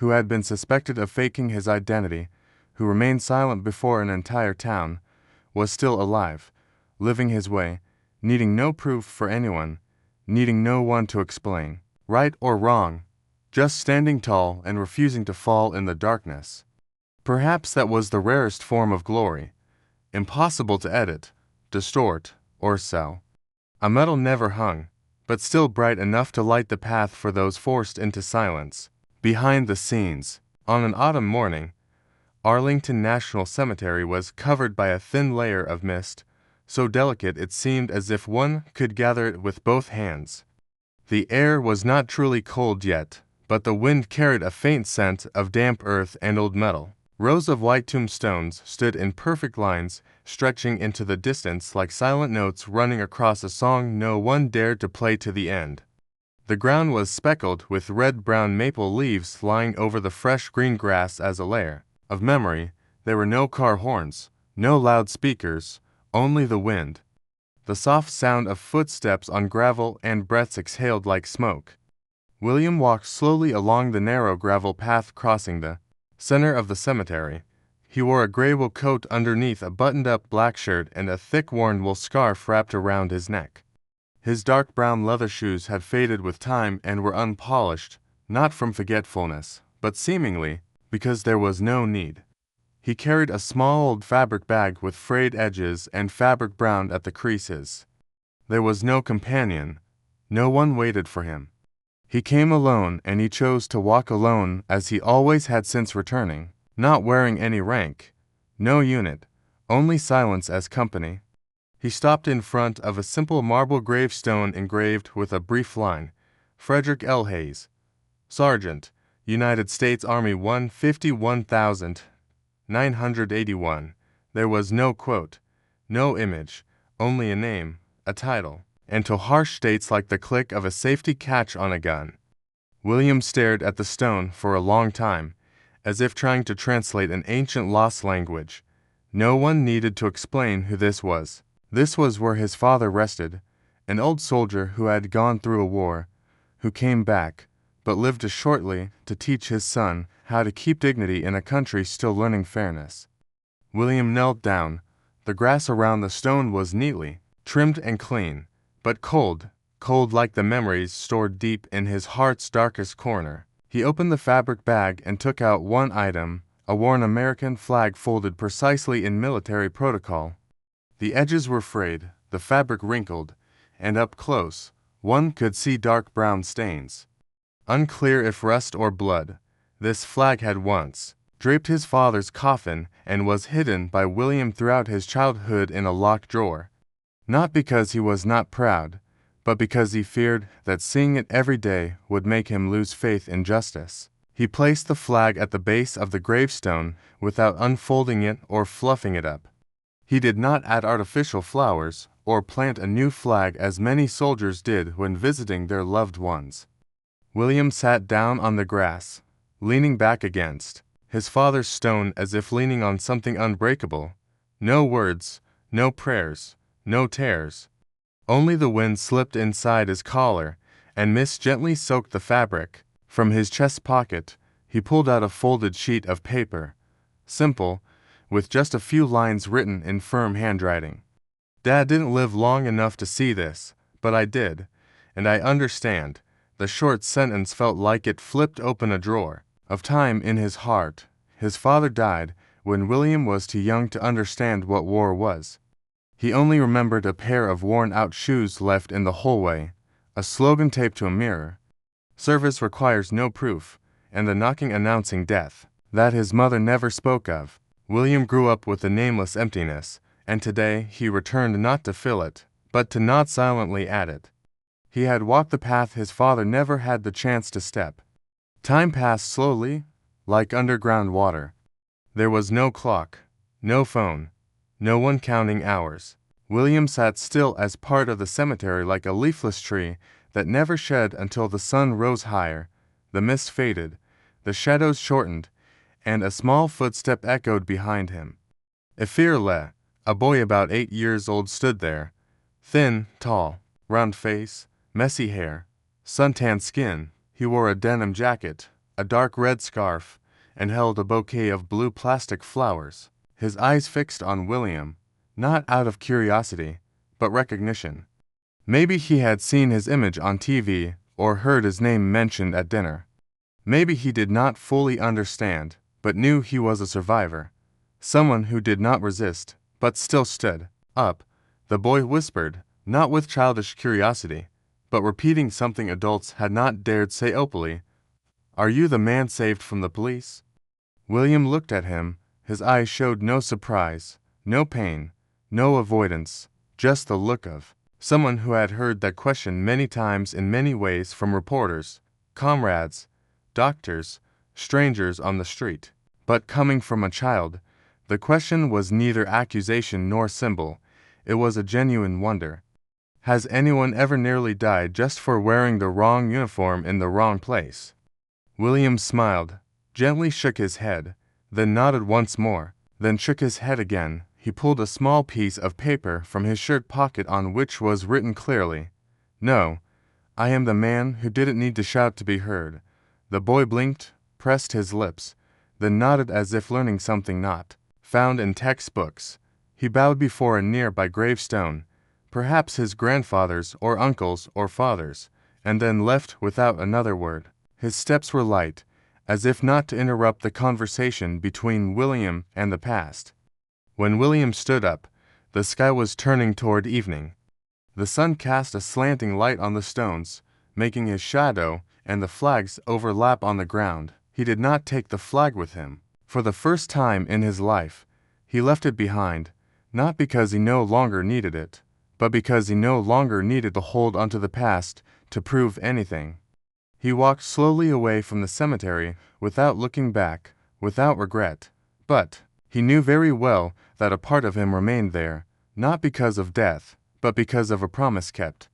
who had been suspected of faking his identity, who remained silent before an entire town, was still alive, living his way, needing no proof for anyone, needing no one to explain, right or wrong, just standing tall and refusing to fall in the darkness. Perhaps that was the rarest form of glory, impossible to edit, distort, or sell. A medal never hung, but still bright enough to light the path for those forced into silence. Behind the scenes, on an autumn morning, Arlington National Cemetery was covered by a thin layer of mist, so delicate it seemed as if one could gather it with both hands. The air was not truly cold yet, but the wind carried a faint scent of damp earth and old metal. Rows of white tombstones stood in perfect lines, stretching into the distance like silent notes running across a song no one dared to play to the end. The ground was speckled with red-brown maple leaves lying over the fresh green grass as a layer of memory. There were no car horns, no loudspeakers, only the wind. The soft sound of footsteps on gravel and breaths exhaled like smoke. William walked slowly along the narrow gravel path crossing the center of the cemetery. He wore a gray wool coat underneath a buttoned-up black shirt and a thick worn wool scarf wrapped around his neck. His dark brown leather shoes had faded with time and were unpolished, not from forgetfulness, but seemingly because there was no need. He carried a small old fabric bag with frayed edges and fabric browned at the creases. There was no companion. No one waited for him. He came alone, and he chose to walk alone as he always had since returning, not wearing any rank, no unit, only silence as company. He stopped in front of a simple marble gravestone engraved with a brief line, Frederick L. Hayes, Sergeant, United States Army 151,981. There was no quote, no image, only a name, a title, and to harsh dates like the click of a safety catch on a gun. William stared at the stone for a long time, as if trying to translate an ancient lost language. No one needed to explain who this was. This was where his father rested, an old soldier who had gone through a war, who came back, but lived shortly to teach his son how to keep dignity in a country still learning fairness. William knelt down. The grass around the stone was neatly trimmed and clean, but cold, cold like the memories stored deep in his heart's darkest corner. He opened the fabric bag and took out one item, a worn American flag folded precisely in military protocol. The edges were frayed, the fabric wrinkled, and up close, one could see dark brown stains. Unclear if rust or blood, this flag had once draped his father's coffin and was hidden by William throughout his childhood in a locked drawer. Not because he was not proud, but because he feared that seeing it every day would make him lose faith in justice. He placed the flag at the base of the gravestone without unfolding it or fluffing it up. He did not add artificial flowers or plant a new flag as many soldiers did when visiting their loved ones. William sat down on the grass, leaning back against his father's stone as if leaning on something unbreakable. No words, no prayers, no tears. Only the wind slipped inside his collar, and mist gently soaked the fabric. From his chest pocket, he pulled out a folded sheet of paper, simple, with just a few lines written in firm handwriting. Dad didn't live long enough to see this, but I did, and I understand. The short sentence felt like it flipped open a drawer of time in his heart. His father died when William was too young to understand what war was. He only remembered a pair of worn-out shoes left in the hallway, a slogan taped to a mirror. Service requires no proof, and the knocking announcing death that his mother never spoke of. William grew up with a nameless emptiness, and today he returned not to fill it, but to nod silently at it. He had walked the path his father never had the chance to step. Time passed slowly, like underground water. There was no clock, no phone, no one counting hours. William sat still as part of the cemetery like a leafless tree that never shed until the sun rose higher, the mist faded, the shadows shortened, and a small footstep echoed behind him. Efirle, a boy about 8 years old, stood there. Thin, tall, round face, messy hair, suntanned skin. He wore a denim jacket, a dark red scarf, and held a bouquet of blue plastic flowers. His eyes fixed on William, not out of curiosity, but recognition. Maybe he had seen his image on TV or heard his name mentioned at dinner. Maybe he did not fully understand, but knew he was a survivor. Someone who did not resist, but still stood up. The boy whispered, not with childish curiosity, but repeating something adults had not dared say openly. "Are you the man saved from the police?" William looked at him. His eyes showed no surprise, no pain, no avoidance, just the look of someone who had heard that question many times in many ways from reporters, comrades, doctors, strangers on the street. But coming from a child, the question was neither accusation nor symbol. It was a genuine wonder. Has anyone ever nearly died just for wearing the wrong uniform in the wrong place? William smiled, gently shook his head, then nodded once more, then shook his head again. He pulled a small piece of paper from his shirt pocket on which was written clearly, "No, I am the man who didn't need to shout to be heard." The boy blinked, pressed his lips, then nodded as if learning something not found in textbooks. He bowed before a nearby gravestone, perhaps his grandfather's or uncle's or father's, and then left without another word. His steps were light, as if not to interrupt the conversation between William and the past. When William stood up, the sky was turning toward evening. The sun cast a slanting light on the stones, making his shadow and the flag's overlap on the ground. He did not take the flag with him. For the first time in his life, he left it behind, not because he no longer needed it, but because he no longer needed to hold onto the past to prove anything. He walked slowly away from the cemetery without looking back, without regret. But he knew very well that a part of him remained there, not because of death, but because of a promise kept.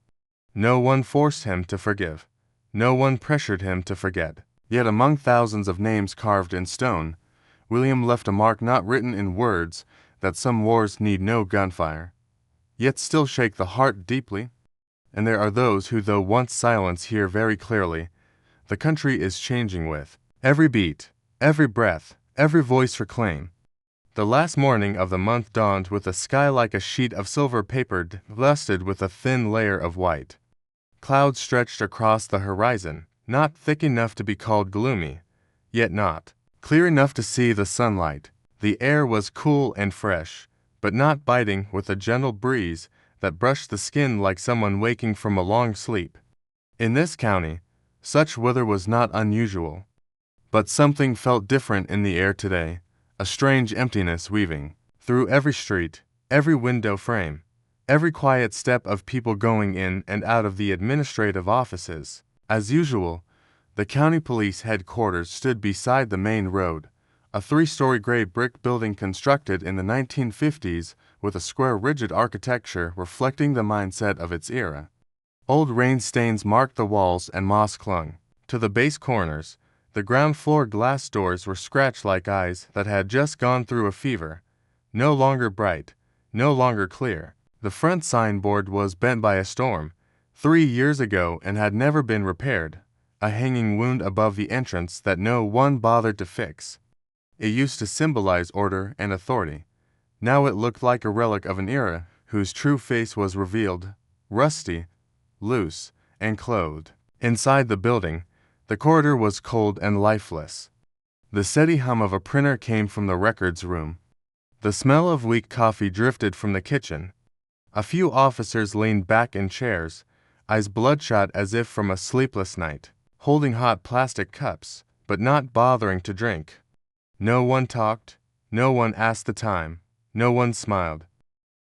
No one forced him to forgive. No one pressured him to forget. Yet among thousands of names carved in stone, William left a mark not written in words that some wars need no gunfire, yet still shake the heart deeply. And there are those who, though once silence, hear very clearly. The country is changing with every beat, every breath, every voice reclaim. The last morning of the month dawned with a sky like a sheet of silver paper dusted with a thin layer of white. Clouds stretched across the horizon, not thick enough to be called gloomy, yet not clear enough to see the sunlight. The air was cool and fresh, but not biting, with a gentle breeze that brushed the skin like someone waking from a long sleep. In this county, such weather was not unusual. But something felt different in the air today, a strange emptiness weaving through every street, every window frame, every quiet step of people going in and out of the administrative offices. As usual, the county police headquarters stood beside the main road, a 3-story gray brick building constructed in the 1950s with a square rigid architecture reflecting the mindset of its era. Old rain stains marked the walls and moss clung to the base corners. The ground floor glass doors were scratched like eyes that had just gone through a fever, no longer bright, no longer clear. The front signboard was bent by a storm 3 years ago and had never been repaired, a hanging wound above the entrance that no one bothered to fix. It used to symbolize order and authority. Now it looked like a relic of an era whose true face was revealed, rusty, loose, and clothed. Inside the building, the corridor was cold and lifeless. The steady hum of a printer came from the records room. The smell of weak coffee drifted from the kitchen. A few officers leaned back in chairs, eyes bloodshot as if from a sleepless night, holding hot plastic cups, but not bothering to drink. No one talked, no one asked the time, no one smiled.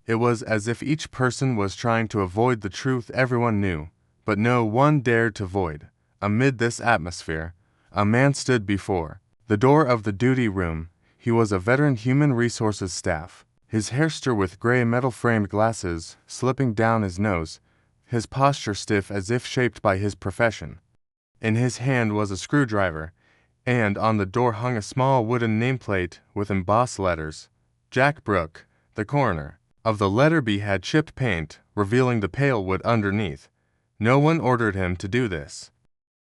It was as if each person was trying to avoid the truth everyone knew, but no one dared to void. Amid this atmosphere, a man stood before the door of the duty room. He was a veteran human resources staff, his hair stirred with gray metal-framed glasses slipping down his nose, his posture stiff as if shaped by his profession. In his hand was a screwdriver, and on the door hung a small wooden nameplate with embossed letters, Jack Brooke, the coroner. Of the letter B had chipped paint, revealing the pale wood underneath. No one ordered him to do this.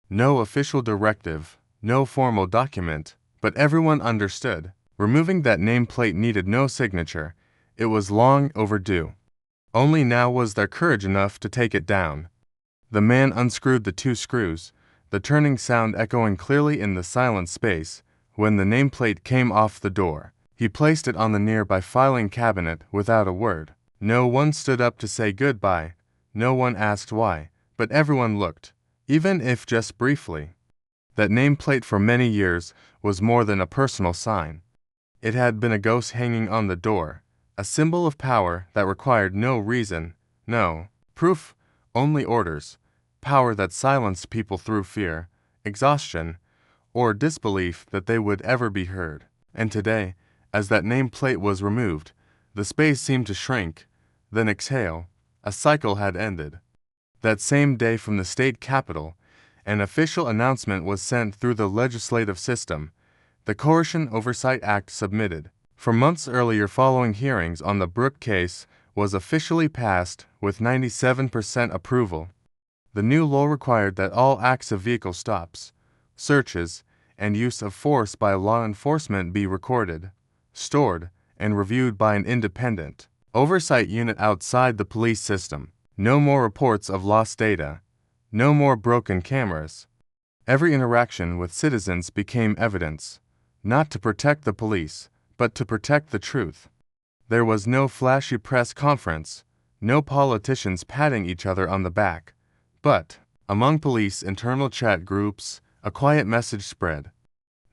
No official directive, no formal document, but everyone understood. Removing that nameplate needed no signature. It was long overdue. Only now was there courage enough to take it down. The man unscrewed the 2 screws, the turning sound echoing clearly in the silent space. When the nameplate came off the door, he placed it on the nearby filing cabinet without a word. No one stood up to say goodbye, no one asked why, but everyone looked, even if just briefly. That nameplate for many years was more than a personal sign. It had been a ghost hanging on the door, a symbol of power that required no reason, no proof, only orders, power that silenced people through fear, exhaustion, or disbelief that they would ever be heard. And today, as that nameplate was removed, the space seemed to shrink, then exhale. A cycle had ended. That same day from the state capitol, an official announcement was sent through the legislative system. The Coercion Oversight Act submitted for months earlier following hearings on the Brooke case was officially passed with 97% approval. The new law required that all acts of vehicle stops, searches, and use of force by law enforcement be recorded, stored, and reviewed by an independent oversight unit outside the police system. No more reports of lost data. No more broken cameras. Every interaction with citizens became evidence, not to protect the police, but to protect the truth. There was no flashy press conference, no politicians patting each other on the back, but, among police internal chat groups, a quiet message spread.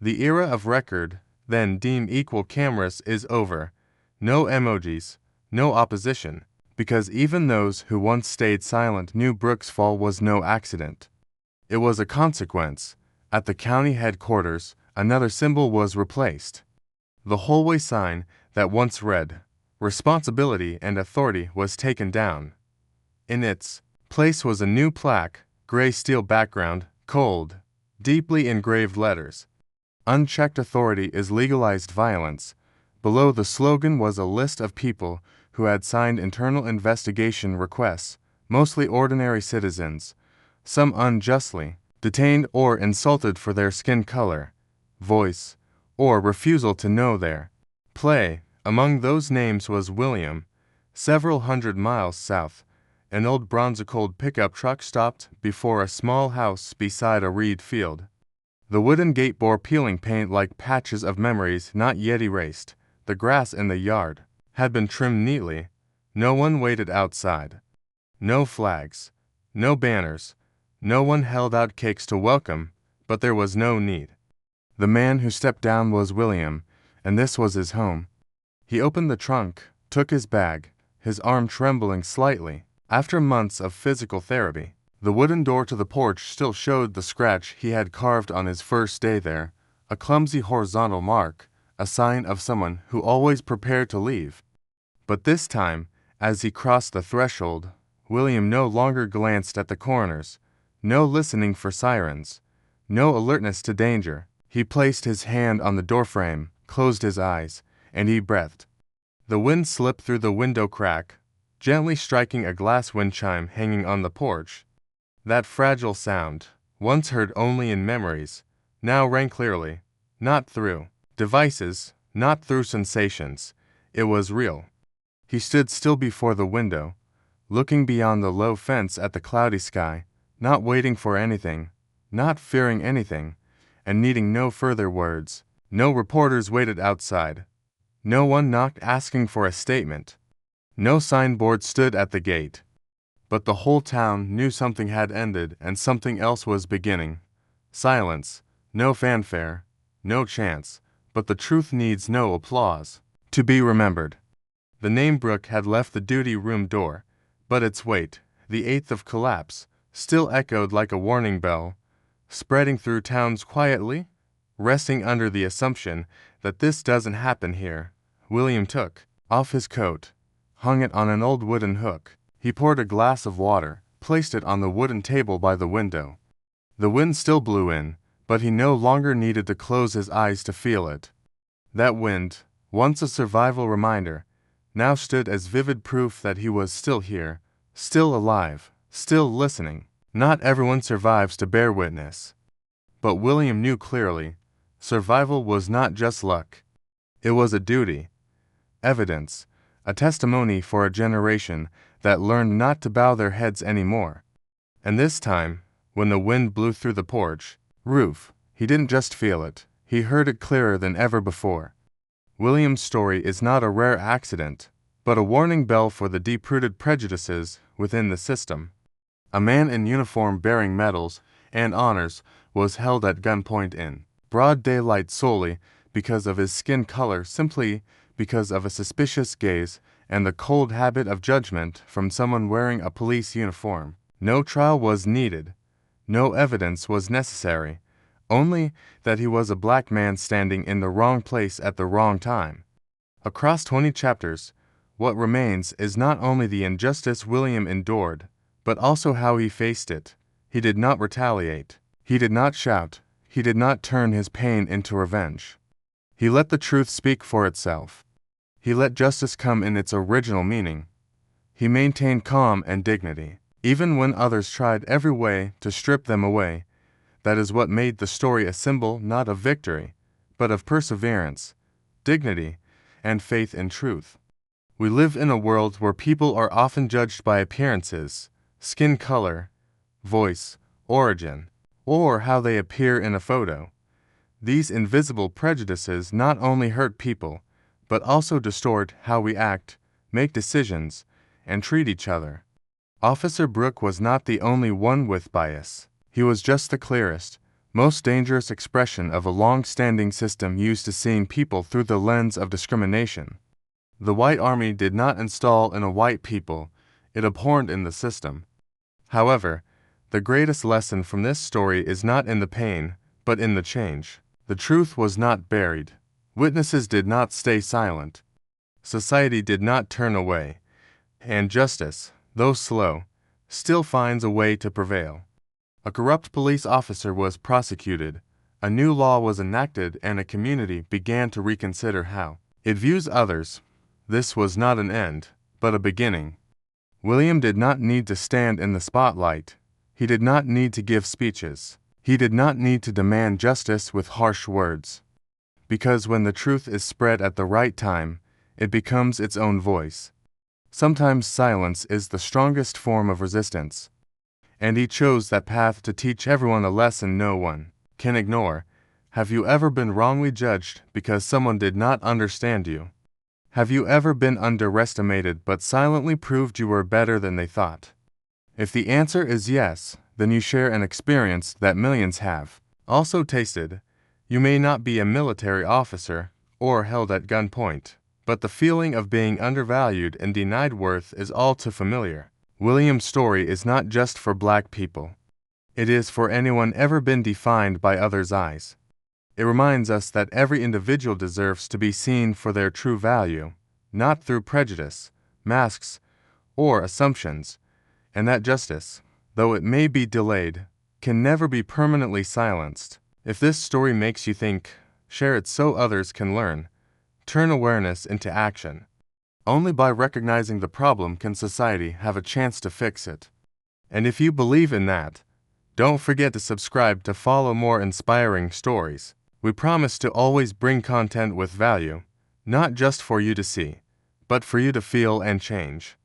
The era of record, then deemed equal cameras, is over. No emojis, no opposition. Because even those who once stayed silent knew Brooke's fall was no accident. It was a consequence. At the county headquarters, another symbol was replaced. The hallway sign that once read, "Responsibility and Authority," was taken down. In its place was a new plaque, gray steel background, cold, deeply engraved letters. "Unchecked authority is legalized violence." Below the slogan was a list of people who had signed internal investigation requests, mostly ordinary citizens, some unjustly detained or insulted for their skin color, voice, or refusal to know their play. Among those names was William. Several hundred miles south, an old bronze-cold pickup truck stopped before a small house beside a reed field. The wooden gate bore peeling paint like patches of memories not yet erased. The grass in the yard had been trimmed neatly. No one waited outside. No flags, no banners, no one held out cakes to welcome, but there was no need. The man who stepped down was William, and this was his home. He opened the trunk, took his bag, his arm trembling slightly. After months of physical therapy, the wooden door to the porch still showed the scratch he had carved on his first day there, a clumsy horizontal mark, a sign of someone who always prepared to leave. But this time, as he crossed the threshold, William no longer glanced at the corners, no listening for sirens, no alertness to danger. He placed his hand on the doorframe, closed his eyes, and he breathed. The wind slipped through the window crack, gently striking a glass wind chime hanging on the porch. That fragile sound, once heard only in memories, now rang clearly, not through devices, not through sensations. It was real. He stood still before the window, looking beyond the low fence at the cloudy sky, not waiting for anything, not fearing anything, and needing no further words. No reporters waited outside. No one knocked asking for a statement. No signboard stood at the gate. But the whole town knew something had ended and something else was beginning. Silence, no fanfare, no chance, but the truth needs no applause to be remembered. The name Brooke had left the duty room door, but its weight, the eighth of collapse, still echoed like a warning bell, spreading through towns quietly, resting under the assumption that this doesn't happen here. William took off his coat, hung it on an old wooden hook. He poured a glass of water, placed it on the wooden table by the window. The wind still blew in, but he no longer needed to close his eyes to feel it. That wind, once a survival reminder, now stood as vivid proof that he was still here, still alive, still listening. Not everyone survives to bear witness. But William knew clearly, survival was not just luck. It was a duty, evidence, a testimony for a generation that learned not to bow their heads anymore. And this time, when the wind blew through the porch roof, he didn't just feel it, he heard it clearer than ever before. William's story is not a rare accident, but a warning bell for the deep-rooted prejudices within the system. A man in uniform bearing medals and honors was held at gunpoint in broad daylight solely because of his skin color, simply because of a suspicious gaze and the cold habit of judgment from someone wearing a police uniform. No trial was needed. No evidence was necessary. Only that he was a black man standing in the wrong place at the wrong time. Across 20 chapters, what remains is not only the injustice William endured, but also how he faced it. He did not retaliate. He did not shout. He did not turn his pain into revenge. He let the truth speak for itself. He let justice come in its original meaning. He maintained calm and dignity, even when others tried every way to strip them away. That is what made the story a symbol not of victory, but of perseverance, dignity, and faith in truth. We live in a world where people are often judged by appearances, skin color, voice, origin, or how they appear in a photo. These invisible prejudices not only hurt people, but also distort how we act, make decisions, and treat each other. Officer Brooke was not the only one with bias. He was just the clearest, most dangerous expression of a long-standing system used to seeing people through the lens of discrimination. The White Army did not install in a white people, it abhorred in the system. However, the greatest lesson from this story is not in the pain, but in the change. The truth was not buried. Witnesses did not stay silent. Society did not turn away. And justice, though slow, still finds a way to prevail. A corrupt police officer was prosecuted, a new law was enacted, and a community began to reconsider how it views others. This was not an end, but a beginning. William did not need to stand in the spotlight. He did not need to give speeches. He did not need to demand justice with harsh words. Because when the truth is spread at the right time, it becomes its own voice. Sometimes silence is the strongest form of resistance. And he chose that path to teach everyone a lesson no one can ignore. Have you ever been wrongly judged because someone did not understand you? Have you ever been underestimated but silently proved you were better than they thought? If the answer is yes, then you share an experience that millions have also tasted. You may not be a military officer or held at gunpoint, but the feeling of being undervalued and denied worth is all too familiar. William's story is not just for Black people. It is for anyone ever been defined by others' eyes. It reminds us that every individual deserves to be seen for their true value, not through prejudice, masks, or assumptions, and that justice, though it may be delayed, can never be permanently silenced. If this story makes you think, share it so others can learn. Turn awareness into action. Only by recognizing the problem can society have a chance to fix it. And if you believe in that, don't forget to subscribe to follow more inspiring stories. We promise to always bring content with value, not just for you to see, but for you to feel and change.